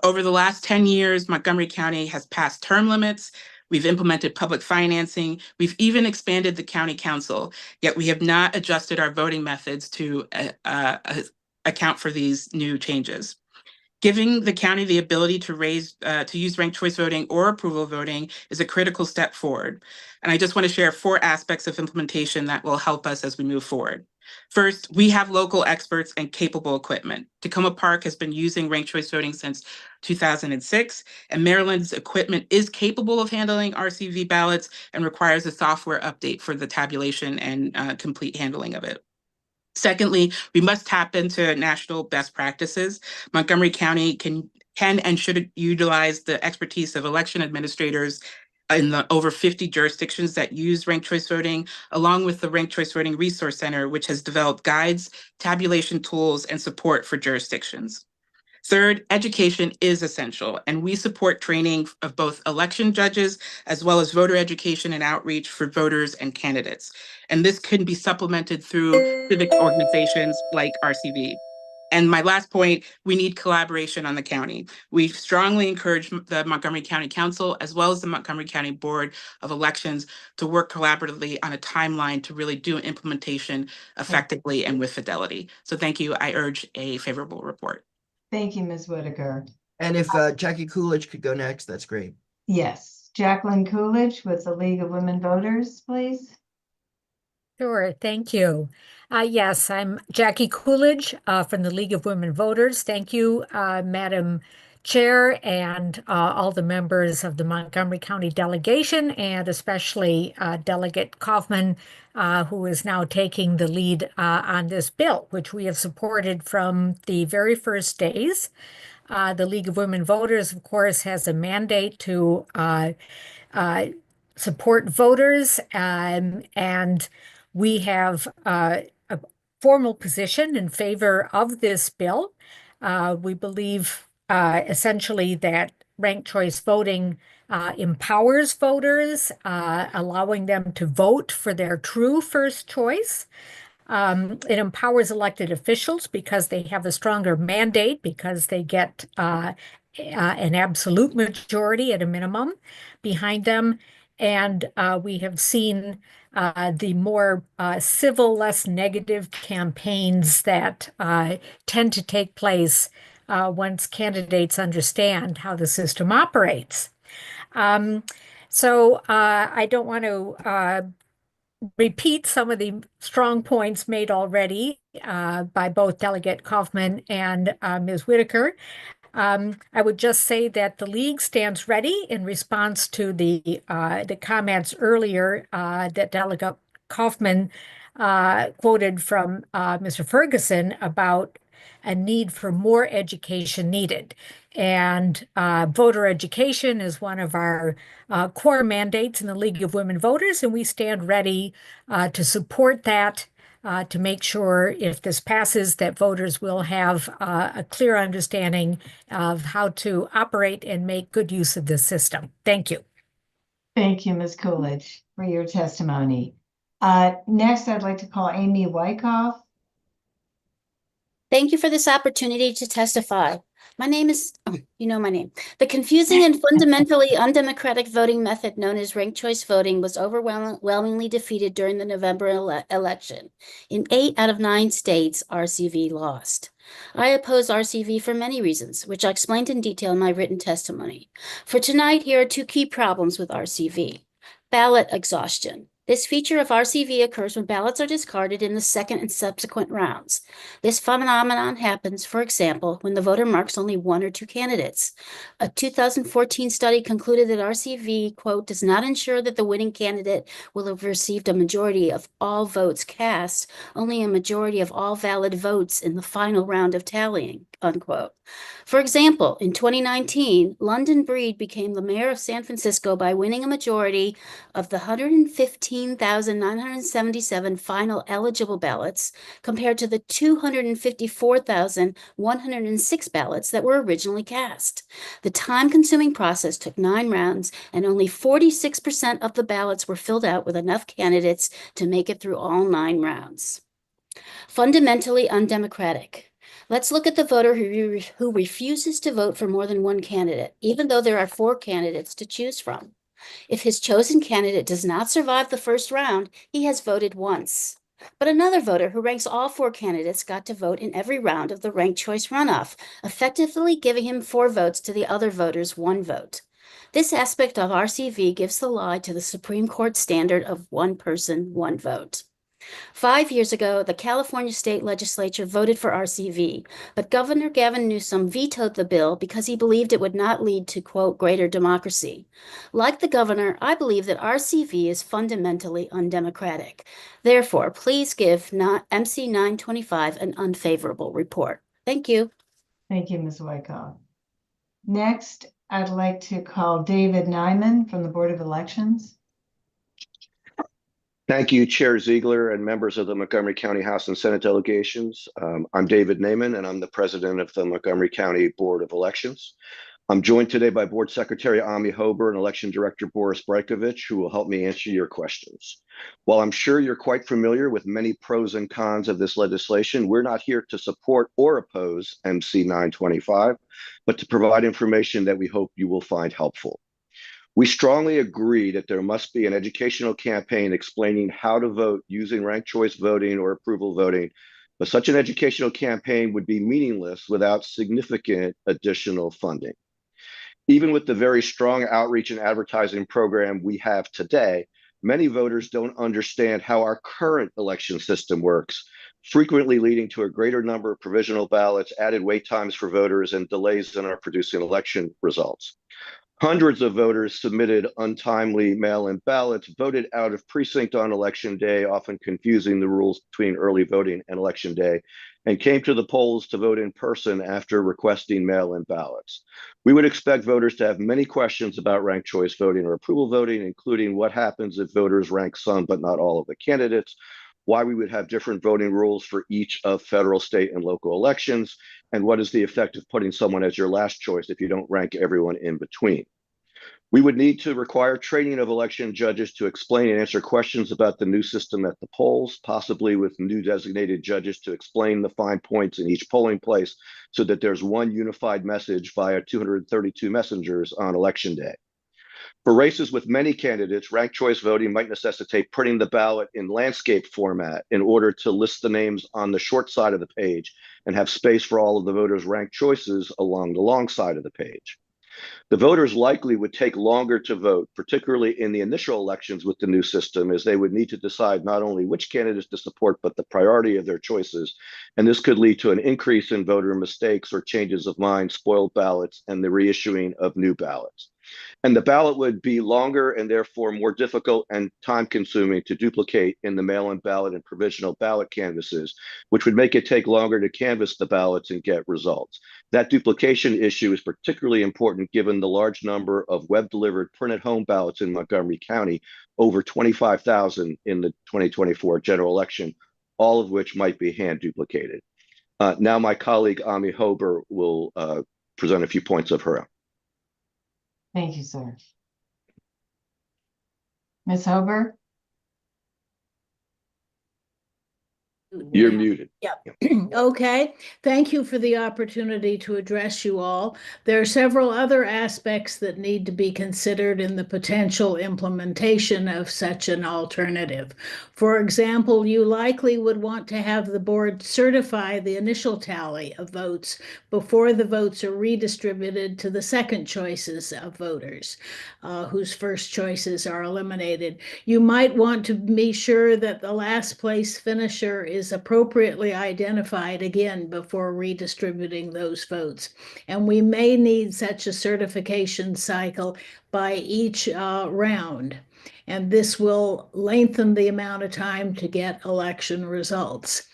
Over the last 10 years, Montgomery County has passed term limits. We've implemented public financing. We've even expanded the county council, yet we have not adjusted our voting methods to account for these new changes. Giving the county the ability to use ranked choice voting or approval voting is a critical step forward. And I just want to share 4 aspects of implementation that will help us as we move forward. First, we have local experts and capable equipment. Tacoma Park has been using ranked choice voting since 2006, and Maryland's equipment is capable of handling RCV ballots and requires a software update for the tabulation and complete handling of it. Secondly, we must tap into national best practices. Montgomery County can and should utilize the expertise of election administrators in the over 50 jurisdictions that use ranked choice voting, along with the Ranked Choice Voting Resource Center, which has developed guides, tabulation tools, and support for jurisdictions. Third, education is essential, and we support training of both election judges as well as voter education and outreach for voters and candidates. And this can be supplemented through civic organizations like RCV. And my last point, we need collaboration on the county. We strongly encourage the Montgomery County Council as well as the Montgomery County Board of Elections to work collaboratively on a timeline to really do implementation effectively and with fidelity. So thank you. I urge a favorable report. Thank you, Ms. Whitaker. And if Jackie Coolidge could go next, that's great. Yes, Jacqueline Coolidge with the League of Women Voters, please. Sure, thank you. Yes, I'm Jackie Coolidge from the League of Women Voters. Thank you, Madam Chair, and all the members of the Montgomery County delegation, and especially Delegate Kaufman, who is now taking the lead on this bill, which we have supported from the very first days. The League of Women Voters, of course, has a mandate to support voters, and we have a formal position in favor of this bill. We believe essentially that ranked choice voting empowers voters, allowing them to vote for their true first choice. It empowers elected officials because they have a stronger mandate, because they get an absolute majority at a minimum behind them. And we have seen the more civil, less negative campaigns that tend to take place once candidates understand how the system operates. So I don't want to repeat some of the strong points made already by both Delegate Kaufman and Ms. Whitaker. I would just say that the League stands ready in response to the comments earlier that Delegate Kaufman quoted from Mr. Ferguson about a need for more education needed. And voter education is one of our core mandates in the League of Women Voters, and we stand ready to support that, to make sure if this passes that voters will have a clear understanding of how to operate and make good use of this system. Thank you. Thank you, Ms. Coolidge, for your testimony. Next, I'd like to call Amy Wyckoff. Thank you for this opportunity to testify. My name is, you know my name. The confusing and fundamentally undemocratic voting method known as ranked choice voting was overwhelmingly defeated during the November election. In 8 out of 9 states, RCV lost. I oppose RCV for many reasons, which I explained in detail in my written testimony. For tonight, here are 2 key problems with RCV. Ballot exhaustion. This feature of RCV occurs when ballots are discarded in the second and subsequent rounds. This phenomenon happens, for example, when the voter marks only 1 or 2 candidates. A 2014 study concluded that RCV, quote, does not ensure that the winning candidate will have received a majority of all votes cast, only a majority of all valid votes in the final round of tallying, unquote. For example, in 2019, London Breed became the mayor of San Francisco by winning a majority of the 115,977 final eligible ballots compared to the 254,106 ballots that were originally cast. The time-consuming process took 9 rounds, and only 46% of the ballots were filled out with enough candidates to make it through all 9 rounds. Fundamentally undemocratic. Let's look at the voter who refuses to vote for more than 1 candidate, even though there are 4 candidates to choose from. If his chosen candidate does not survive the first round, he has voted once. But another voter who ranks all 4 candidates got to vote in every round of the ranked choice runoff, effectively giving him 4 votes to the other voter's 1 vote. This aspect of RCV gives the lie to the Supreme Court standard of 1 person, 1 vote. 5 years ago, the California state legislature voted for RCV, but Governor Gavin Newsom vetoed the bill because he believed it would not lead to, quote, greater democracy. Like the governor, I believe that RCV is fundamentally undemocratic. Therefore, please give MC 925 an unfavorable report. Thank you. Thank you, Ms. Wyckoff. Next, I'd like to call David Nyman from the Board of Elections. Thank you, Chair Ziegler and members of the Montgomery County House and Senate delegations. I'm David Naiman, and I'm the president of the Montgomery County Board of Elections. I'm joined today by Board Secretary Ami Hober and Election Director Boris Brajkovic, who will help me answer your questions. While I'm sure you're quite familiar with many pros and cons of this legislation, we're not here to support or oppose MC 925, but to provide information that we hope you will find helpful. We strongly agree that there must be an educational campaign explaining how to vote using ranked choice voting or approval voting, but such an educational campaign would be meaningless without significant additional funding. Even with the very strong outreach and advertising program we have today, many voters don't understand how our current election system works, frequently leading to a greater number of provisional ballots, added wait times for voters, and delays in our producing election results. Hundreds of voters submitted untimely mail-in ballots, voted out of precinct on election day, often confusing the rules between early voting and election day, and came to the polls to vote in person after requesting mail-in ballots. We would expect voters to have many questions about ranked choice voting or approval voting, including what happens if voters rank some but not all of the candidates, why we would have different voting rules for each of federal, state, and local elections, and what is the effect of putting someone as your last choice if you don't rank everyone in between. We would need to require training of election judges to explain and answer questions about the new system at the polls, possibly with new designated judges to explain the fine points in each polling place so that there's one unified message via 232 messengers on election day. For races with many candidates, ranked choice voting might necessitate printing the ballot in landscape format in order to list the names on the short side of the page and have space for all of the voters' ranked choices along the long side of the page. The voters likely would take longer to vote, particularly in the initial elections with the new system, as they would need to decide not only which candidates to support, but the priority of their choices. And this could lead to an increase in voter mistakes or changes of mind, spoiled ballots, and the reissuing of new ballots. And the ballot would be longer and therefore more difficult and time-consuming to duplicate in the mail-in ballot and provisional ballot canvases, which would make it take longer to canvass the ballots and get results. That duplication issue is particularly important given the large number of web-delivered printed home ballots in Montgomery County, over 25,000 in the 2024 general election, all of which might be hand duplicated. Now my colleague Ami Hober will present a few points of her own. Thank you, sir. Ms. Hober? You're muted. Yep. Okay. Thank you for the opportunity to address you all. There are several other aspects that need to be considered in the potential implementation of such an alternative. For example, you likely would want to have the board certify the initial tally of votes before the votes are redistributed to the second choices of voters, whose first choices are eliminated. You might want to be sure that the last place finisher is appropriately identified again before redistributing those votes. And we may need such a certification cycle by each round. And this will lengthen the amount of time to get election results.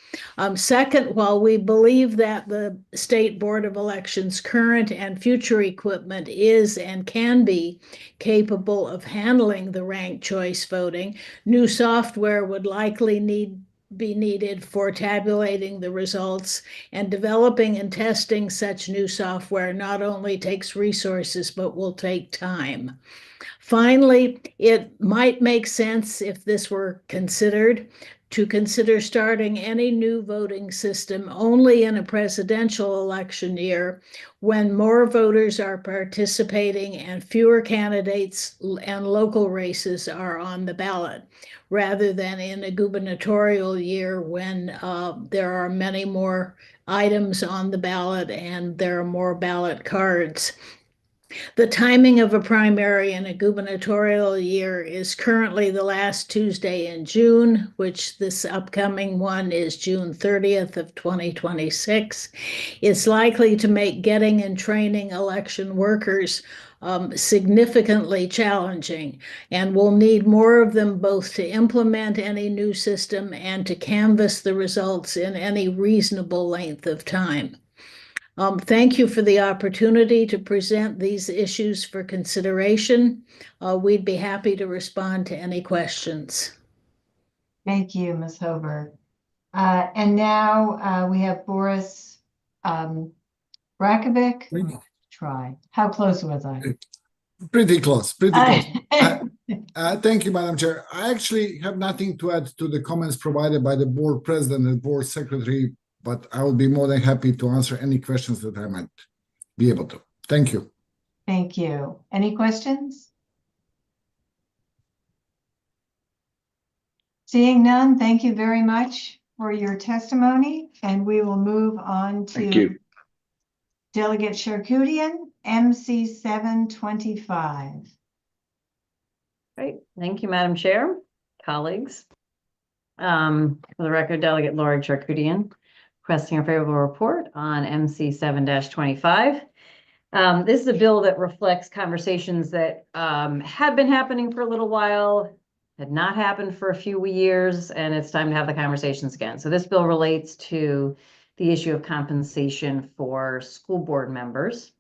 Second, while we believe that the State Board of Elections' current and future equipment is and can be capable of handling the ranked choice voting, new software would likely be needed for tabulating the results, and developing and testing such new software not only takes resources, but will take time. Finally, it might make sense, if this were considered, to consider starting any new voting system only in a presidential election year when more voters are participating and fewer candidates and local races are on the ballot, rather than in a gubernatorial year when there are many more items on the ballot and there are more ballot cards. The timing of a primary in a gubernatorial year is currently the last Tuesday in June, which this upcoming one is June 30th of 2026. It's likely to make getting and training election workers significantly challenging, and we'll need more of them both to implement any new system and to canvass the results in any reasonable length of time. Thank you for the opportunity to present these issues for consideration. We'd be happy to respond to any questions. Thank you, Ms. Hoberg. And now we have Boris Brakovic. Try. How close was I? Pretty close, pretty close. Thank you, Madam Chair. I actually have nothing to add to the comments provided by the board president and board secretary, but I will be more than happy to answer any questions that I might be able to. Thank you. Thank you. Any questions? Seeing none, thank you very much for your testimony, and we will move on to Delegate Sharkoudian, MC 725. Great. Thank you, Madam Chair, colleagues. For the record, Delegate Lori Sharkoudian, requesting a favorable report on MC 7-25. This is a bill that reflects conversations that had been happening for a little while, had not happened for a few years, and it's time to have the conversations again. So this bill relates to the issue of compensation for school board members.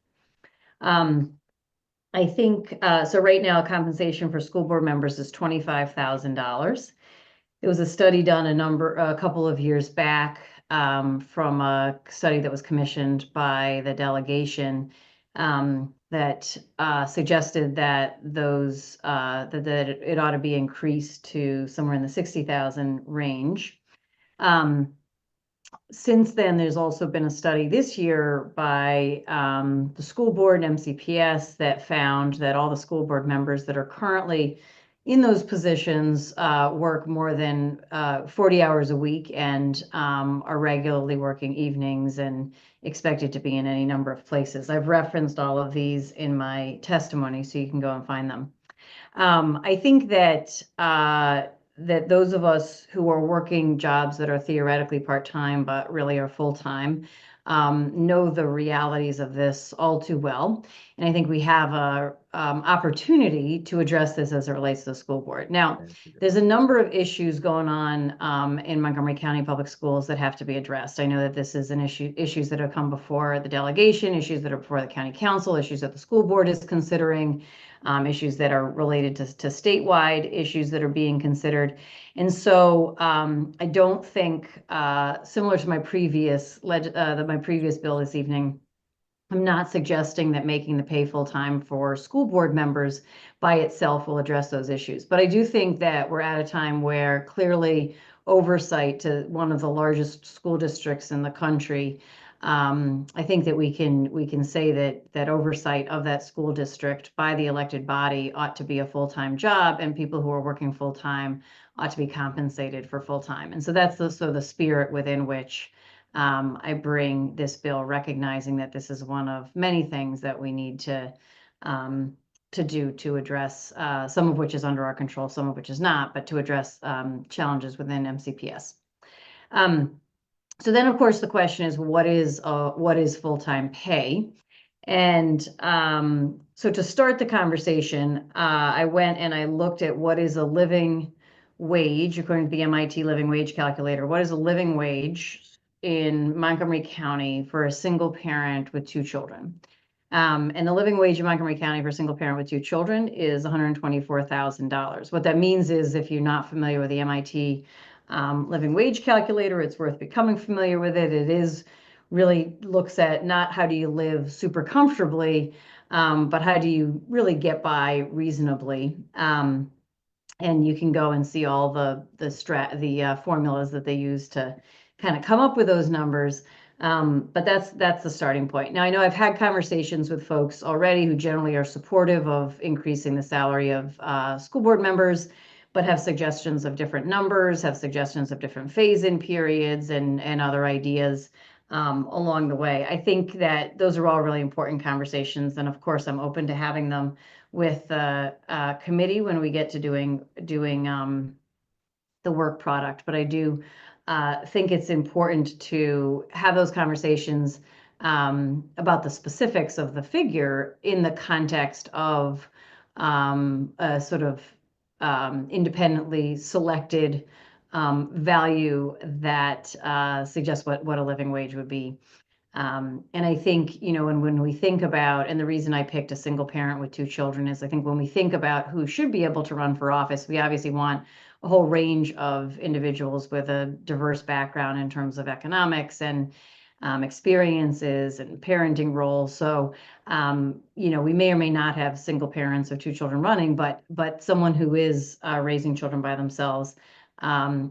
I think, so right now, compensation for school board members is $25,000. It was a study done a couple of years back from a study that was commissioned by the delegation that suggested that that it ought to be increased to somewhere in the 60,000 range. Since then, there's also been a study this year by the school board and MCPS that found that all the school board members that are currently in those positions work more than 40 hours a week and are regularly working evenings and expected to be in any number of places. I've referenced all of these in my testimony, so you can go and find them. I think that that those of us who are working jobs that are theoretically part-time but really are full-time know the realities of this all too well. And I think we have a opportunity to address this as it relates to the school board. Now, there's a number of issues going on in Montgomery County Public Schools that have to be addressed. I know that this is an issues that have come before the delegation, issues that are before the county council, issues that the school board is considering, issues that are related to statewide issues that are being considered. And so I don't think, similar to my previous bill this evening, I'm not suggesting that making the pay full-time for school board members by itself will address those issues. But I do think that we're at a time where clearly oversight to one of the largest school districts in the country, I think that we can say that oversight of that school district by the elected body ought to be a full-time job, and people who are working full-time ought to be compensated for full-time. And so that's the spirit within which I bring this bill, recognizing that this is one of many things that we need to do to address, some of which is under our control, some of which is not, but to address challenges within MCPS. So then, of course, the question is, what is full-time pay? And so to start the conversation, I went and I looked at what is a living wage, according to the MIT Living Wage Calculator. What is a living wage in Montgomery County for a single parent with 2 children? And the living wage in Montgomery County for a single parent with 2 children is $124,000. What that means is, if you're not familiar with the MIT Living Wage Calculator, it's worth becoming familiar with it. It is really looks at not how do you live super comfortably, but how do you really get by reasonably. And you can go and see all the formulas that they use to kind of come up with those numbers. But that's the starting point. Now, I know I've had conversations with folks already who generally are supportive of increasing the salary of school board members, but have suggestions of different numbers, have suggestions of different phase-in periods and other ideas along the way. I think that those are all really important conversations. And of course, I'm open to having them with the committee when we get to doing the work product. But I do think it's important to have those conversations about the specifics of the figure in the context of a sort of independently selected value that suggests what a living wage would be. And I think, you know, when we think about, and the reason I picked a single parent with 2 children is I think when we think about who should be able to run for office, we obviously want a whole range of individuals with a diverse background in terms of economics and experiences and parenting roles. So, you know, we may or may not have single parents of 2 children running, but someone who is raising children by themselves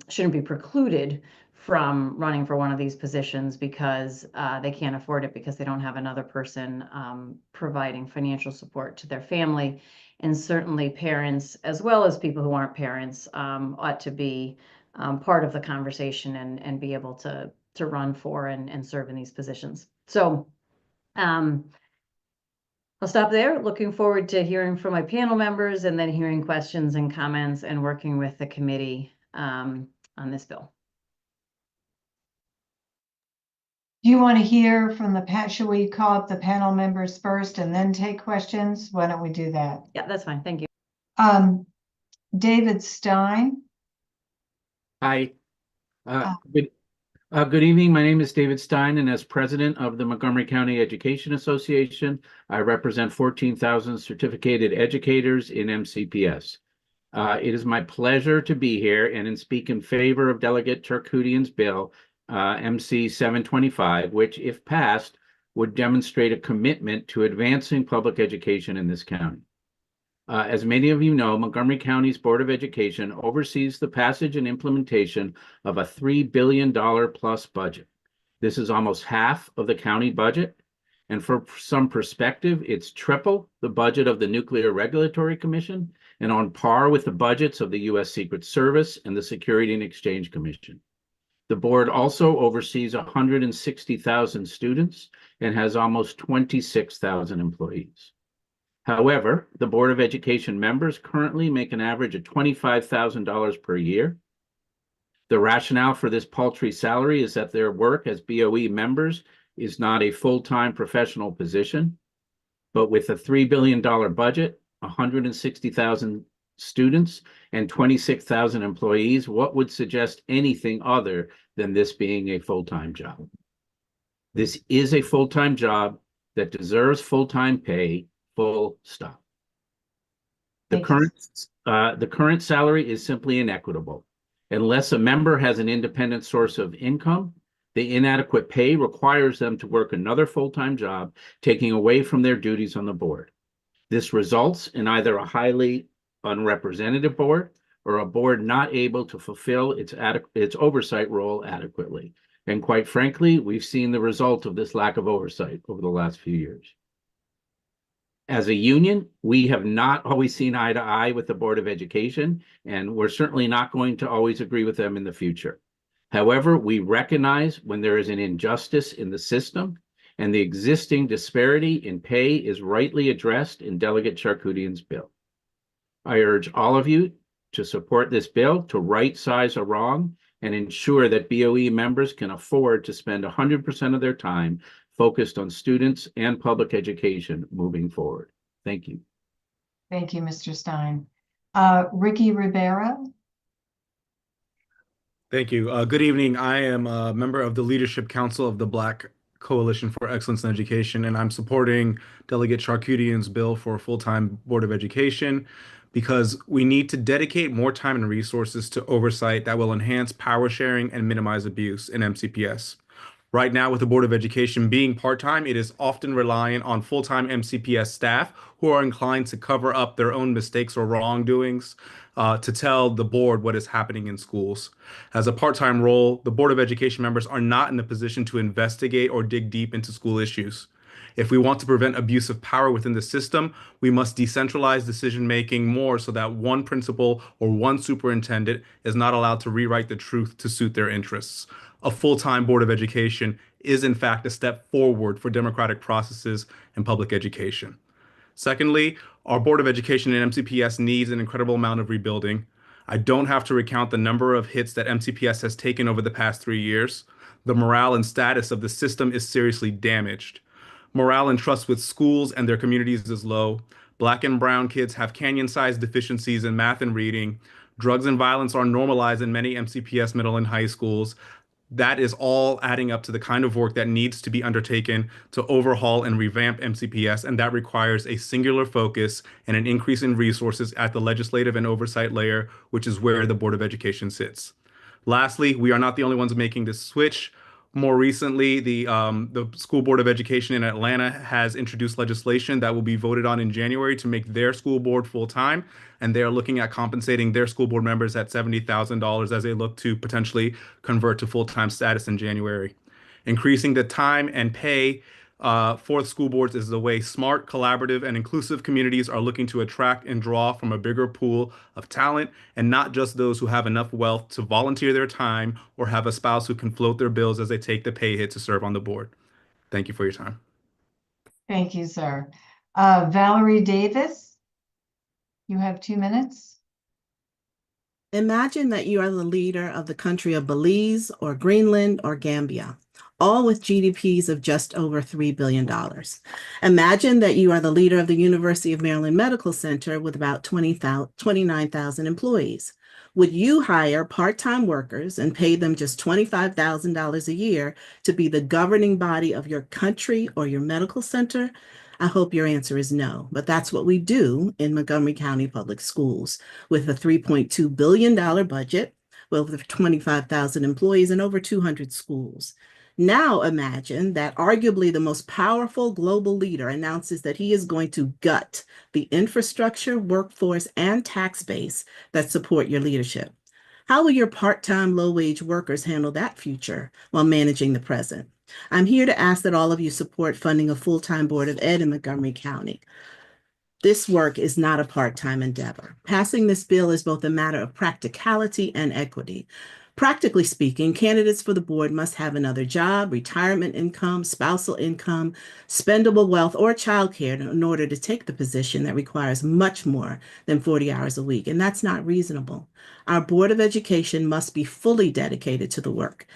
shouldn't be precluded from running for one of these positions because they can't afford it because they don't have another person providing financial support to their family. And certainly parents, as well as people who aren't parents, ought to be part of the conversation and be able to run for and serve in these positions. So I'll stop there. Looking forward to hearing from my panel members and then hearing questions and comments and working with the committee on this bill. Do you want to hear from should we call up the panel members first and then take questions? Why don't we do that? Yeah, that's fine. Thank you. David Stein. Hi. Good evening. My name is David Stein, and as president of the Montgomery County Education Association, I represent 14,000 certificated educators in MCPS. It is my pleasure to be here and speak in favor of Delegate Charkoudian's bill, MC 725, which, if passed, would demonstrate a commitment to advancing public education in this county. As many of you know, Montgomery County's Board of Education oversees the passage and implementation of a $3 billion plus budget. This is almost half of the county budget. And for some perspective, it's triple the budget of the Nuclear Regulatory Commission and on par with the budgets of the U.S. Secret Service and the Security and Exchange Commission. The board also oversees 160,000 students and has almost 26,000 employees. However, the Board of Education members currently make an average of $25,000 per year. The rationale for this paltry salary is that their work as BOE members is not a full-time professional position, but with a $3 billion budget, 160,000 students, and 26,000 employees, what would suggest anything other than this being a full-time job? This is a full-time job that deserves full-time pay, full stop. The current salary is simply inequitable. Unless a member has an independent source of income, the inadequate pay requires them to work another full-time job, taking away from their duties on the board. This results in either a highly unrepresentative board or a board not able to fulfill its oversight role adequately. And quite frankly, we've seen the result of this lack of oversight over the last few years. As a union, we have not always seen eye to eye with the Board of Education, and we're certainly not going to always agree with them in the future. However, we recognize when there is an injustice in the system, and the existing disparity in pay is rightly addressed in Delegate Charkoudian's bill. I urge all of you to support this bill to right-size a wrong and ensure that BOE members can afford to spend 100% of their time focused on students and public education moving forward. Thank you. Thank you, Mr. Stein. Ricky Rivera. Thank you. Good evening. I am a member of the Leadership Council of the Black Coalition for Excellence in Education, and I'm supporting Delegate Charkoudian's bill for a full-time Board of Education because we need to dedicate more time and resources to oversight that will enhance power sharing and minimize abuse in MCPS. Right now, with the Board of Education being part-time, it is often reliant on full-time MCPS staff who are inclined to cover up their own mistakes or wrongdoings to tell the board what is happening in schools. As a part-time role, the Board of Education members are not in a position to investigate or dig deep into school issues. If we want to prevent abuse of power within the system, we must decentralize decision-making more so that one principal or one superintendent is not allowed to rewrite the truth to suit their interests. A full-time Board of Education is in fact a step forward for democratic processes in public education. Secondly, our Board of Education and MCPS needs an incredible amount of rebuilding. I don't have to recount the number of hits that MCPS has taken over the past 3 years. The morale and status of the system is seriously damaged. Morale and trust with schools and their communities is low. Black and brown kids have canyon-sized deficiencies in math and reading. Drugs and violence are normalized in many MCPS middle and high schools. That is all adding up to the kind of work that needs to be undertaken to overhaul and revamp MCPS, and that requires a singular focus and an increase in resources at the legislative and oversight layer, which is where the Board of Education sits. Lastly, we are not the only ones making this switch. More recently, the School Board of Education in Atlanta has introduced legislation that will be voted on in January to make their school board full-time, and they are looking at compensating their school board members at $70,000 as they look to potentially convert to full-time status in January. Increasing the time and pay for school boards is the way smart, collaborative, and inclusive communities are looking to attract and draw from a bigger pool of talent, and not just those who have enough wealth to volunteer their time or have a spouse who can float their bills as they take the pay hit to serve on the board. Thank you for your time. Thank you, sir. Valerie Davis, you have 2 minutes. Imagine that you are the leader of the country of Belize or Greenland or Gambia, all with GDPs of just over $3 billion. Imagine that you are the leader of the University of Maryland Medical Center with about 29,000 employees. Would you hire part-time workers and pay them just $25,000 a year to be the governing body of your country or your medical center? I hope your answer is no, but that's what we do in Montgomery County Public Schools with a $3.2 billion budget, with over 25,000 employees and over 200 schools. Now imagine that arguably the most powerful global leader announces that he is going to gut the infrastructure, workforce, and tax base that support your leadership. How will your part-time, low-wage workers handle that future while managing the present? I'm here to ask that all of you support funding a full-time Board of Ed in Montgomery County. This work is not a part-time endeavor. Passing this bill is both a matter of practicality and equity. Practically speaking, candidates for the board must have another job, retirement income, spousal income, spendable wealth, or childcare in order to take the position that requires much more than 40 hours a week, and that's not reasonable. Our Board of Education must be fully dedicated to the work.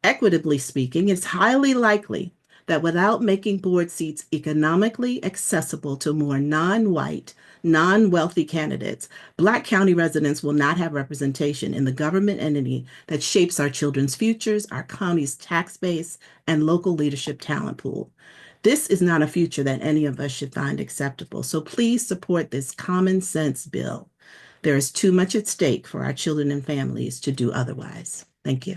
Equitably speaking, it's highly likely that without making board seats economically accessible to more non-white, non-wealthy candidates, Black County residents will not have representation in the government entity that shapes our children's futures, our county's tax base, and local leadership talent pool. This is not a future that any of us should find acceptable, so please support this common sense bill. There is too much at stake for our children and families to do otherwise. Thank you.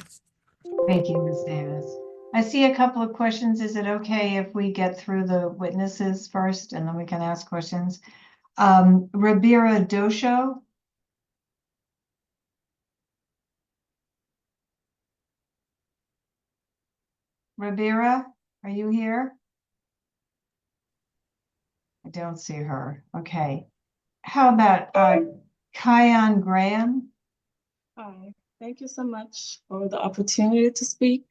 Thank you, Ms. Davis. I see a couple of questions. Is it okay if we get through the witnesses first and then we can ask questions? Rabira Dosho. Rabira, are you here? I don't see her. Okay. How about Kion Graham? Hi, thank you so much for the opportunity to speak.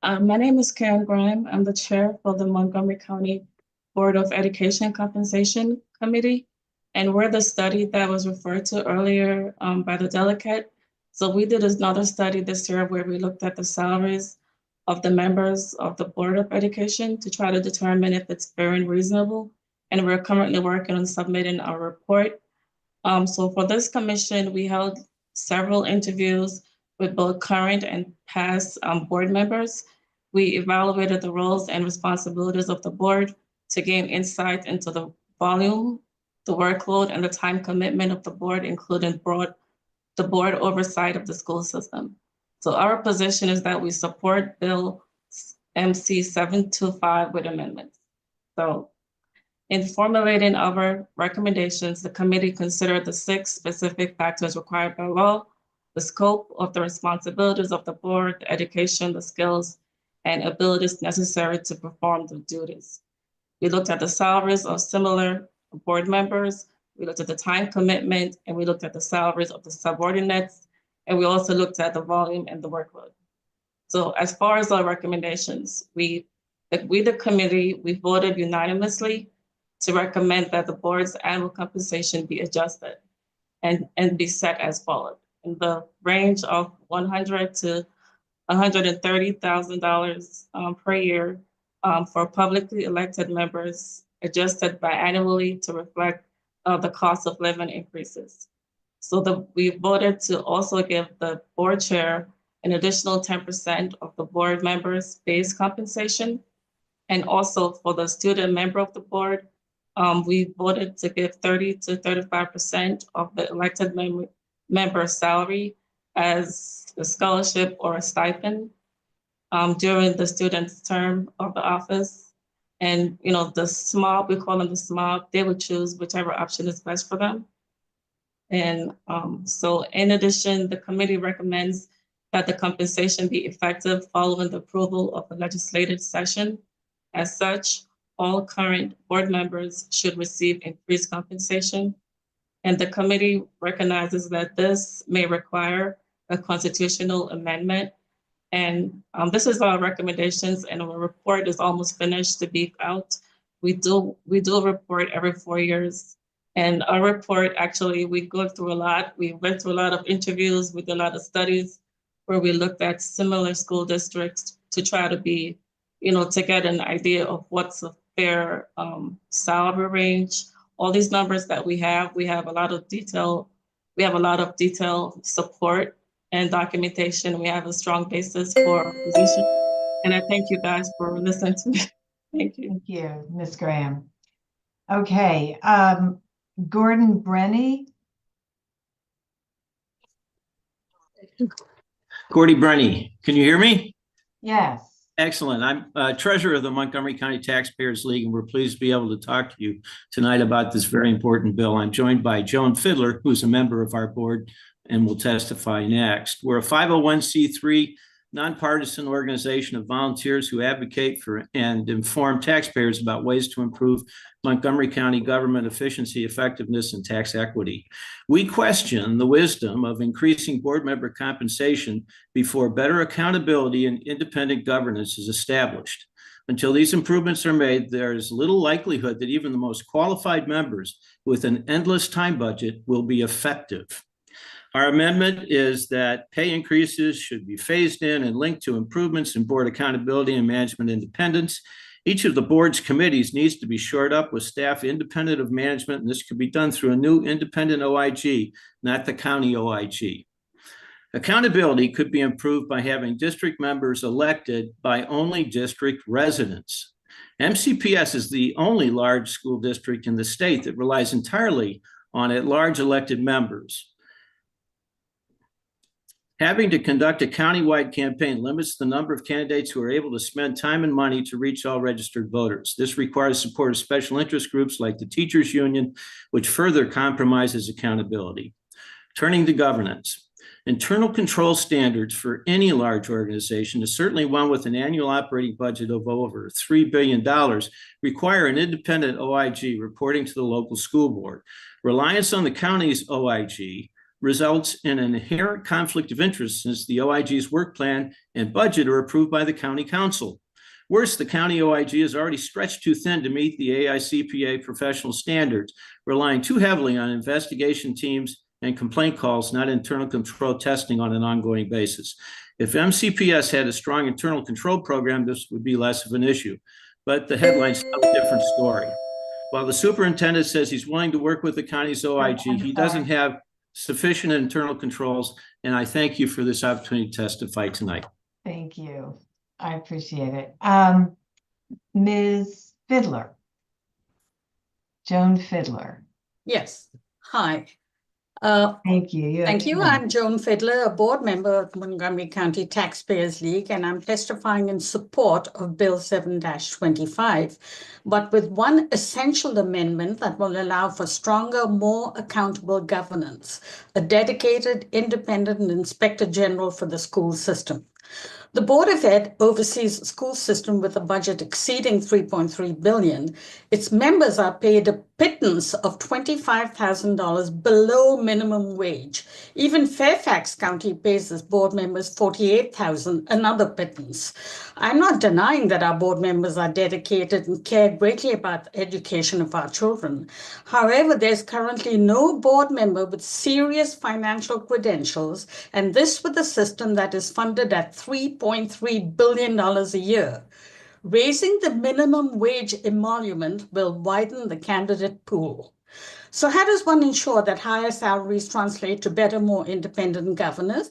My name is Karen Graham. I'm the chair for the Montgomery County Board of Education Compensation Committee, and we're the study that was referred to earlier by the delegate. So we did another study this year where we looked at the salaries of the members of the Board of Education to try to determine if it's fair and reasonable. And we're currently working on submitting our report. So for this commission, we held several interviews with both current and past board members. We evaluated the roles and responsibilities of the board to gain insight into the volume, the workload, and the time commitment of the board, including the board oversight of the school system. So our position is that we support Bill MC 725 with amendments. So in formulating our recommendations, the committee considered the 6 specific factors required by law, the scope of the responsibilities of the board, the education, the skills, and abilities necessary to perform the duties. We looked at the salaries of similar board members, we looked at the time commitment, and we looked at the salaries of the subordinates, and we also looked at the volume and the workload. So as far as our recommendations, the committee, we voted unanimously to recommend that the board's annual compensation be adjusted and be set as followed, in the range of $100,000 to $130,000 per year for publicly elected members, adjusted biannually to reflect the cost of living increases. So we voted to also give the board chair an additional 10% of the board members' base compensation. And also for the student member of the board, we voted to give 30 to 35% of the elected member's salary as a scholarship or a stipend during the student's term of the office. And the SMOB, we call them the SMOB, they would choose whichever option is best for them. And so in addition, the committee recommends that the compensation be effective following the approval of the legislative session. As such, all current board members should receive increased compensation. And the committee recognizes that this may require a constitutional amendment. And this is our recommendations, and our report is almost finished to be out. We do a report every 4 years. And our report, actually, we go through a lot. We went through a lot of interviews, we did a lot of studies where we looked at similar school districts to try to be, to get an idea of what's a fair salary range. All these numbers that we have a lot of detail. We have a lot of detailed support and documentation. We have a strong basis for our position. And I thank you guys for listening to me. Thank you. Thank you, Ms. Graham. Okay, Gordon Brenny. Gordy Brenny, can you hear me? Yes. Excellent. I'm treasurer of the Montgomery County Taxpayers League, and we're pleased to be able to talk to you tonight about this very important bill. I'm joined by Joan Fiddler, who's a member of our board and will testify next. We're a 501c3 nonpartisan organization of volunteers who advocate for and inform taxpayers about ways to improve Montgomery County government efficiency, effectiveness, and tax equity. We question the wisdom of increasing board member compensation before better accountability and independent governance is established. Until these improvements are made, there is little likelihood that even the most qualified members with an endless time budget will be effective. Our amendment is that pay increases should be phased in and linked to improvements in board accountability and management independence. Each of the board's committees needs to be shored up with staff independent of management, and this could be done through a new independent OIG, not the county OIG. Accountability could be improved by having district members elected by only district residents. MCPS is the only large school district in the state that relies entirely on at-large elected members. Having to conduct a countywide campaign limits the number of candidates who are able to spend time and money to reach all registered voters. This requires support of special interest groups like the Teachers Union, which further compromises accountability. Turning to governance. Internal control standards for any large organization, is certainly one with an annual operating budget of over $3 billion, require an independent OIG reporting to the local school board. Reliance on the county's OIG results in an inherent conflict of interest since the OIG's work plan and budget are approved by the county council. Worse, the county OIG is already stretched too thin to meet the AICPA professional standards, relying too heavily on investigation teams and complaint calls, not internal control testing on an ongoing basis. If MCPS had a strong internal control program, this would be less of an issue, but the headlines tell a different story. While the superintendent says he's willing to work with the county's OIG, he doesn't have sufficient internal controls, and I thank you for this opportunity to testify tonight. Thank you. I appreciate it. Ms. Fiddler. Joan Fiddler. Yes. Hi. Thank you. You have Thank you. 2 minutes. I'm Joan Fiddler, a board member of Montgomery County Taxpayers League, and I'm testifying in support of Bill 7-25, but with one essential amendment that will allow for stronger, more accountable governance, a dedicated, independent inspector general for the school system. The Board of Ed oversees a school system with a budget exceeding $3.3 billion. Its members are paid a pittance of $25,000 below minimum wage. Even Fairfax County pays its board members $48,000, another pittance. I'm not denying that our board members are dedicated and care greatly about the education of our children. However, there's currently no board member with serious financial credentials, and this with a system that is funded at $3.3 billion a year. Raising the minimum wage emolument will widen the candidate pool. So how does one ensure that higher salaries translate to better, more independent governance?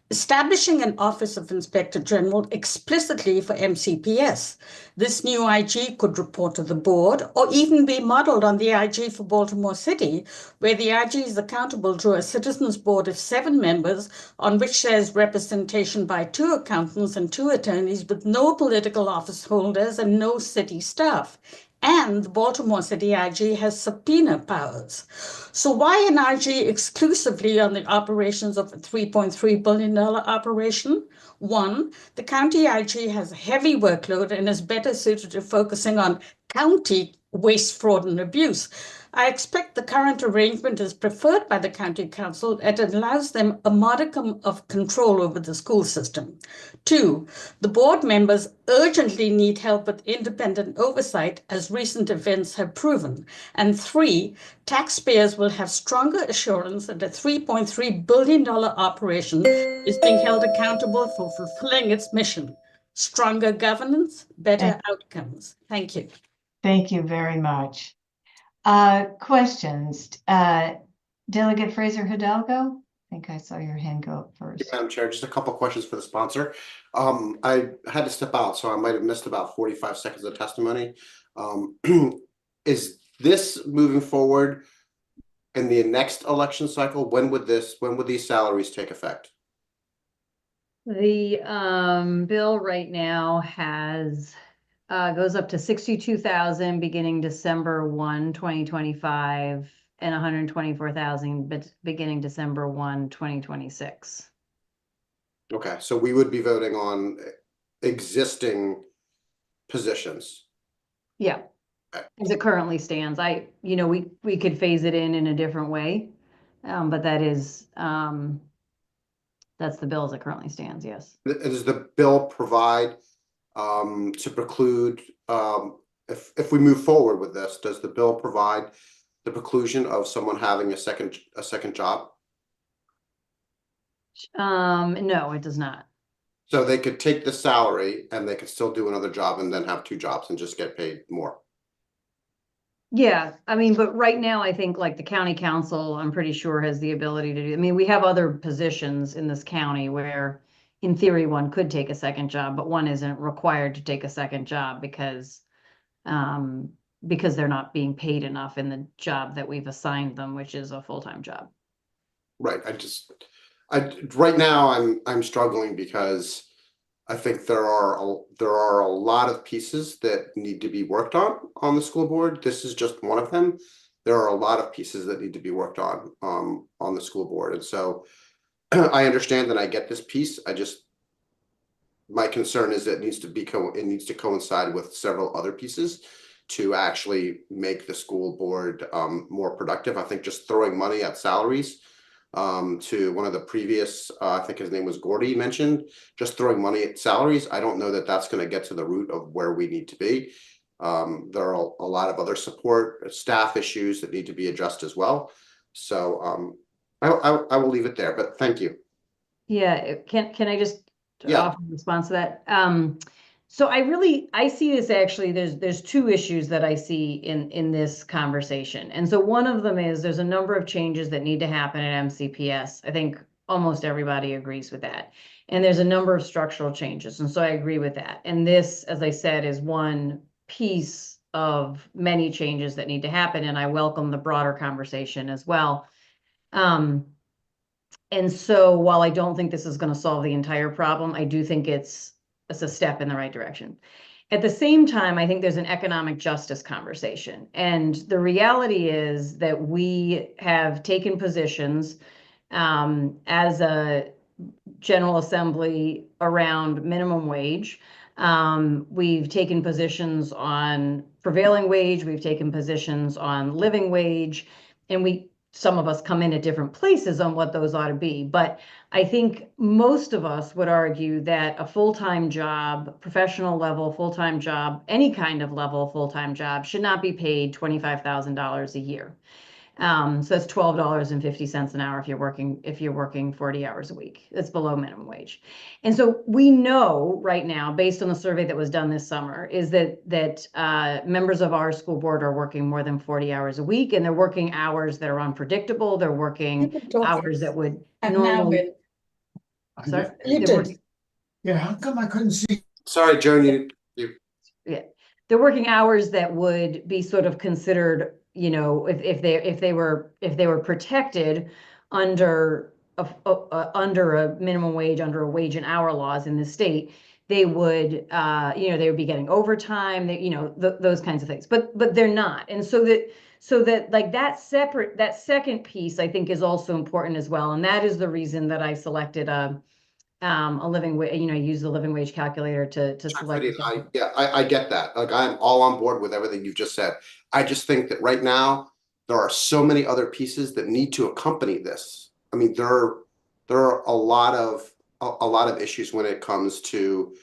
Establishing an Office of Inspector General explicitly for MCPS. This new IG could report to the board or even be modeled on the IG for Baltimore City, where the IG is accountable to a citizens board of 7 members on which there's representation by 2 accountants and 2 attorneys with no political office holders and no city staff. And the Baltimore City IG has subpoena powers. So why an IG exclusively on the operations of a $3.3 billion operation? 1, the county IG has a heavy workload and is better suited to focusing on county waste, fraud, and abuse. I expect the current arrangement is preferred by the county council and it allows them a modicum of control over the school system. 2, the board members urgently need help with independent oversight, as recent events have proven. And 3, taxpayers will have stronger assurance that a $3.3 billion operation is being held accountable for fulfilling its mission. Stronger governance, better outcomes. Thank you. Thank you very much. Questions? Delegate Fraser Hidalgo? I think I saw your hand go up first. Madam Chair, just a couple of questions for the sponsor. I had to step out, so I might have missed about 45 seconds of testimony. Is this moving forward in the next election cycle? When would these salaries take effect? The bill right now has goes up to $62,000 beginning December 1, 2025, and $124,000 beginning December 1, 2026. Okay, so we would be voting on existing positions. Yeah, as it currently stands. We could phase it in a different way, but that is that's the bill as it currently stands. Yes. Does the bill provide to preclude, if we move forward with this, does the bill provide the preclusion of someone having a second job? No, it does not. So they could take the salary and they could still do another job and then have 2 jobs and just get paid more. Yeah, I mean, but right now I think like the county council, I'm pretty sure has the ability to do. I mean, we have other positions in this county where in theory, one could take a second job, but one isn't required to take a second job because they're not being paid enough in the job that we've assigned them, which is a full-time job. Right. Right now I'm struggling because I think there are a lot of pieces that need to be worked on the school board. This is just one of them. There are a lot of pieces that need to be worked on the school board, and so. I understand that I get this piece. My concern is that it needs to coincide with several other pieces to actually make the school board more productive. I think just throwing money at salaries to one of the previous, I think his name was Gordy mentioned, just throwing money at salaries. I don't know that that's going to get to the root of where we need to be. There are a lot of other support staff issues that need to be addressed as well. So, I will leave it there, but thank you. Yeah, can I just offer a response to that? So I see this actually, there's 2 issues that I see in this conversation. And so one of them is there's a number of changes that need to happen at MCPS. I think almost everybody agrees with that. And there's a number of structural changes. And so I agree with that. And this, as I said, is one piece of many changes that need to happen. And I welcome the broader conversation as well. And so while I don't think this is going to solve the entire problem, I do think it's a step in the right direction. At the same time, I think there's an economic justice conversation. And the reality is that we have taken positions as a General Assembly around minimum wage. We've taken positions on prevailing wage, we've taken positions on living wage, and some of us come in at different places on what those ought to be. But I think most of us would argue that a full-time job, professional level full-time job, any kind of level full-time job should not be paid $25,000 a year. So that's $12.50 an hour if you're working 40 hours a week. That's below minimum wage. And so we know right now, based on the survey that was done this summer, is that members of our school board are working more than 40 hours a week, and they're working hours that are unpredictable. They're working hours that would normally. Sorry, Yeah, how come I couldn't see? Sorry, Joan, yeah, they're working hours that would be sort of considered, you know, if they were protected under a minimum wage, under a wage and hour laws in the state, they would, they would be getting overtime, those kinds of things, but they're not. And so that like that second piece, I think, is also important as well. And that is the reason that I selected a living wage, use the living wage calculator to select. I get that. Like, I'm all on board with everything you've just said. I just think that right now there are so many other pieces that need to accompany this. I mean, there are a lot of issues when it comes to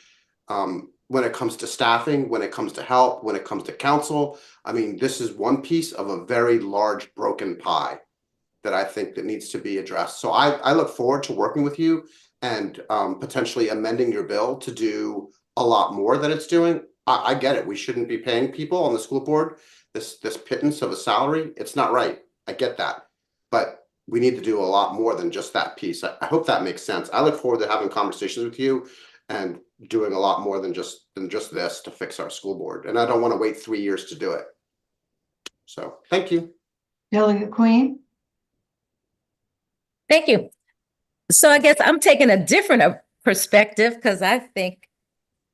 staffing, when it comes to help, when it comes to counsel. I mean, this is one piece of a very large broken pie that I think that needs to be addressed. So I look forward to working with you and potentially amending your bill to do a lot more than it's doing. I get it. We shouldn't be paying people on the school board this pittance of a salary. It's not right. I get that. But we need to do a lot more than just that piece. I hope that makes sense. I look forward to having conversations with you and doing a lot more than just this to fix our school board. And I don't want to wait 3 years to do it. So thank you. Delegate Queen. Thank you. So I guess I'm taking a different perspective because I think,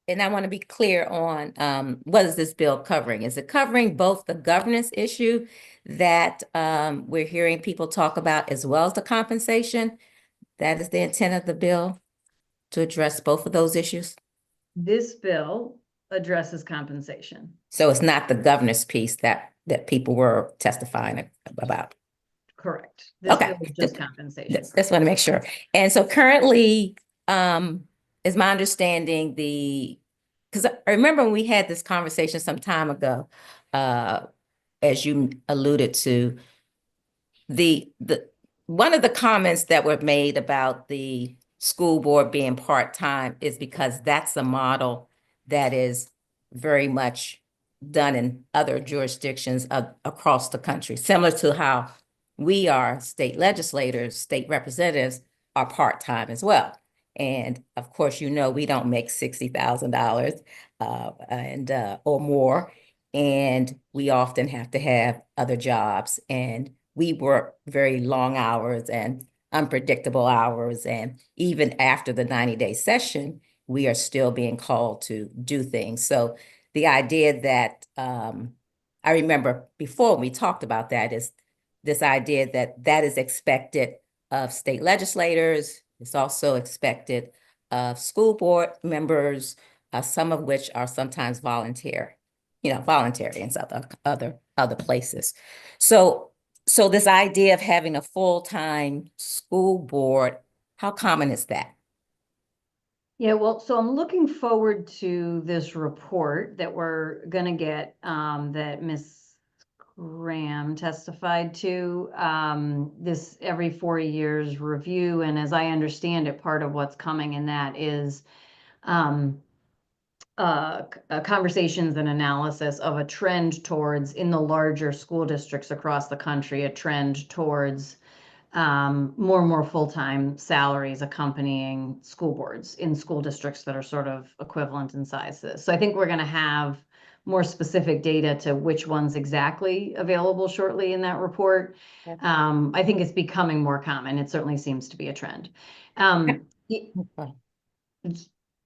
and I want to be clear on what is this bill covering? Is it covering both the governance issue that we're hearing people talk about as well as the compensation? That is the intent of the bill, to address both of those issues? This bill addresses compensation. So it's not the governance piece that people were testifying about? Correct. This Okay. bill is just compensation. Just want to make sure. And so currently, is my understanding because I remember when we had this conversation some time ago, as you alluded to, one of the comments that were made about the school board being part-time is because that's a model that is very much done in other jurisdictions across the country, similar to how we are state legislators, state representatives are part-time as well. And of course, we don't make $60,000 or more, and we often have to have other jobs, and we work very long hours and unpredictable hours. And even after the 90-day session, we are still being called to do things. So the idea that I remember before we talked about that is this idea that is expected of state legislators. It's also expected of school board members, some of which are sometimes voluntary in other places. So this idea of having a full-time school board, how common is that? Yeah, well, so I'm looking forward to this report that we're going to get that Ms. Graham testified to, this every 4 years review. And as I understand it, part of what's coming in that is conversations and analysis of a trend towards, in the larger school districts across the country, a trend towards more and more full-time salaries accompanying school boards in school districts that are sort of equivalent in size to this. So I think we're going to have more specific data to which one's exactly available shortly in that report. I think it's becoming more common. It certainly seems to be a trend. Go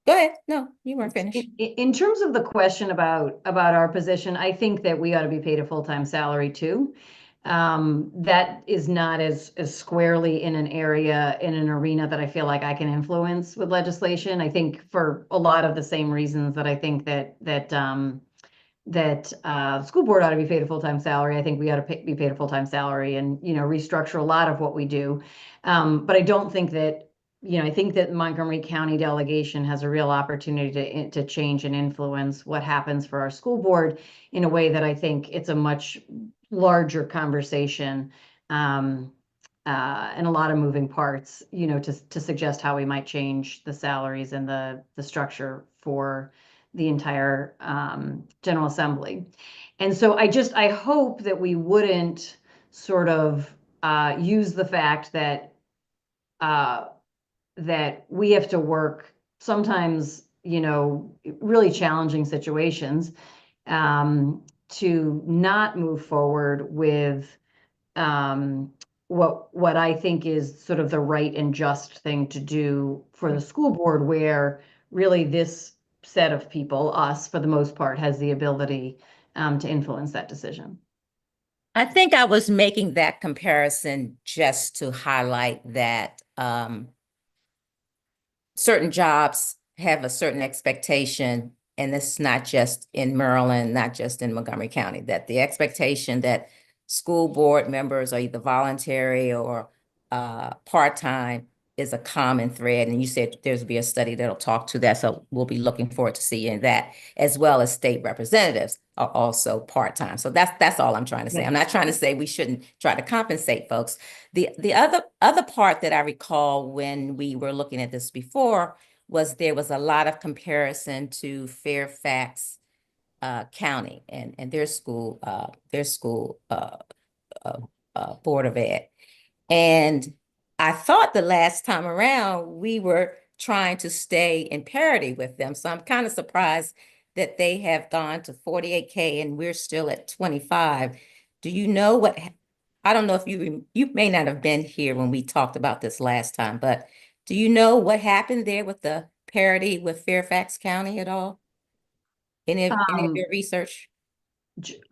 ahead. No, you weren't finished. In terms of the question about our position, I think that we ought to be paid a full-time salary too. That is not as squarely in an arena that I feel like I can influence with legislation. I think for a lot of the same reasons that I think that the school board ought to be paid a full-time salary. I think we ought to be paid a full-time salary and, restructure a lot of what we do. But I don't think that, I think that Montgomery County delegation has a real opportunity to change and influence what happens for our school board in a way that I think it's a much larger conversation and a lot of moving parts, to suggest how we might change the salaries and the structure for the entire General Assembly. And so I hope that we wouldn't sort of use the fact that that we have to work sometimes, really challenging situations to not move forward with what I think is sort of the right and just thing to do for the school board, where really this set of people, us for the most part, has the ability to influence that decision. I think I was making that comparison just to highlight that certain jobs have a certain expectation, and this is not just in Maryland, not just in Montgomery County, that the expectation that school board members are either voluntary or part-time is a common thread. And you said there's be a study that'll talk to that. So we'll be looking forward to seeing that, as well as state representatives are also part-time. So that's all I'm trying to say. I'm not trying to say we shouldn't try to compensate folks. The other part that I recall when we were looking at this before was there was a lot of comparison to Fairfax County and their school Board of Ed. And I thought the last time around we were trying to stay in parity with them. So I'm kind of surprised that they have gone to 48K and we're still at 25. Do you know what, I don't know if you may not have been here when we talked about this last time, but do you know what happened there with the parity with Fairfax County at all? Any of your research?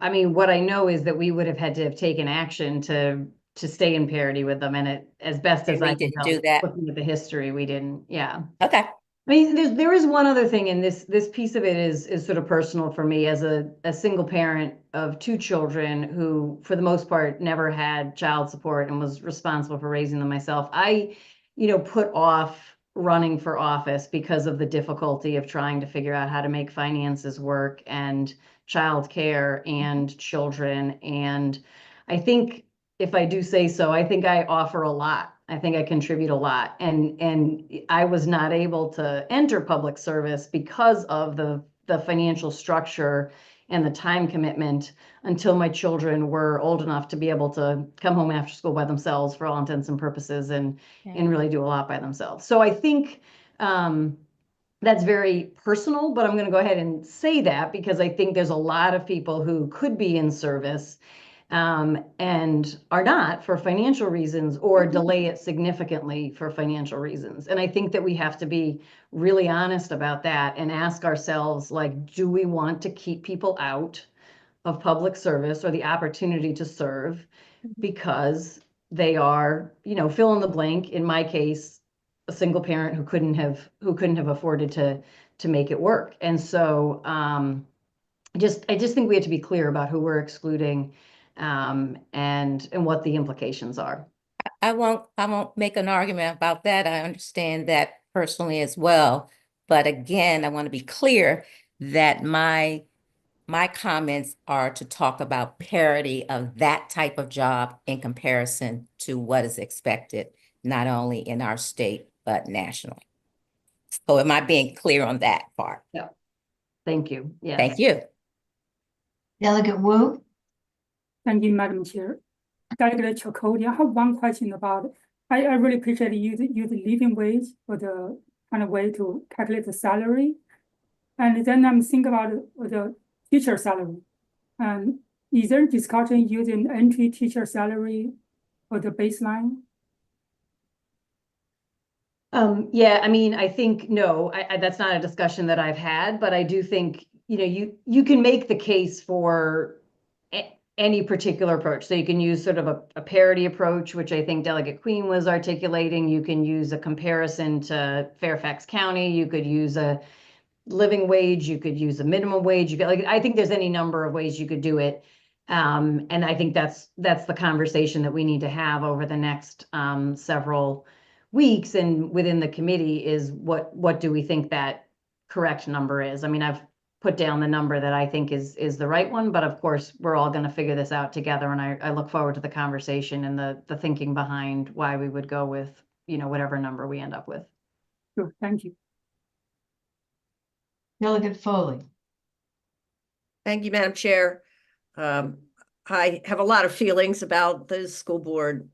I mean, what I know is that we would have had to have taken action to stay in parity with them, and it, as best as I can tell, do that. looking at the history, we didn't. Yeah. Okay. I mean, there is one other thing, and this piece of it is sort of personal for me as a single parent of 2 children who, for the most part, never had child support and was responsible for raising them myself. I, put off running for office because of the difficulty of trying to figure out how to make finances work and childcare and children. And I think, if I do say so, I think I offer a lot. I think I contribute a lot. And I was not able to enter public service because of the financial structure and the time commitment until my children were old enough to be able to come home after school by themselves for all intents and purposes and really do a lot by themselves. So I think that's very personal, but I'm going to go ahead and say that because I think there's a lot of people who could be in service and are not for financial reasons or delay it significantly for financial reasons. And I think that we have to be really honest about that and ask ourselves, like, do we want to keep people out of public service or the opportunity to serve because they are, fill in the blank, in my case, a single parent who couldn't have afforded to make it work. And so I just think we have to be clear about who we're excluding and what the implications are. I won't make an argument about that. I understand that personally as well. But again, I want to be clear that my comments are to talk about parity of that type of job in comparison to what is expected, not only in our state, but nationally. So am I being clear on that part? Yeah. Thank you. Yes. Thank you. Delegate Wu. Thank you, Madam Chair. Delegate Chakoti, I have one question about, I really appreciate you the living wage for the kind of way to calculate the salary. And then I'm thinking about the teacher salary. And is there discussion using entry teacher salary for the baseline? Yeah, I mean, I think, no, that's not a discussion that I've had, but I do think, you can make the case for any particular approach. So you can use sort of a parity approach, which I think Delegate Queen was articulating. You can use a comparison to Fairfax County. You could use a living wage. You could use a minimum wage. I think there's any number of ways you could do it. And I think that's the conversation that we need to have over the next several weeks and within the committee is what do we think that correct number is? I mean, I've put down the number that I think is the right one, but of course we're all going to figure this out together. And I look forward to the conversation and the thinking behind why we would go with, whatever number we end up with. Sure, thank you. Delegate Foley. Thank you, Madam Chair. I have a lot of feelings about the school board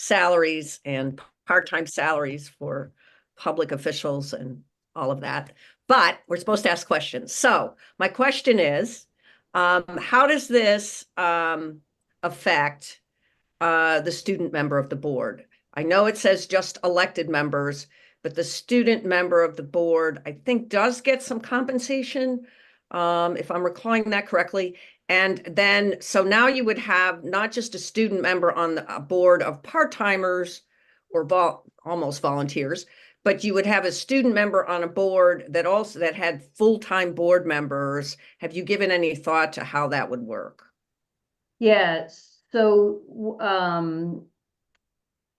salaries and part-time salaries for public officials and all of that. But we're supposed to ask questions. So my question is, how does this affect the student member of the board? I know it says just elected members, but the student member of the board, I think, does get some compensation, if I'm recalling that correctly. And then, so now you would have not just a student member on the board of part-timers or almost volunteers, but you would have a student member on a board that had full-time board members. Have you given any thought to how that would work? Yeah, so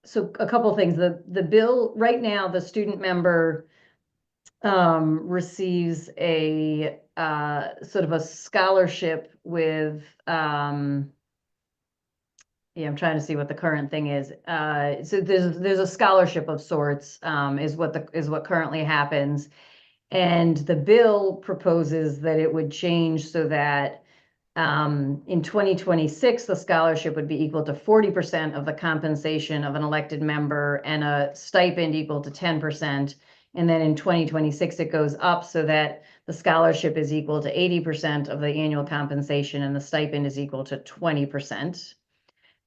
so a couple of things. The bill right now, the student member receives a sort of a scholarship with I'm trying to see what the current thing is. So there's a scholarship of sorts, is what currently happens. And the bill proposes that it would change so that in 2026, the scholarship would be equal to 40% of the compensation of an elected member and a stipend equal to 10%. And then in 2026, it goes up so that the scholarship is equal to 80% of the annual compensation and the stipend is equal to 20%.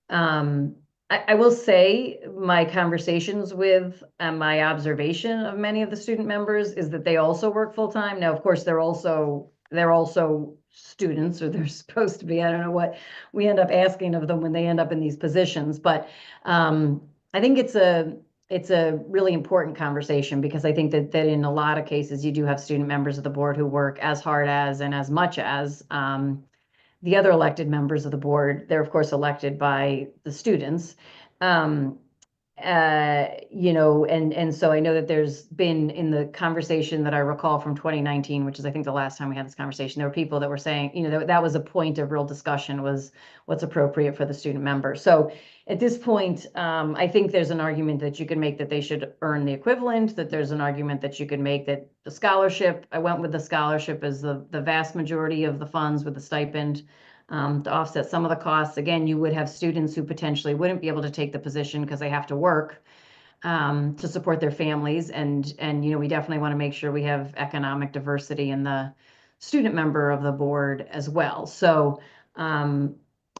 I will say my conversations with my observation of many of the student members is that they also work full time. Now, of course, they're also students, or they're supposed to be. I don't know what we end up asking of them when they end up in these positions, but I think it's a really important conversation because I think that in a lot of cases you do have student members of the board who work as hard as and as much as the other elected members of the board. They're of course elected by the students. And so I know that there's been, in the conversation that I recall from 2019, which is I think the last time we had this conversation, there were people that were saying, that was a point of real discussion, was what's appropriate for the student member. So at this point, I think there's an argument that you can make that they should earn the equivalent, that there's an argument that you could make that the scholarship, I went with the scholarship as the vast majority of the funds with the stipend to offset some of the costs. Again, you would have students who potentially wouldn't be able to take the position because they have to work to support their families. And we definitely want to make sure we have economic diversity in the student member of the board as well. So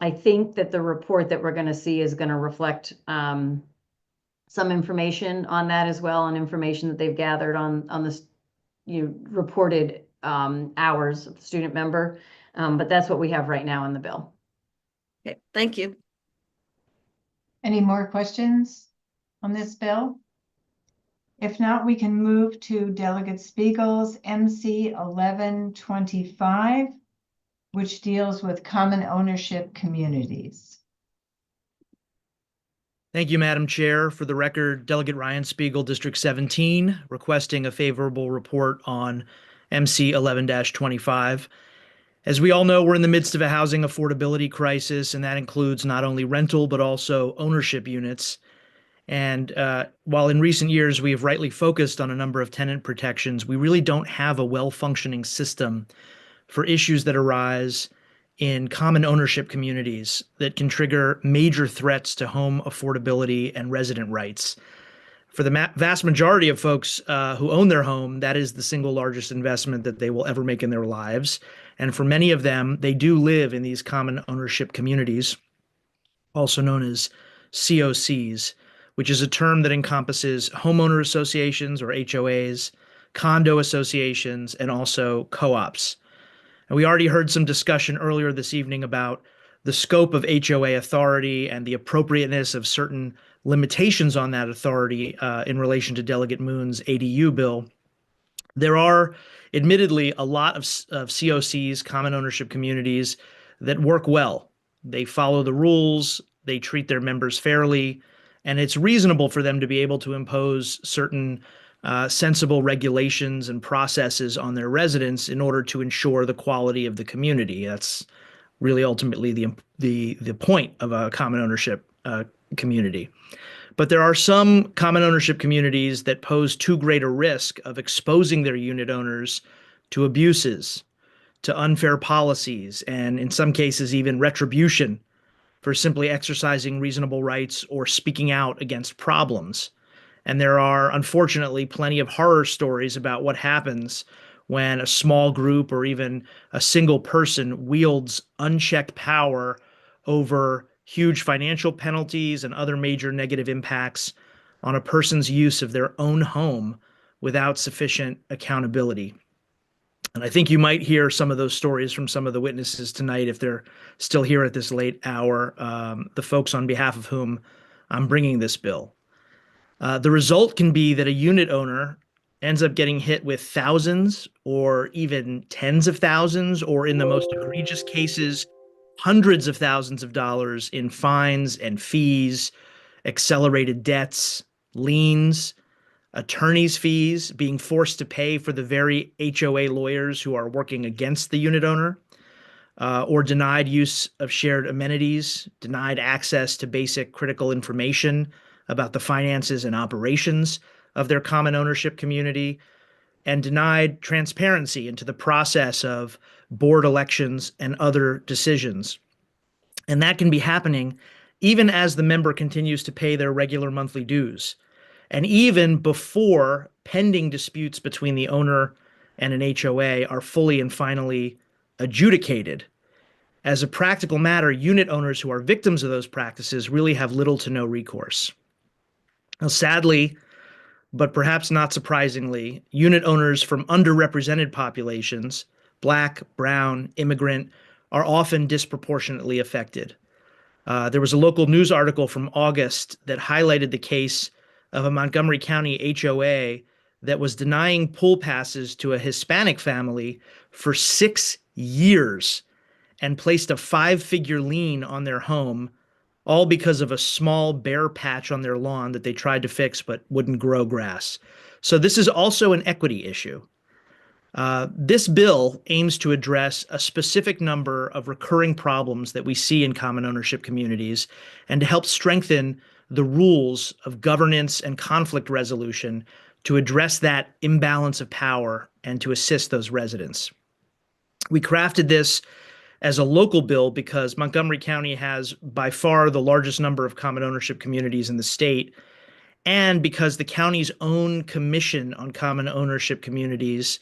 I think that the report that we're going to see is going to reflect some information on that as well, and information that they've gathered on this reported hours of the student member. But that's what we have right now in the bill. Okay, thank you. Any more questions on this bill? If not, we can move to Delegate Spiegel's MC 1125, which deals with common ownership communities. Thank you, Madam Chair. For the record, Delegate Ryan Spiegel, District 17, requesting a favorable report on MC 11-25. As we all know, we're in the midst of a housing affordability crisis, and that includes not only rental, but also ownership units. And while in recent years we have rightly focused on a number of tenant protections, we really don't have a well-functioning system for issues that arise in common ownership communities that can trigger major threats to home affordability and resident rights. For the vast majority of folks who own their home, that is the single largest investment that they will ever make in their lives. And for many of them, they do live in these common ownership communities, also known as COCs, which is a term that encompasses homeowner associations or HOAs, condo associations, and also co-ops. And we already heard some discussion earlier this evening about the scope of HOA authority and the appropriateness of certain limitations on that authority in relation to Delegate Moon's ADU bill. There are admittedly a lot of COCs, common ownership communities, that work well. They follow the rules, they treat their members fairly, and it's reasonable for them to be able to impose certain sensible regulations and processes on their residents in order to ensure the quality of the community. That's really ultimately the point of a common ownership community. But there are some common ownership communities that pose too great a risk of exposing their unit owners to abuses, to unfair policies, and in some cases even retribution for simply exercising reasonable rights or speaking out against problems. And there are, unfortunately, plenty of horror stories about what happens when a small group or even a single person wields unchecked power over huge financial penalties and other major negative impacts on a person's use of their own home without sufficient accountability. And I think you might hear some of those stories from some of the witnesses tonight if they're still here at this late hour, the folks on behalf of whom I'm bringing this bill. The result can be that a unit owner ends up getting hit with thousands or even tens of thousands, or in the most egregious cases, hundreds of thousands of dollars in fines and fees, accelerated debts, liens, attorney's fees, being forced to pay for the very HOA lawyers who are working against the unit owner, or denied use of shared amenities, denied access to basic critical information about the finances and operations of their common ownership community, and denied transparency into the process of board elections and other decisions. And that can be happening even as the member continues to pay their regular monthly dues, and even before pending disputes between the owner and an HOA are fully and finally adjudicated. As a practical matter, unit owners who are victims of those practices really have little to no recourse. Now, sadly, but perhaps not surprisingly, unit owners from underrepresented populations, Black, brown, immigrant, are often disproportionately affected. There was a local news article from August that highlighted the case of a Montgomery County HOA that was denying pool passes to a Hispanic family for 6 years and placed a 5-figure lien on their home, all because of a small bare patch on their lawn that they tried to fix but wouldn't grow grass. So this is also an equity issue. This bill aims to address a specific number of recurring problems that we see in common ownership communities and to help strengthen the rules of governance and conflict resolution to address that imbalance of power and to assist those residents. We crafted this as a local bill because Montgomery County has by far the largest number of common ownership communities in the state, and because the county's own Commission on Common Ownership Communities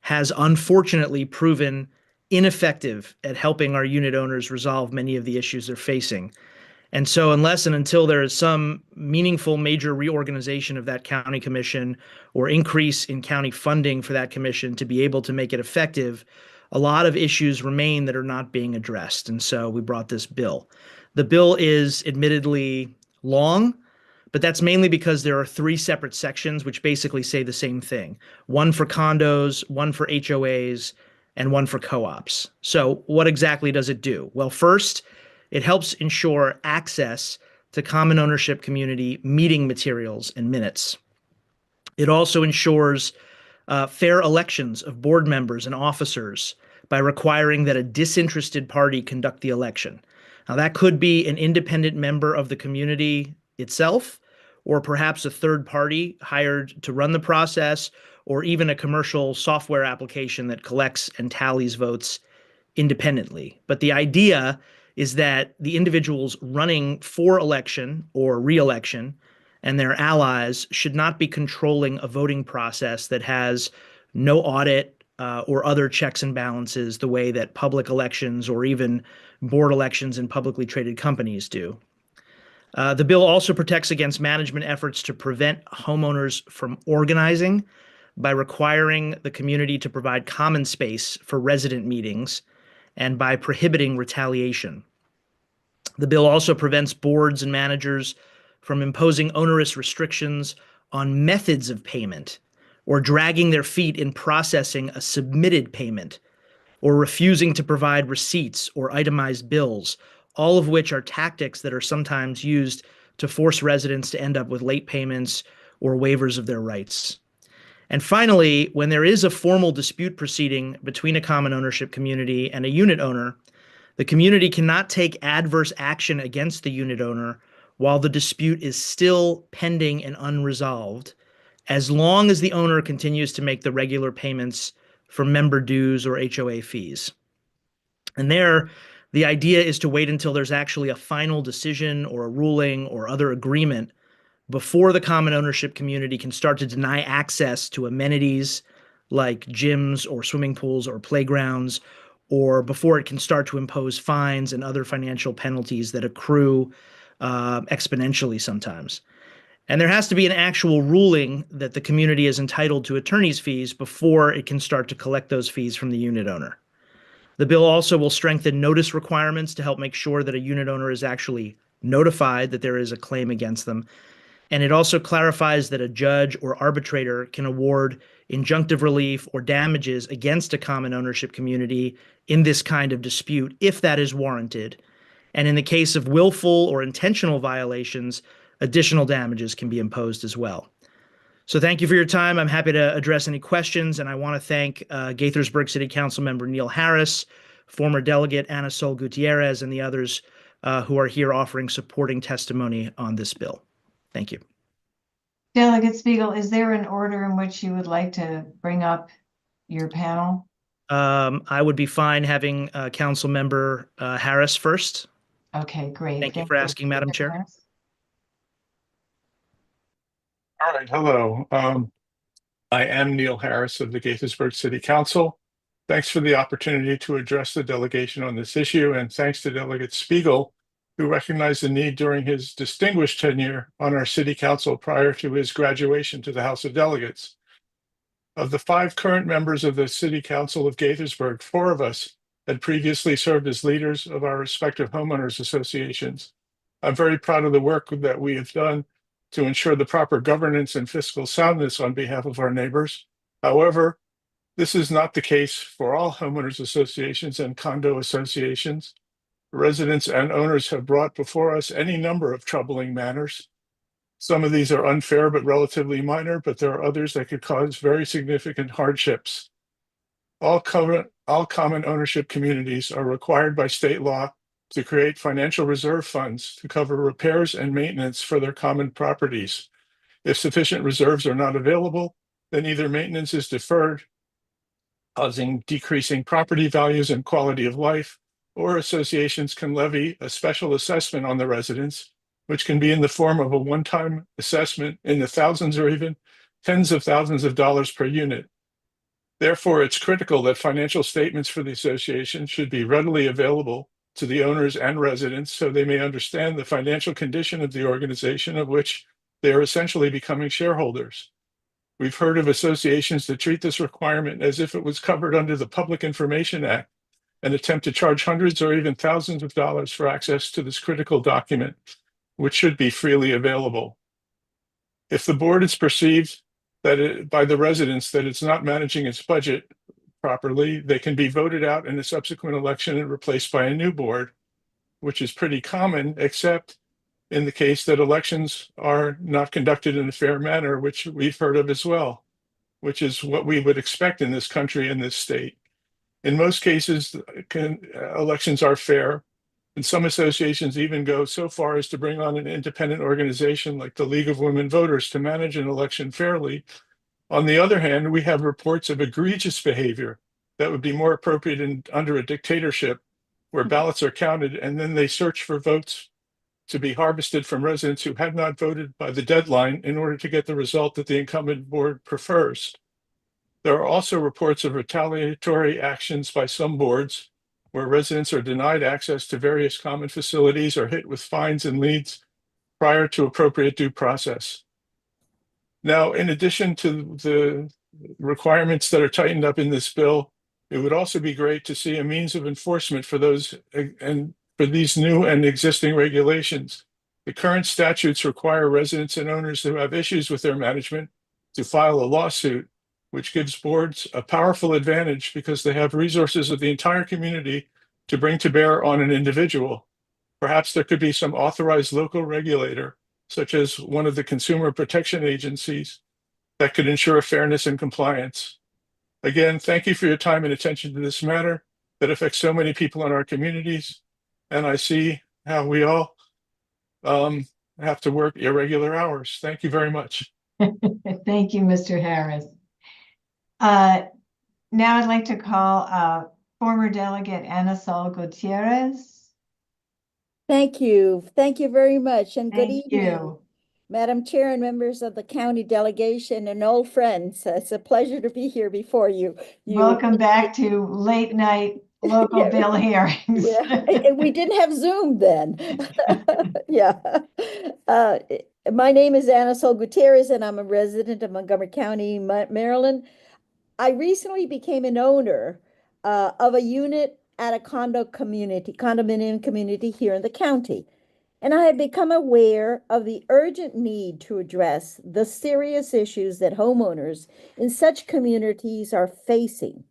has unfortunately proven ineffective at helping our unit owners resolve many of the issues they're facing. And so unless and until there is some meaningful major reorganization of that county commission or increase in county funding for that commission to be able to make it effective, a lot of issues remain that are not being addressed. And so we brought this bill. The bill is admittedly long, but that's mainly because there are 3 separate sections which basically say the same thing. One for condos, one for HOAs, and one for co-ops. So what exactly does it do? Well, first, it helps ensure access to common ownership community meeting materials and minutes. It also ensures fair elections of board members and officers by requiring that a disinterested party conduct the election. Now, that could be an independent member of the community itself, or perhaps a third party hired to run the process, or even a commercial software application that collects and tallies votes independently. But the idea is that the individuals running for election or re-election and their allies should not be controlling a voting process that has no audit or other checks and balances the way that public elections or even board elections in publicly traded companies do. The bill also protects against management efforts to prevent homeowners from organizing by requiring the community to provide common space for resident meetings and by prohibiting retaliation. The bill also prevents boards and managers from imposing onerous restrictions on methods of payment or dragging their feet in processing a submitted payment or refusing to provide receipts or itemized bills, all of which are tactics that are sometimes used to force residents to end up with late payments or waivers of their rights. And finally, when there is a formal dispute proceeding between a common ownership community and a unit owner, the community cannot take adverse action against the unit owner while the dispute is still pending and unresolved, as long as the owner continues to make the regular payments for member dues or HOA fees. And there, the idea is to wait until there's actually a final decision or a ruling or other agreement before the common ownership community can start to deny access to amenities like gyms or swimming pools or playgrounds, or before it can start to impose fines and other financial penalties that accrue exponentially sometimes. And there has to be an actual ruling that the community is entitled to attorney's fees before it can start to collect those fees from the unit owner. The bill also will strengthen notice requirements to help make sure that a unit owner is actually notified that there is a claim against them. And it also clarifies that a judge or arbitrator can award injunctive relief or damages against a common ownership community in this kind of dispute if that is warranted. And in the case of willful or intentional violations, additional damages can be imposed as well. So thank you for your time. I'm happy to address any questions, and I want to thank Gaithersburg City Council member Neil Harris, former delegate Ana Sol Gutierrez, and the others who are here offering supporting testimony on this bill. Thank you. Delegate Spiegel, is there an order in which you would like to bring up your panel? I would be fine having Council member Harris first. Okay, great. Thank you for asking, Madam Chair. All right, hello. I am Neil Harris of the Gaithersburg City Council. Thanks for the opportunity to address the delegation on this issue, and thanks to Delegate Spiegel, who recognized the need during his distinguished tenure on our City Council prior to his graduation to the House of Delegates. Of the 5 current members of the City Council of Gaithersburg, 4 of us had previously served as leaders of our respective homeowners associations. I'm very proud of the work that we have done to ensure the proper governance and fiscal soundness on behalf of our neighbors. However, this is not the case for all homeowners associations and condo associations. Residents and owners have brought before us any number of troubling matters. Some of these are unfair but relatively minor, but there are others that could cause very significant hardships. All common ownership communities are required by state law to create financial reserve funds to cover repairs and maintenance for their common properties. If sufficient reserves are not available, then either maintenance is deferred, causing decreasing property values and quality of life, or associations can levy a special assessment on the residents, which can be in the form of a one-time assessment in the thousands or even tens of thousands of dollars per unit. Therefore, it's critical that financial statements for the association should be readily available to the owners and residents so they may understand the financial condition of the organization of which they are essentially becoming shareholders. We've heard of associations that treat this requirement as if it was covered under the Public Information Act and attempt to charge hundreds or even thousands of dollars for access to this critical document, which should be freely available. If the board is perceived by the residents that it's not managing its budget properly, they can be voted out in a subsequent election and replaced by a new board, which is pretty common, except in the case that elections are not conducted in a fair manner, which we've heard of as well, which is what we would expect in this country and this state. In most cases, elections are fair, and some associations even go so far as to bring on an independent organization like the League of Women Voters to manage an election fairly. On the other hand, we have reports of egregious behavior that would be more appropriate under a dictatorship where ballots are counted and then they search for votes to be harvested from residents who had not voted by the deadline in order to get the result that the incumbent board prefers. There are also reports of retaliatory actions by some boards where residents are denied access to various common facilities or hit with fines and liens prior to appropriate due process. Now, in addition to the requirements that are tightened up in this bill, it would also be great to see a means of enforcement for those and for these new and existing regulations. The current statutes require residents and owners who have issues with their management to file a lawsuit, which gives boards a powerful advantage because they have resources of the entire community to bring to bear on an individual. Perhaps there could be some authorized local regulator, such as one of the consumer protection agencies, that could ensure fairness and compliance. Again, thank you for your time and attention to this matter that affects so many people in our communities. And I see how we all have to work irregular hours. Thank you very much. Thank you, Mr. Harris. Now I'd like to call former delegate Ana Sol Gutierrez. Thank you. Thank you very much, and good Thank evening, you. Madam Chair and members of the county delegation and old friends. It's a pleasure to be here before you. Welcome back to late night local Yeah. bill hearings. Yeah, and we didn't have Zoom then. Yeah. My name is Ana Sol Gutierrez, and I'm a resident of Montgomery County, Maryland. I recently became an owner of a unit at a condominium community here in the county. And I have become aware of the urgent need to address the serious issues that homeowners in such communities are facing.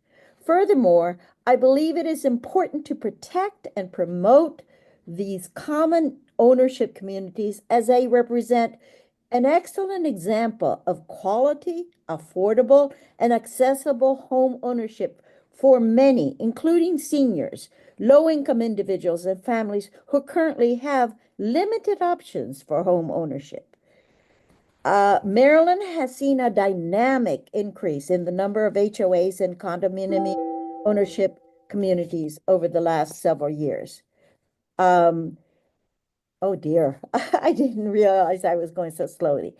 Furthermore, I believe it is important to protect and promote these common ownership communities as they represent an excellent example of quality, affordable, and accessible home ownership for many, including seniors, low-income individuals, and families who currently have limited options for home ownership. Maryland has seen a dynamic increase in the number of HOAs and condominium ownership communities over the last several years. Oh dear, I didn't realize I was going so slowly.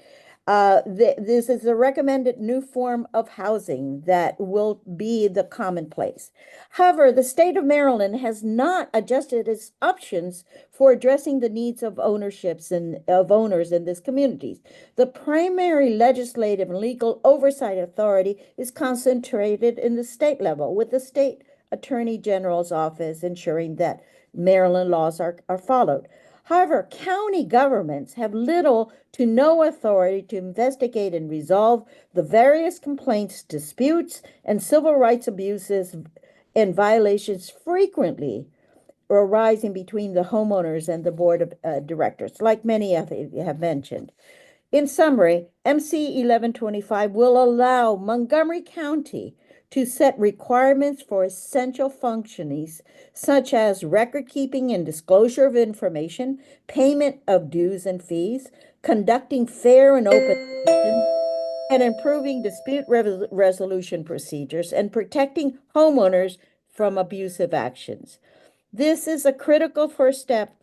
This is a recommended new form of housing that will be the commonplace. However, the state of Maryland has not adjusted its options for addressing the needs of ownerships and of owners in these communities. The primary legislative and legal oversight authority is concentrated in the state level, with the state attorney general's office ensuring that Maryland laws are followed. However, county governments have little to no authority to investigate and resolve the various complaints, disputes, and civil rights abuses and violations frequently arising between the homeowners and the board of directors, like many of you have mentioned. In summary, MC 1125 will allow Montgomery County to set requirements for essential functions such as record keeping and disclosure of information, payment of dues and fees, conducting fair and open elections, and improving dispute resolution procedures and protecting homeowners from abusive actions. This is a critical first step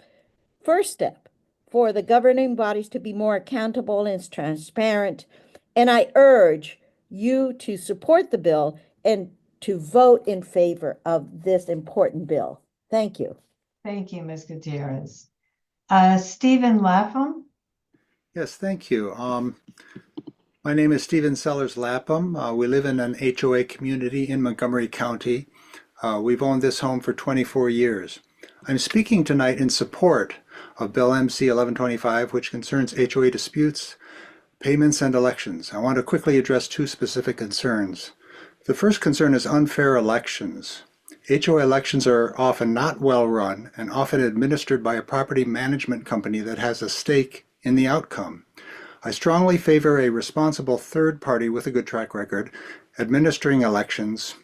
for the governing bodies to be more accountable and transparent. And I urge you to support the bill and to vote in favor of this important bill. Thank you. Thank you, Ms. Gutierrez. Stephen Lapham. Yes, thank you. My name is Stephen Sellers Lapham. We live in an HOA community in Montgomery County. We've owned this home for 24 years. I'm speaking tonight in support of Bill MC 1125, which concerns HOA disputes, payments, and elections. I want to quickly address two specific concerns. The first concern is unfair elections. HOA elections are often not well run and often administered by a property management company that has a stake in the outcome. I strongly favor a responsible third party with a good track record administering elections,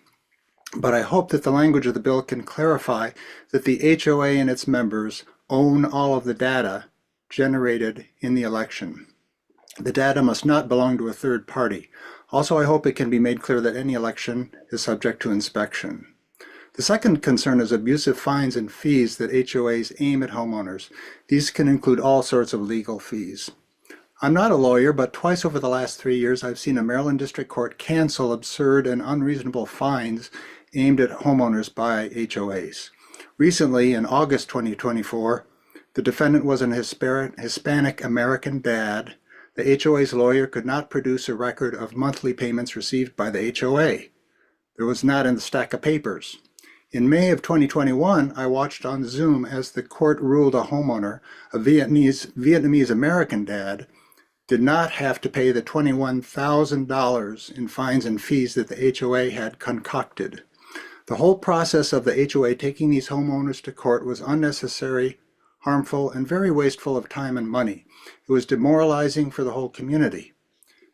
but I hope that the language of the bill can clarify that the HOA and its members own all of the data generated in the election. The data must not belong to a third party. Also, I hope it can be made clear that any election is subject to inspection. The second concern is abusive fines and fees that HOAs aim at homeowners. These can include all sorts of legal fees. I'm not a lawyer, but twice over the last 3 years, I've seen a Maryland District Court cancel absurd and unreasonable fines aimed at homeowners by HOAs. Recently, in August 2024, the defendant was an Hispanic American dad. The HOA's lawyer could not produce a record of monthly payments received by the HOA. There was not in the stack of papers. In May of 2021, I watched on Zoom as the court ruled a homeowner, a Vietnamese American dad, did not have to pay the $21,000 in fines and fees that the HOA had concocted. The whole process of the HOA taking these homeowners to court was unnecessary, harmful, and very wasteful of time and money. It was demoralizing for the whole community.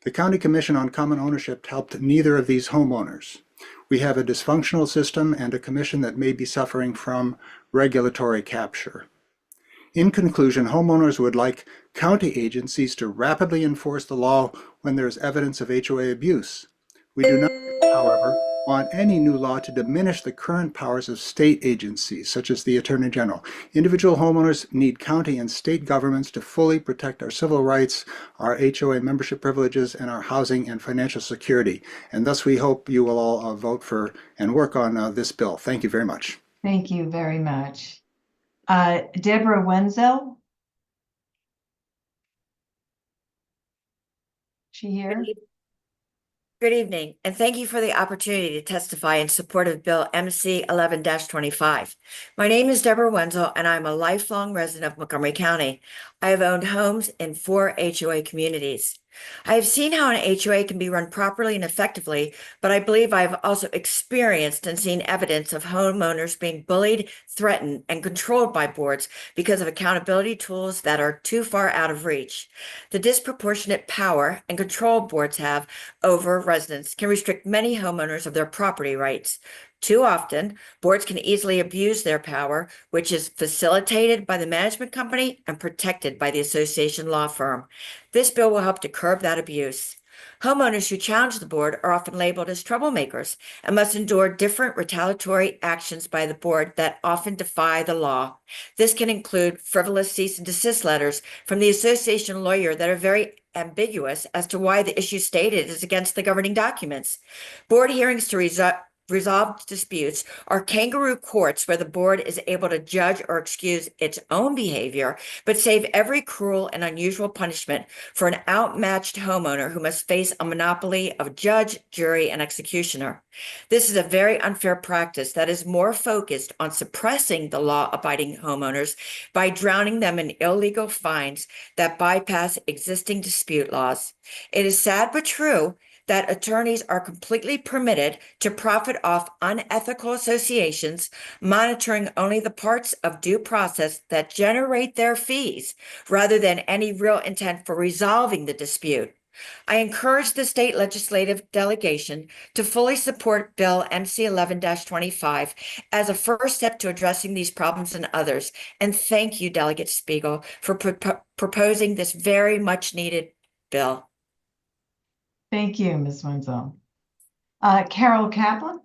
The County Commission on Common Ownership helped neither of these homeowners. We have a dysfunctional system and a commission that may be suffering from regulatory capture. In conclusion, homeowners would like county agencies to rapidly enforce the law when there is evidence of HOA abuse. We do not, however, want any new law to diminish the current powers of state agencies, such as the Attorney General. Individual homeowners need county and state governments to fully protect our civil rights, our HOA membership privileges, and our housing and financial security. And thus, we hope you will all vote for and work on this bill. Thank you very much. Thank you very much. Deborah Wenzel? She here? Good evening, and thank you for the opportunity to testify in support of Bill MC 11-25. My name is Deborah Wenzel, and I'm a lifelong resident of Montgomery County. I have owned homes in 4 HOA communities. I have seen how an HOA can be run properly and effectively, but I believe I have also experienced and seen evidence of homeowners being bullied, threatened, and controlled by boards because of accountability tools that are too far out of reach. The disproportionate power and control boards have over residents can restrict many homeowners of their property rights. Too often, boards can easily abuse their power, which is facilitated by the management company and protected by the association law firm. This bill will help to curb that abuse. Homeowners who challenge the board are often labeled as troublemakers and must endure different retaliatory actions by the board that often defy the law. This can include frivolous cease and desist letters from the association lawyer that are very ambiguous as to why the issue stated is against the governing documents. Board hearings to resolve disputes are kangaroo courts where the board is able to judge or excuse its own behavior, but save every cruel and unusual punishment for an outmatched homeowner who must face a monopoly of judge, jury, and executioner. This is a very unfair practice that is more focused on suppressing the law-abiding homeowners by drowning them in illegal fines that bypass existing dispute laws. It is sad but true that attorneys are completely permitted to profit off unethical associations, monitoring only the parts of due process that generate their fees, rather than any real intent for resolving the dispute. I encourage the state legislative delegation to fully support Bill MC 11-25 as a first step to addressing these problems and others. And thank you, Delegate Spiegel, for proposing this very much needed bill. Thank you, Ms. Wenzel. Carol Kaplan?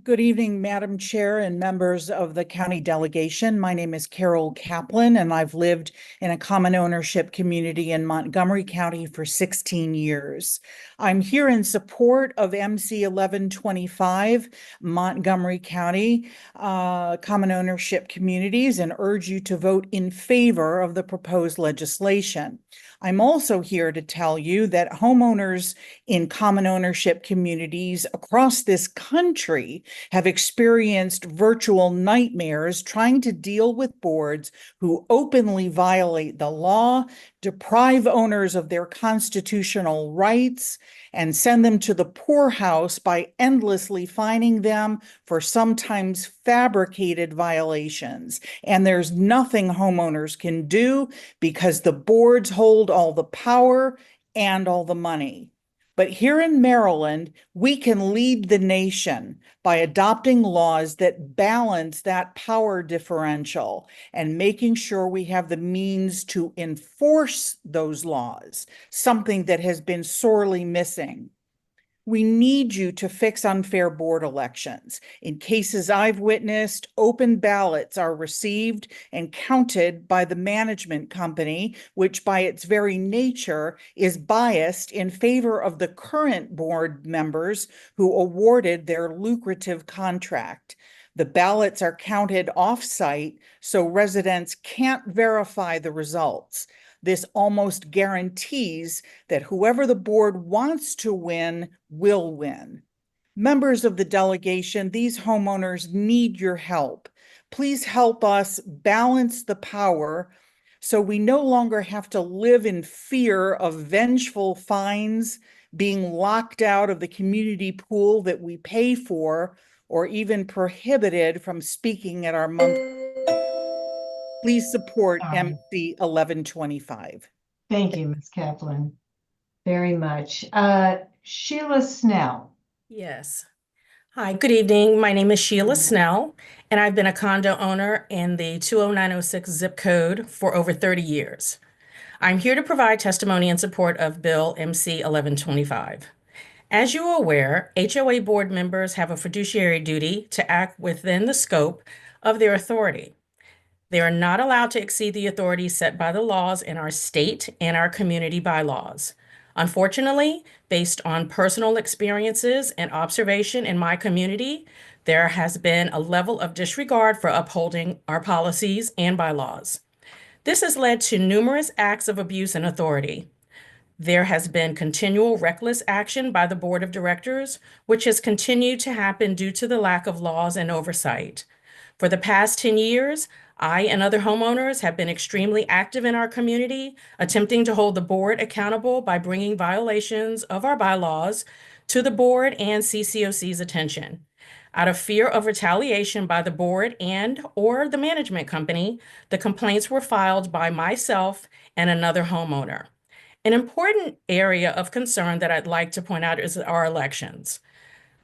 Good evening, Madam Chair and members of the county delegation. My name is Carol Kaplan, and I've lived in a common ownership community in Montgomery County for 16 years. I'm here in support of MC 1125, Montgomery County common ownership communities, and urge you to vote in favor of the proposed legislation. I'm also here to tell you that homeowners in common ownership communities across this country have experienced virtual nightmares trying to deal with boards who openly violate the law, deprive owners of their constitutional rights, and send them to the poorhouse by endlessly fining them for sometimes fabricated violations. And there's nothing homeowners can do because the boards hold all the power and all the money. But here in Maryland, we can lead the nation by adopting laws that balance that power differential and making sure we have the means to enforce those laws, something that has been sorely missing. We need you to fix unfair board elections. In cases I've witnessed, open ballots are received and counted by the management company, which by its very nature is biased in favor of the current board members who awarded their lucrative contract. The ballots are counted off-site, so residents can't verify the results. This almost guarantees that whoever the board wants to win will win. Members of the delegation, these homeowners need your help. Please help us balance the power so we no longer have to live in fear of vengeful fines, being locked out of the community pool that we pay for, or even prohibited from speaking at our monthly. Please support MC 1125. Thank you, Ms. Kaplan, very much. Sheila Snell. Yes. Hi, good evening. My name is Sheila Snell, and I've been a condo owner in the 20906 zip code for over 30 years. I'm here to provide testimony in support of Bill MC 1125. As you are aware, HOA board members have a fiduciary duty to act within the scope of their authority. They are not allowed to exceed the authority set by the laws in our state and our community bylaws. Unfortunately, based on personal experiences and observation in my community, there has been a level of disregard for upholding our policies and bylaws. This has led to numerous acts of abuse and authority. There has been continual reckless action by the board of directors, which has continued to happen due to the lack of laws and oversight. For the past 10 years, I and other homeowners have been extremely active in our community, attempting to hold the board accountable by bringing violations of our bylaws to the board and CCOC's attention. Out of fear of retaliation by the board and/or the management company, the complaints were filed by myself and another homeowner. An important area of concern that I'd like to point out is our elections.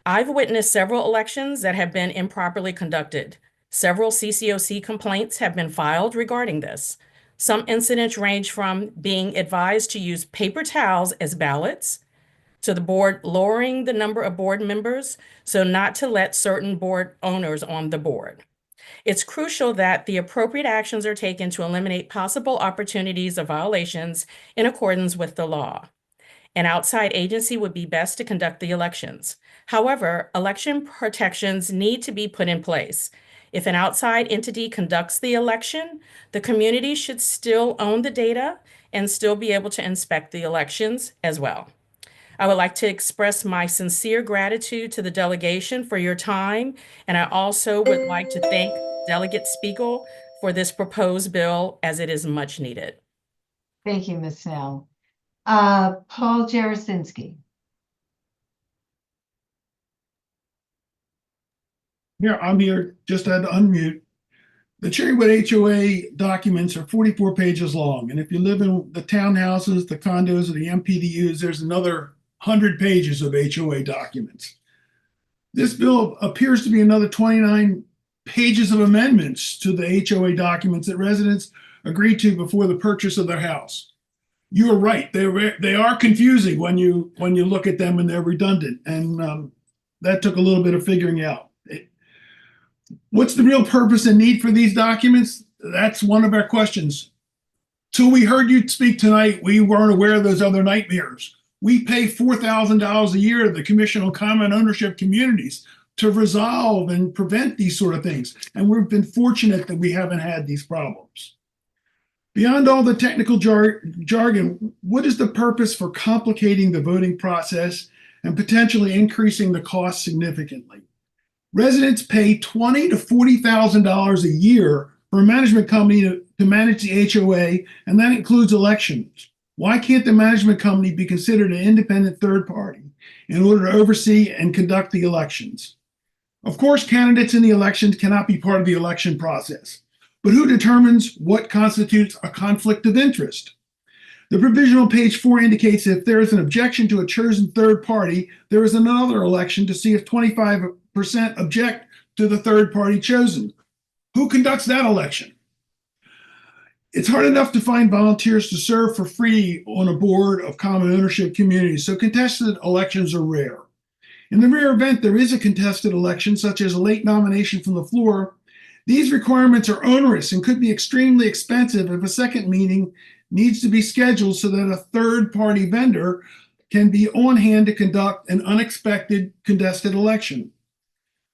I've witnessed several elections that have been improperly conducted. Several CCOC complaints have been filed regarding this. Some incidents range from being advised to use paper towels as ballots, to the board lowering the number of board members so not to let certain board owners on the board. It's crucial that the appropriate actions are taken to eliminate possible opportunities of violations in accordance with the law. An outside agency would be best to conduct the elections. However, election protections need to be put in place. If an outside entity conducts the election, the community should still own the data and still be able to inspect the elections as well. I would like to express my sincere gratitude to the delegation for your time, and I also would like to thank Delegate Spiegel for this proposed bill, as it is much needed. Thank you, Ms. Snell. Paul Jarosinski. Yeah, I'm here. Just had to unmute. The Cherrywood HOA documents are 44 pages long. And if you live in the townhouses, the condos, or the MPDUs, there's another 100 pages of HOA documents. This bill appears to be another 29 pages of amendments to the HOA documents that residents agreed to before the purchase of their house. You are right. They are confusing when you look at them, and they're redundant. And that took a little bit of figuring out. What's the real purpose and need for these documents? That's one of our questions. Till we heard you speak tonight, we weren't aware of those other nightmares. We pay $4,000 a year to the Commission on Common Ownership Communities to resolve and prevent these sort of things. And we've been fortunate that we haven't had these problems. Beyond all the technical jargon, what is the purpose for complicating the voting process and potentially increasing the cost significantly? Residents pay $20,000 to $40,000 a year for a management company to manage the HOA, and that includes elections. Why can't the management company be considered an independent third party in order to oversee and conduct the elections? Of course, candidates in the elections cannot be part of the election process, but who determines what constitutes a conflict of interest? The provision on page 4 indicates that if there is an objection to a chosen third party, there is another election to see if 25% object to the third party chosen. Who conducts that election? It's hard enough to find volunteers to serve for free on a board of common ownership communities, so contested elections are rare. In the rare event there is a contested election, such as a late nomination from the floor, these requirements are onerous and could be extremely expensive if a second meeting needs to be scheduled so that a third-party vendor can be on hand to conduct an unexpected contested election.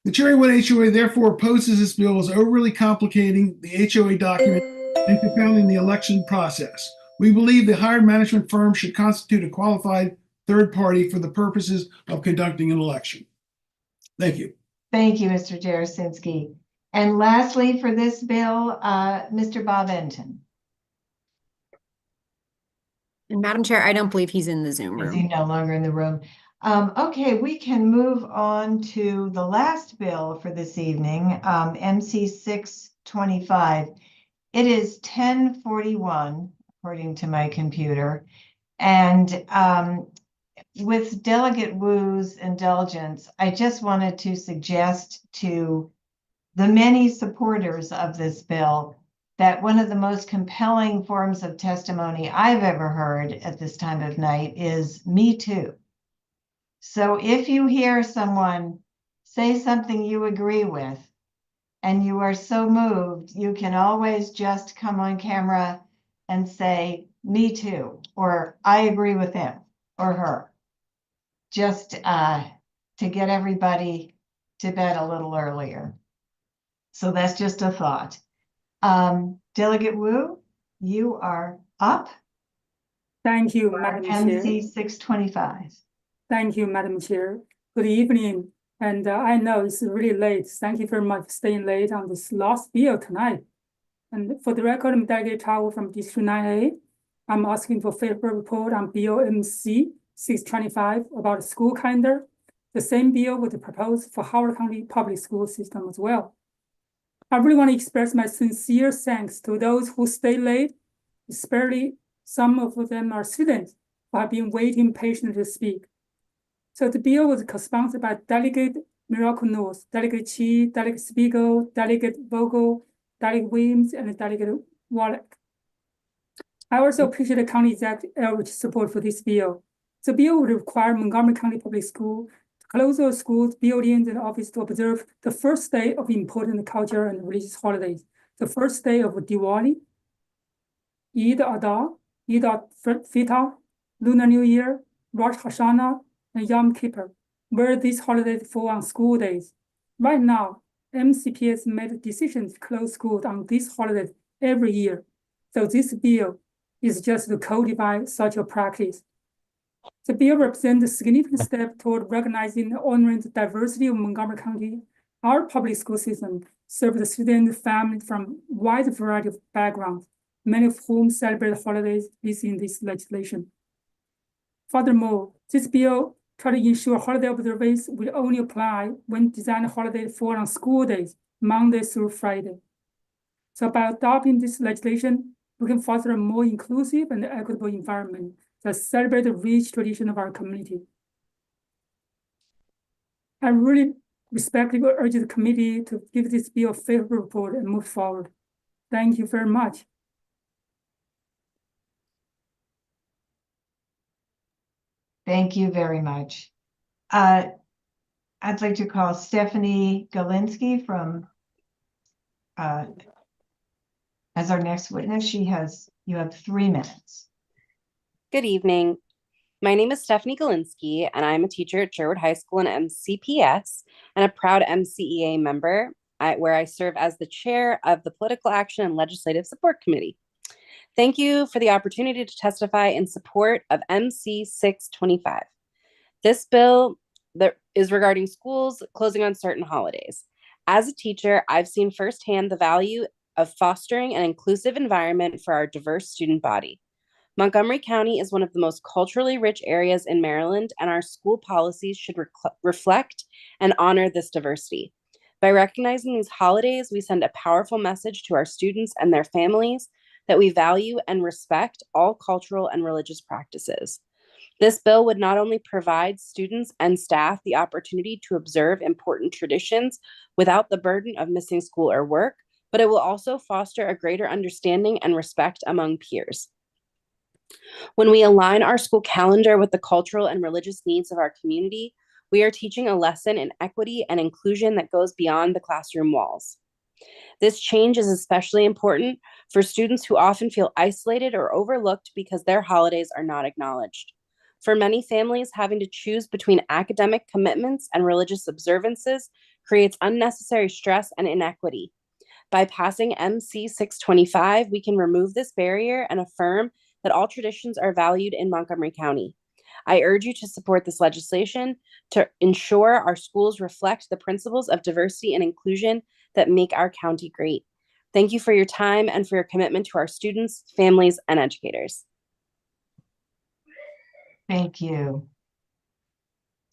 The Cherrywood HOA therefore opposes this bill as overly complicating the HOA document and confounding the election process. We believe the hired management firm should constitute a qualified third party for the purposes of conducting an election. Thank you. Thank you, Mr. Jarosinski. And lastly, for this bill, Mr. Bob Enton. And Madam Chair, I don't believe he's in the Zoom Is he room. no longer in the room? Okay, we can move on to the last bill for this evening, MC 625. It is 10:41, according to my computer. And with Delegate Wu's indulgence, I just wanted to suggest to the many supporters of this bill that one of the most compelling forms of testimony I've ever heard at this time of night is "me too." So if you hear someone say something you agree with and you are so moved, you can always just come on camera and say "me too," or "I agree with him or her," just to get everybody to bed a little earlier. So that's just a thought. Delegate Wu, you are up. Thank you, Madam Chair. MC 625. Thank you, Madam Chair. Good evening. And I know it's really late. Thank you very much for staying late on this last bill tonight. And for the record, I'm Delegate Tao from District 9A. I'm asking for favorable report on Bill MC 625 about the school calendar. The same bill was proposed for Howard County Public School System as well. I really want to express my sincere thanks to those who stayed late, especially some of them are students who have been waiting patiently to speak. So the bill was co-sponsored by Delegate Miracle North, Delegate Chi, Delegate Spiegel, Delegate Vogel, Delegate Williams, and Delegate Wallach. I also appreciate the County Executive Elrich support for this bill. The bill would require Montgomery County Public School to close all schools, buildings, and offices to observe the first day of important cultural and religious holidays, the first day of Diwali, Eid al-Adha, Eid al-Fitr, Lunar New Year, Rosh Hashanah, and Yom Kippur, where these holidays fall on school days. Right now, MCPS made a decision to close schools on these holidays every year. So this bill is just to codify such a practice. The bill represents a significant step toward recognizing and honoring the diversity of Montgomery County. Our public school system serves the students and families from a wide variety of backgrounds, many of whom celebrate holidays within this legislation. Furthermore, this bill tries to ensure holiday observance will only apply when designed holidays fall on school days, Monday through Friday. So by adopting this legislation, we can foster a more inclusive and equitable environment that celebrates the rich tradition of our community. I really respectfully urge the committee to give this bill a favorable report and move forward. Thank you very much. Thank you very much. I'd like to call Stephanie Galinsky from as our next witness. You have 3 minutes. Good evening. My name is Stephanie Galinsky, and I'm a teacher at Sherwood High School in MCPS and a proud MCEA member, where I serve as the chair of the Political Action and Legislative Support Committee. Thank you for the opportunity to testify in support of MC 625. This bill that is regarding schools closing on certain holidays. As a teacher, I've seen firsthand the value of fostering an inclusive environment for our diverse student body. Montgomery County is one of the most culturally rich areas in Maryland, and our school policies should reflect and honor this diversity. By recognizing these holidays, we send a powerful message to our students and their families that we value and respect all cultural and religious practices. This bill would not only provide students and staff the opportunity to observe important traditions without the burden of missing school or work, but it will also foster a greater understanding and respect among peers. When we align our school calendar with the cultural and religious needs of our community, We are teaching a lesson in equity and inclusion that goes beyond the classroom walls. This change is especially important for students who often feel isolated or overlooked because their holidays are not acknowledged. For many families, having to choose between academic commitments and religious observances creates unnecessary stress and inequity. By passing MC 625, we can remove this barrier and affirm that all traditions are valued in Montgomery County. I urge you to support this legislation to ensure our schools reflect the principles of diversity and inclusion that make our county great. Thank you for your time and for your commitment to our students, families, and educators. Thank you.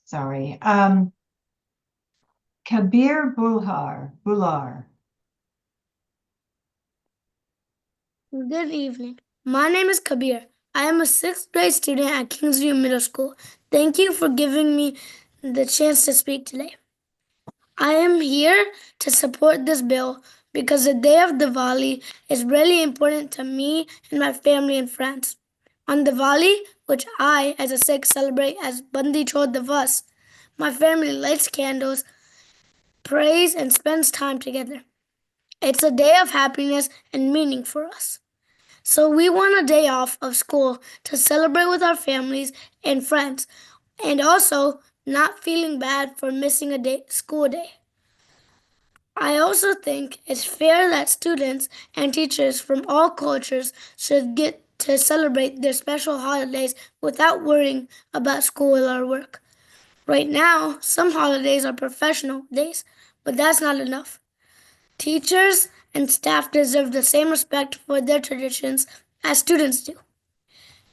Sorry. Kabir Bular. Good evening. My name is Kabir. I am a 6th grade student at Kingsview Middle School. Thank you for giving me the chance to speak today. I am here to support this bill because the day of Diwali is really important to me and my family and friends. On Diwali, which I, as a Sikh, celebrate as Bandi Chhor Divas, my family lights candles, prays, and spends time together. It's a day of happiness and meaning for us. So we want a day off of school to celebrate with our families and friends, and also not feeling bad for missing a school day. I also think it's fair that students and teachers from all cultures should get to celebrate their special holidays without worrying about school or work. Right now, some holidays are professional days, but that's not enough. Teachers and staff deserve the same respect for their traditions as students do.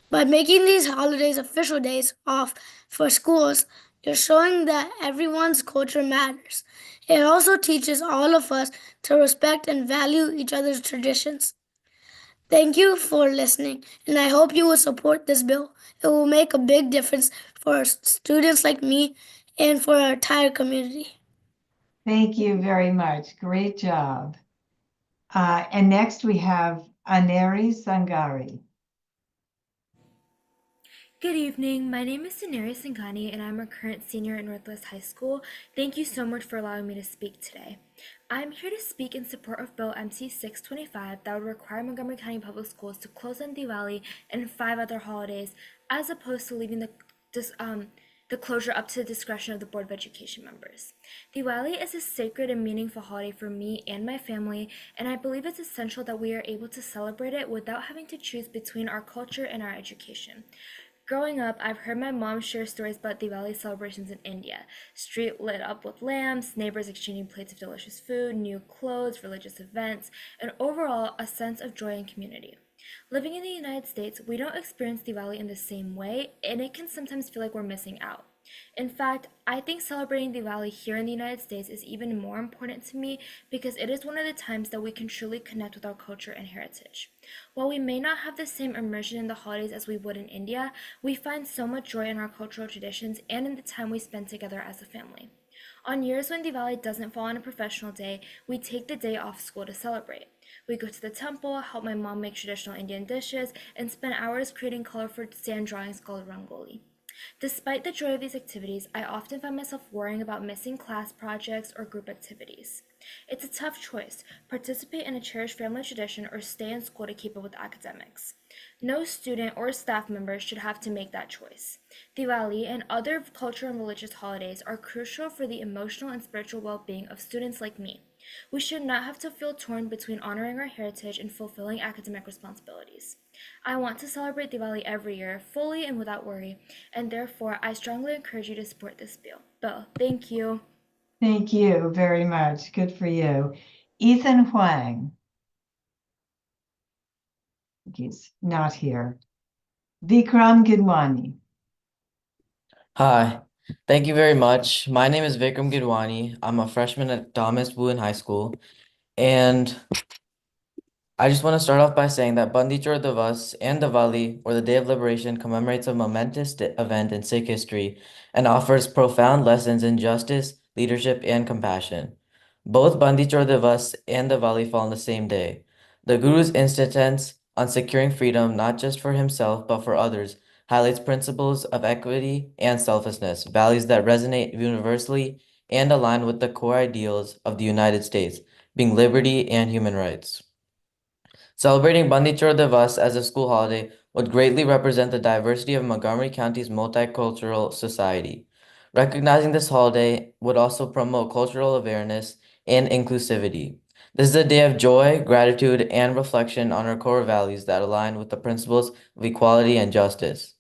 By making these holidays official days off for schools, you're showing that everyone's culture matters. It also teaches all of us to respect and value each other's traditions. Thank you for listening, and I hope you will support this bill. It will make a big difference for students like me and for our entire community. Thank you very much. Great job. And next we have Aneri Sangari. Good evening. My name is Suneri Singhani, and I'm a current senior at Northwest High School. Thank you so much for allowing me to speak today. I'm here to speak in support of Bill MC 625 that would require Montgomery County Public Schools to close on Diwali and 5 other holidays, as opposed to leaving the closure up to the discretion of the Board of Education members. Diwali is a sacred and meaningful holiday for me and my family, and I believe it's essential that we are able to celebrate it without having to choose between our culture and our education. Growing up, I've heard my mom share stories about Diwali celebrations in India. Street lit up with lamps, neighbors exchanging plates of delicious food, new clothes, religious events, and overall a sense of joy and community. Living in the United States, we don't experience Diwali in the same way, and it can sometimes feel like we're missing out. In fact, I think celebrating Diwali here in the United States is even more important to me because it is one of the times that we can truly connect with our culture and heritage. While we may not have the same immersion in the holidays as we would in India, we find so much joy in our cultural traditions and in the time we spend together as a family. On years when Diwali doesn't fall on a professional day, we take the day off school to celebrate. We go to the temple, help my mom make traditional Indian dishes, and spend hours creating colorful sand drawings called Rangoli. Despite the joy of these activities, I often find myself worrying about missing class projects or group activities. It's a tough choice: participate in a cherished family tradition or stay in school to keep up with academics. No student or staff member should have to make that choice. Diwali and other cultural and religious holidays are crucial for the emotional and spiritual well-being of students like me. We should not have to feel torn between honoring our heritage and fulfilling academic responsibilities. I want to celebrate Diwali every year, fully and without worry, and therefore I strongly encourage you to support this bill. Thank you. Thank you very much. Good for you. Ethan Huang. He's not here. Vikram Gidwani. Hi, thank you very much. My name is Vikram Gidwani. I'm a freshman at Thomas Boone High School, and I just want to start off by saying that Bandi Chhor Divas and Diwali, or the Day of Liberation, commemorates a momentous event in Sikh history and offers profound lessons in justice, leadership, and compassion. Both Bandi Chhor Divas and Diwali fall on the same day. The Guru's insistence on securing freedom not just for himself but for others highlights principles of equity and selflessness, values that resonate universally and align with the core ideals of the United States, being liberty and human rights. Celebrating Bandi Chhor Divas as a school holiday would greatly represent the diversity of Montgomery County's multicultural society. Recognizing this holiday would also promote cultural awareness and inclusivity. This is a day of joy, gratitude, and reflection on our core values that align with the principles of equality and justice.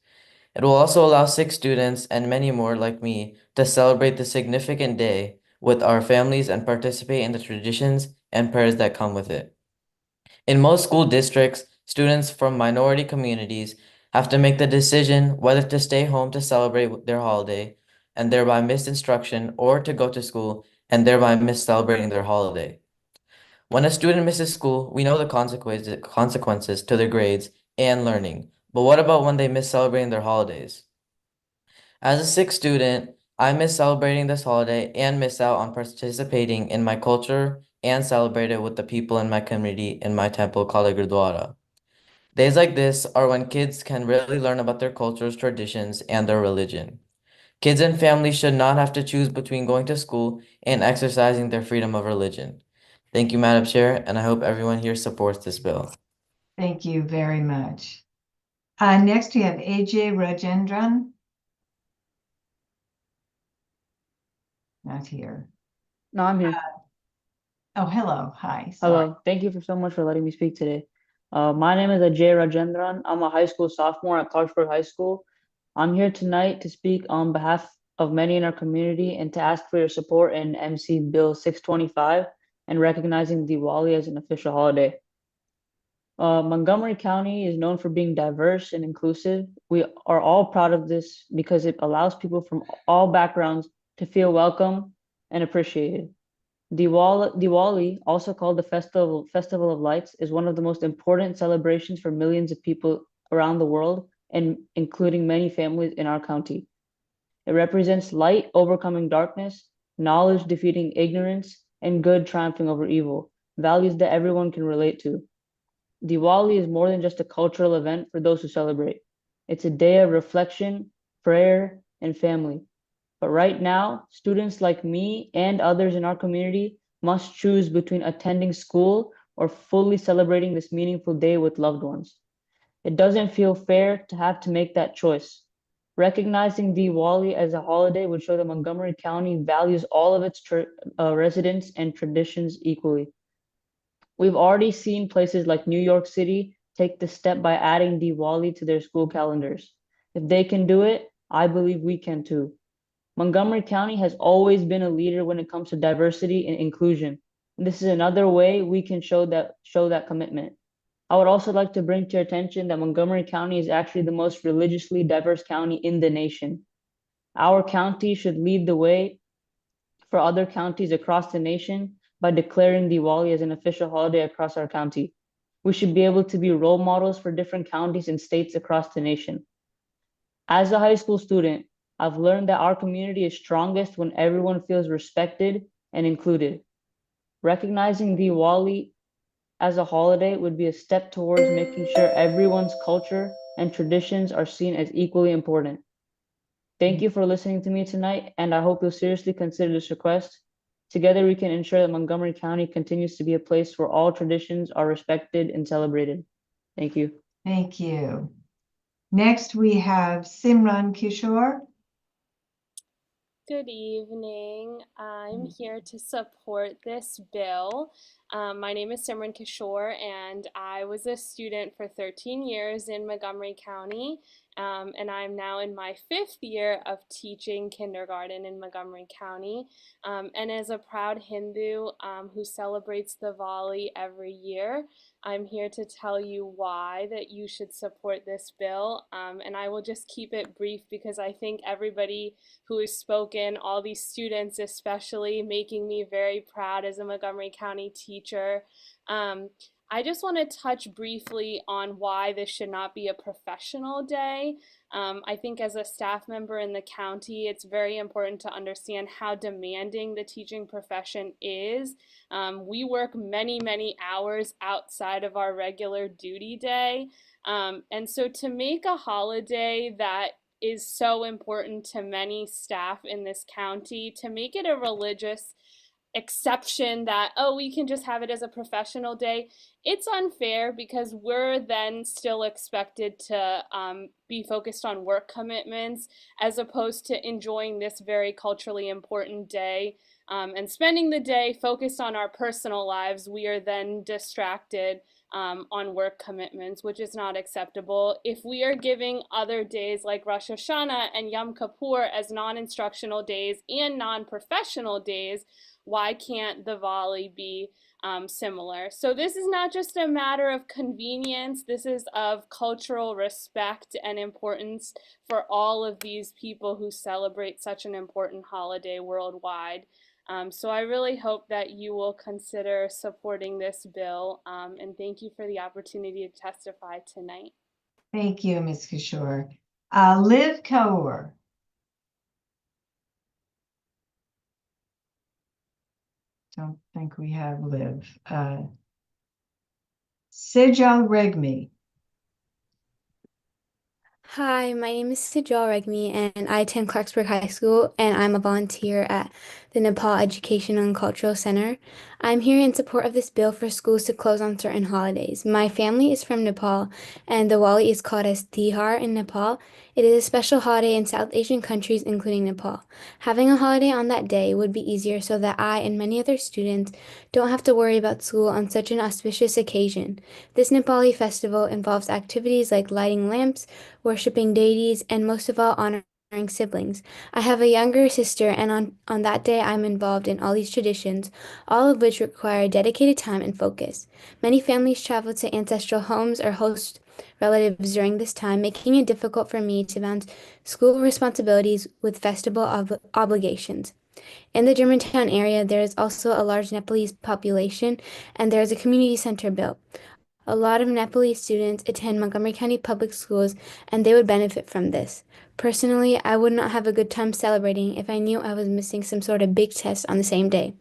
It will also allow 6 students and many more like me to celebrate this significant day with our families and participate in the traditions and prayers that come with it. In most school districts, students from minority communities have to make the decision whether to stay home to celebrate their holiday and thereby miss instruction, or to go to school and thereby miss celebrating their holiday. When a student misses school, we know the consequences to their grades and learning. But what about when they miss celebrating their holidays? As a 6th student, I miss celebrating this holiday and miss out on participating in my culture and celebrate it with the people in my community in my temple called a Gurdwara. Days like this are when kids can really learn about their cultures, traditions, and their religion. Kids and families should not have to choose between going to school and exercising their freedom of religion. Thank you, Madam Chair, and I hope everyone here supports this bill. Thank you very much. Next, we have AJ Rajendran. Not here. No, I'm here. Oh, hello. Hi. Sorry. Hello. Thank you so much for letting me speak today. My name is Ajay Rajendran. I'm a high school sophomore at Clarksburg High School. I'm here tonight to speak on behalf of many in our community and to ask for your support in MC Bill 625 and recognizing Diwali as an official holiday. Montgomery County is known for being diverse and inclusive. We are all proud of this because it allows people from all backgrounds to feel welcome and appreciated. Diwali, also called the Festival of Lights, is one of the most important celebrations for millions of people around the world, and including many families in our county. It represents light overcoming darkness, knowledge defeating ignorance, and good triumphing over evil, values that everyone can relate to. Diwali is more than just a cultural event for those who celebrate. It's a day of reflection, prayer, and family. But right now, students like me and others in our community must choose between attending school or fully celebrating this meaningful day with loved ones. It doesn't feel fair to have to make that choice. Recognizing Diwali as a holiday would show that Montgomery County values all of its residents and traditions equally. We've already seen places like New York City take the step by adding Diwali to their school calendars. If they can do it, I believe we can too. Montgomery County has always been a leader when it comes to diversity and inclusion. And this is another way we can show that commitment. I would also like to bring to your attention that Montgomery County is actually the most religiously diverse county in the nation. Our county should lead the way for other counties across the nation by declaring Diwali as an official holiday across our county. We should be able to be role models for different counties and states across the nation. As a high school student, I've learned that our community is strongest when everyone feels respected and included. Recognizing Diwali as a holiday would be a step towards making sure everyone's culture and traditions are seen as equally important. Thank you for listening to me tonight, and I hope you'll seriously consider this request. Together, we can ensure that Montgomery County continues to be a place where all traditions are respected and celebrated. Thank you. Thank you. Next, we have Simran Kishore. Good evening. I'm here to support this bill. My name is Simran Kishore, and I was a student for 13 years in Montgomery County, and I'm now in my 5th year of teaching kindergarten in Montgomery County. And as a proud Hindu who celebrates Diwali every year, I'm here to tell you why that you should support this bill. And I will just keep it brief because I think everybody who has spoken, all these students especially, making me very proud as a Montgomery County teacher. I just want to touch briefly on why this should not be a professional day. I think as a staff member in the county, it's very important to understand how demanding the teaching profession is. We work many, many hours outside of our regular duty day. And so to make a holiday that is so important to many staff in this county, to make it a religious exception that, oh, we can just have it as a professional day, it's unfair because we're then still expected to be focused on work commitments as opposed to enjoying this very culturally important day and spending the day focused on our personal lives. We are then distracted on work commitments, which is not acceptable. If we are giving other days like Rosh Hashanah and Yom Kippur as non-instructional days and non-professional days, why can't Diwali be similar? So this is not just a matter of convenience. This is of cultural respect and importance for all of these people who celebrate such an important holiday worldwide. So I really hope that you will consider supporting this bill, and thank you for the opportunity to testify tonight. Thank you, Ms. Kishore. Liv Kaur. Don't think we have Liv. Sejal Regmi. Hi, my name is Sejal Regmi, and I attend Clarksburg High School, and I'm a volunteer at the Nepal Education and Cultural Center. I'm here in support of this bill for schools to close on certain holidays. My family is from Nepal, and Diwali is called as Tihar in Nepal. It is a special holiday in South Asian countries, including Nepal. Having a holiday on that day would be easier so that I and many other students don't have to worry about school on such an auspicious occasion. This Nepali festival involves activities like lighting lamps, worshiping deities, and most of all, honoring siblings. I have a younger sister, and on that day, I'm involved in all these traditions, all of which require dedicated time and focus. Many families travel to ancestral homes or host relatives during this time, making it difficult for me to balance school responsibilities with festival obligations. In the Germantown area, there is also a large Nepalese population, and there is a community center built. A lot of Nepalese students attend Montgomery County Public Schools, and they would benefit from this. Personally, I would not have a good time celebrating if I knew I was missing some sort of big test on the same day.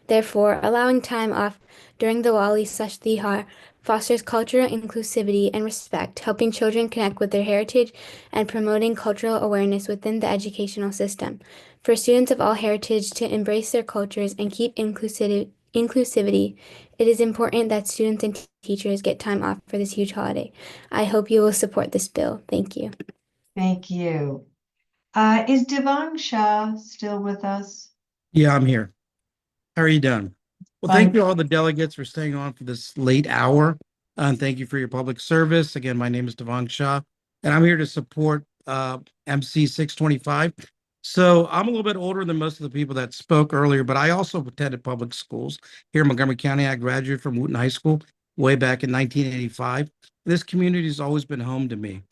Therefore, allowing time off during Diwali/Tihar fosters cultural inclusivity and respect, helping children connect with their heritage and promoting cultural awareness within the educational system. For students of all heritage to embrace their cultures and keep inclusivity, it is important that students and teachers get time off for this huge holiday. I hope you will support this bill. Thank you. Thank you. Is Devang Shah still with us? Yeah, I'm here. How are you doing? Well, Fine. thank you all the delegates for staying on for this late hour. And thank you for your public service. Again, my name is Devang Shah, and I'm here to support MC 625. So I'm a little bit older than most of the people that spoke earlier, but I also attended public schools here in Montgomery County. I graduated from Wooten High School way back in 1985. This community has always been home to me.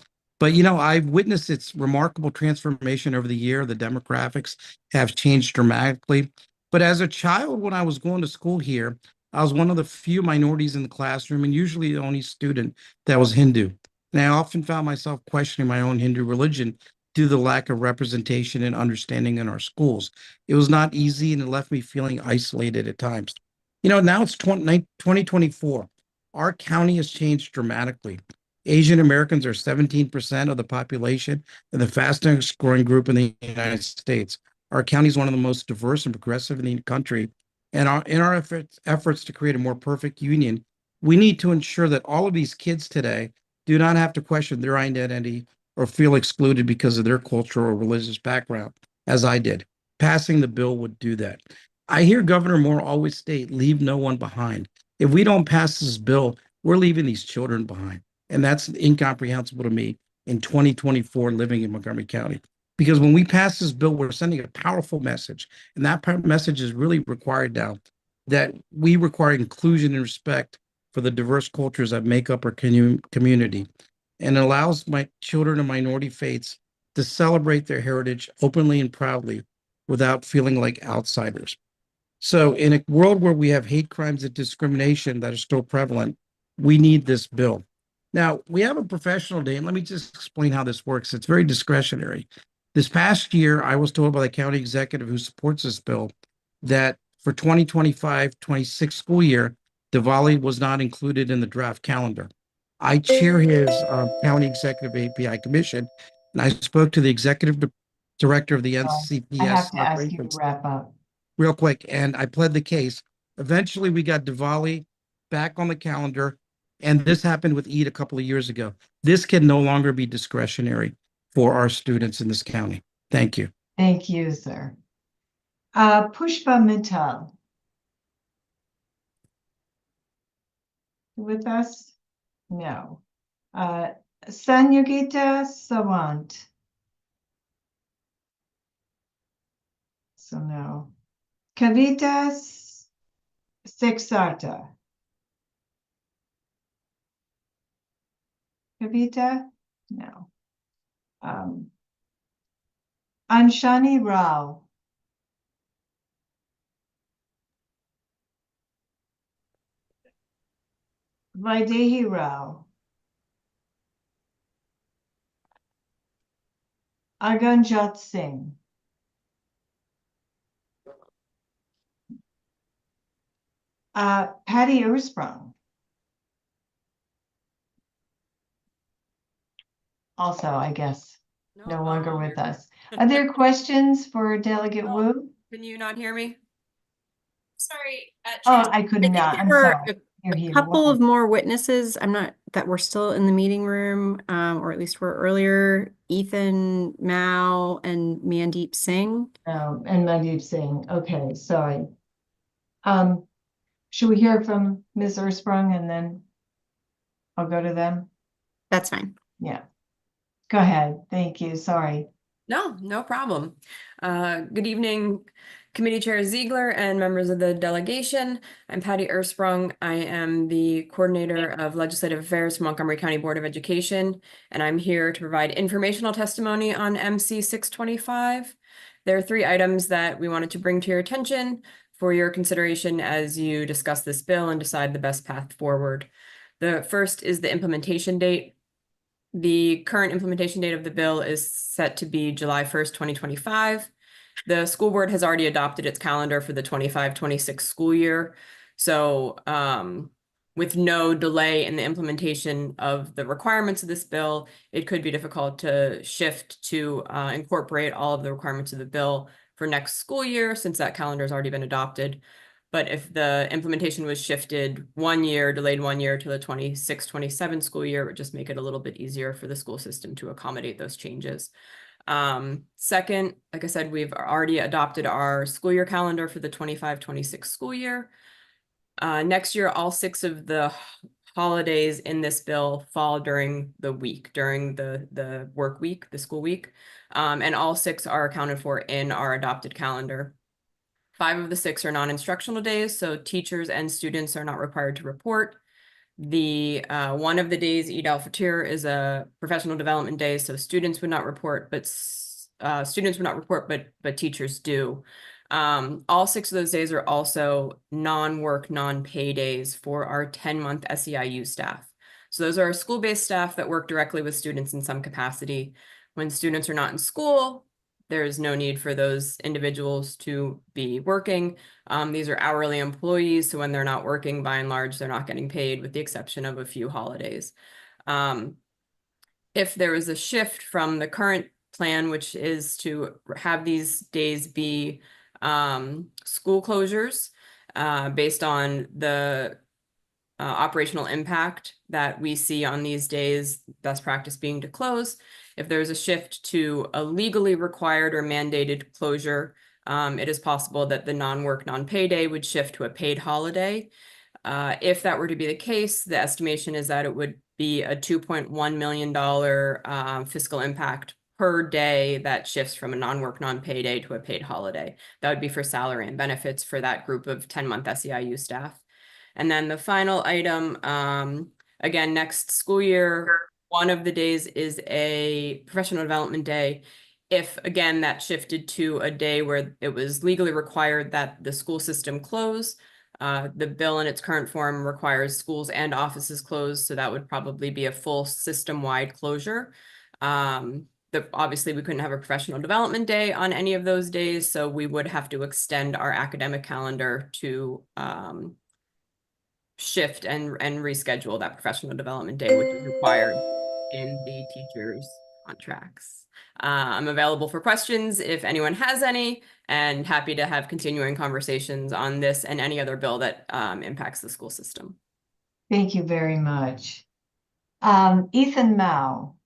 But, you know, I've witnessed its remarkable transformation over the year. The demographics have changed dramatically. But as a child, when I was going to school here, I was one of the few minorities in the classroom and usually the only student that was Hindu. And I often found myself questioning my own Hindu religion due to the lack of representation and understanding in our schools. It was not easy and it left me feeling isolated at times. You know, now it's 2024. Our county has changed dramatically. Asian Americans are 17% of the population and the fastest growing group in the United States. Our county is one of the most diverse and progressive in the country. And in our efforts to create a more perfect union, we need to ensure that all of these kids today do not have to question their identity or feel excluded because of their cultural or religious background, as I did. Passing the bill would do that. I hear Governor Moore always state, leave no one behind. If we don't pass this bill, we're leaving these children behind. And that's incomprehensible to me in 2024 living in Montgomery County. Because when we pass this bill, we're sending a powerful message. And that message is really required now, that we require inclusion and respect for the diverse cultures that make up our community, and allows my children of minority faiths to celebrate their heritage openly and proudly without feeling like outsiders. So in a world where we have hate crimes and discrimination that are still prevalent, we need this bill. Now, we have a professional day, and let me just explain how this works. It's very discretionary. This past year, I was told by the county executive who supports this bill that for 2025-26 school year, Diwali was not included in the draft calendar. I chair his county executive API commission, and I spoke to the executive director of the I NCPS have to ask you to operations wrap up. real quick, and I pled the case. Eventually, we got Diwali back on the calendar, and this happened with Eid a couple of years ago. This can no longer be discretionary for our students in this county. Thank you. Thank you, sir. Pushpa Mittal. With us? No. Sanyogita Sawant. So no. Kavita Seksarta. Kavita? No. Anshani Rao. Vaidehi Rao. Arganjot Singh. Patty Ursprung. Also, I guess, no longer with us. Are there questions for Delegate Wu? Can you not hear me? Sorry. Oh, I could not. I'm sorry. You're A here. couple of more witnesses, I'm not, that were still in the meeting room, or at least were earlier, Ethan Mao and Mandeep Singh. Oh, and Mandeep Singh. Okay, sorry. Should we hear from Ms. Ursprung and then I'll go to them? That's fine. Yeah. Go ahead. Thank you. Sorry. No problem. Good evening, Committee Chair Ziegler and members of the delegation. I'm Patty Ursprung. I am the Coordinator of Legislative Affairs for Montgomery County Board of Education, and I'm here to provide informational testimony on MC 625. There are 3 items that we wanted to bring to your attention for your consideration as you discuss this bill and decide the best path forward. The first is the implementation date. The current implementation date of the bill is set to be July 1st, 2025. The school board has already adopted its calendar for the 25-26 school year. So with no delay in the implementation of the requirements of this bill, it could be difficult to shift to incorporate all of the requirements of the bill for next school year, since that calendar has already been adopted. But if the implementation was shifted 1 year, delayed 1 year to the 26-27 school year, it would just make it a little bit easier for the school system to accommodate those changes. Second, like I said, we've already adopted our school year calendar for the 25-26 school year. Next year, all 6 of the holidays in this bill fall during the week, during the work week, the school week. And all 6 are accounted for in our adopted calendar. 5 of the 6 are non-instructional days, so teachers and students are not required to report. The one of the days, Eid al-Fitr, is a professional development day, so students would not report, but teachers do. All 6 of those days are also non-work, non-pay days for our 10-month SEIU staff. So those are our school-based staff that work directly with students in some capacity. When students are not in school, there is no need for those individuals to be working. These are hourly employees, so when they're not working, by and large, they're not getting paid, with the exception of a few holidays. If there is a shift from the current plan, which is to have these days be school closures based on the operational impact that we see on these days, best practice being to close. If there's a shift to a legally required or mandated closure, it is possible that the non-work, non-pay day would shift to a paid holiday. If that were to be the case, the estimation is that it would be a $2.1 million fiscal impact per day that shifts from a non-work, non-pay day to a paid holiday. That would be for salary and benefits for that group of 10-month SEIU staff. And then the final item, again, next school year, one of the days is a professional development day. if again that shifted to a day where it was legally required that the school system close. The bill in its current form requires schools and offices closed, so that would probably be a full system-wide closure. Obviously, we couldn't have a professional development day on any of those days, so we would have to extend our academic calendar to shift and reschedule that professional development day, which is required in the teachers' contracts. I'm available for questions if anyone has any, and happy to have continuing conversations on this and any other bill that impacts the school system. Thank you very much. Ethan Mao.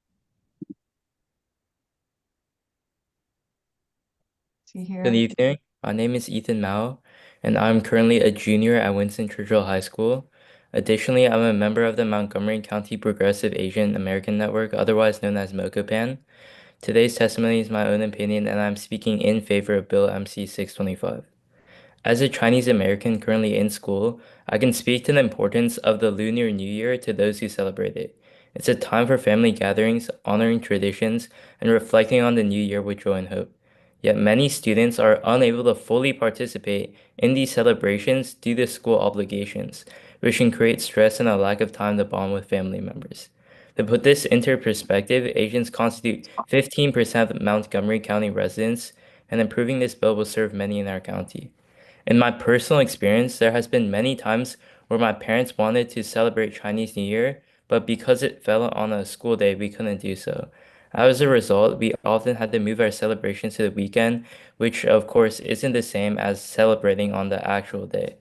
Is he here? Good evening. My name is Ethan Mao, and I'm currently a junior at Winston Churchill High School. Additionally, I'm a member of the Montgomery County Progressive Asian American Network, otherwise known as MoCAPAN. Today's testimony is my own opinion, and I'm speaking in favor of Bill MC 625. As a Chinese American currently in school, I can speak to the importance of the Lunar New Year to those who celebrate it. It's a time for family gatherings, honoring traditions, and reflecting on the new year with joy and hope. Yet many students are unable to fully participate in these celebrations due to school obligations, which can create stress and a lack of time to bond with family members. To put this into perspective, Asians constitute 15% of Montgomery County residents, and improving this bill will serve many in our county. In my personal experience, there has been many times where my parents wanted to celebrate Chinese New Year, but because it fell on a school day, we couldn't do so. As a result, we often had to move our celebrations to the weekend, which of course isn't the same as celebrating on the actual day.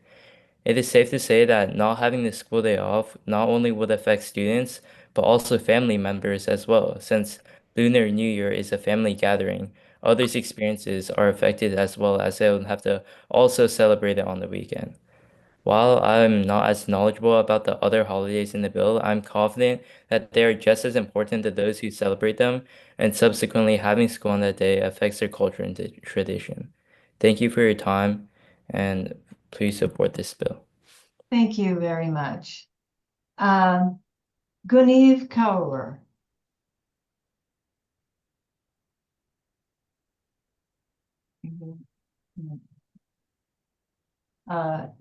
It is safe to say that not having the school day off not only would affect students, but also family members as well, since Lunar New Year is a family gathering. Others' experiences are affected as well, as they would have to also celebrate it on the weekend. While I'm not as knowledgeable about the other holidays in the bill, I'm confident that they are just as important to those who celebrate them, and subsequently having school on that day affects their culture and tradition. Thank you for your time, and please support this bill. Thank you very much. Guneev Kaur.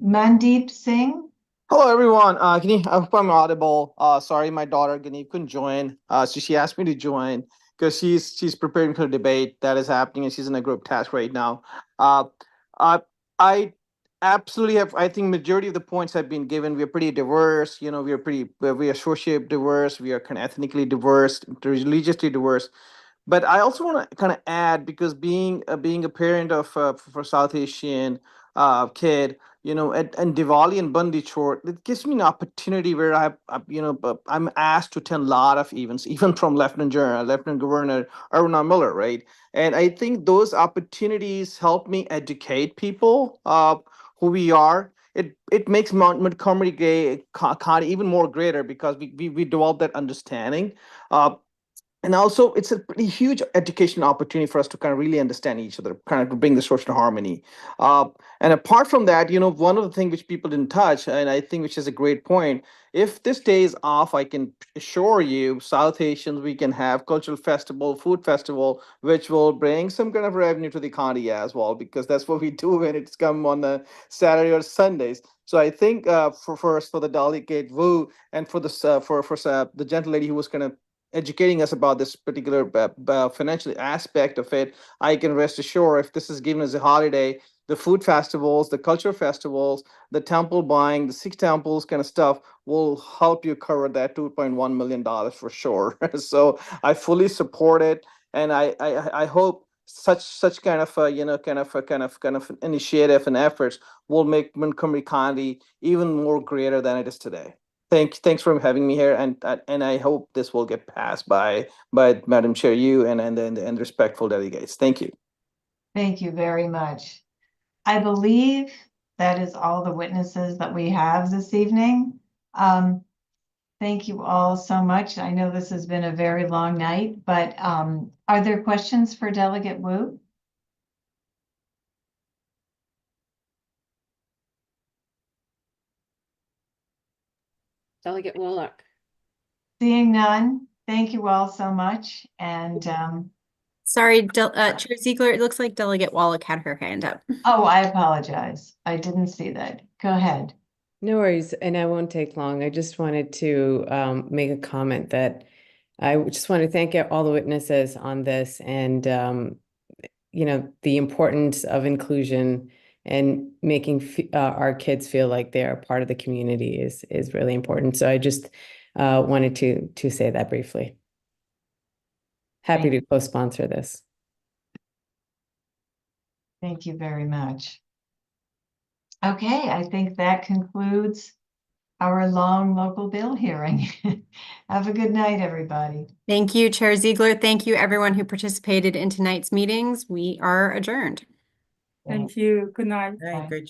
Mandeep Singh. Hello, everyone. I hope I'm audible. Sorry, my daughter Ganeep couldn't join. So she asked me to join because she's preparing for a debate that is happening, and she's in a group task right now. I absolutely have. I think majority of the points have been given. We are pretty diverse. You know, we are socially diverse. We are kind of ethnically diverse, religiously diverse. But I also want to kind of add, because being a parent of for South Asian kid, you know, and Diwali and Bandi Chor, it gives me an opportunity where I'm asked to attend a lot of events, even from Lieutenant Governor Aruna Miller, right? And I think those opportunities help me educate people who we are. It makes Montgomery County even more greater because we develop that understanding. And also, it's a pretty huge education opportunity for us to kind of really understand each other, kind of to bring the social harmony. And apart from that, you know, one of the things which people didn't touch, and I think which is a great point, if this day is off, I can assure you, South Asians, we can have cultural festival, food festival, which will bring some kind of revenue to the county as well, because that's what we do when it's come on the Saturday or Sundays. So I think for the delegate Wu and for the gentle lady who was kind of educating us about this particular financial aspect of it, I can rest assured if this is given as a holiday, the food festivals, the culture festivals, the temple buying, the 6 temples kind of stuff will help you cover that $2.1 million for sure. So I fully support it, and I hope such kind of initiative and efforts will make Montgomery County even more greater than it is today. Thanks for having me here, and I hope this will get passed by Madam Chair, you and respectful delegates. Thank you. Thank you very much. I believe that is all the witnesses that we have this evening. Thank you all so much. I know this has been a very long night, but are there questions for Delegate Wu? Delegate Woloch. Seeing none, thank you all so much. And Sorry, Chair Ziegler, it looks like Delegate Wallach had her hand up. Oh, I apologize. I didn't see that. Go ahead. No worries, and I won't take long. I just wanted to make a comment that I just want to thank all the witnesses on this and you know, the importance of inclusion and making our kids feel like they're part of the community is really important. So I just wanted to say that briefly. Happy to co-sponsor this. Thank you very much. Okay, I think that concludes our long local bill hearing. Have a good night, everybody. Thank you, Chair Ziegler. Thank you, everyone who participated in tonight's meetings. We are adjourned. Thank you. Good night. Great job.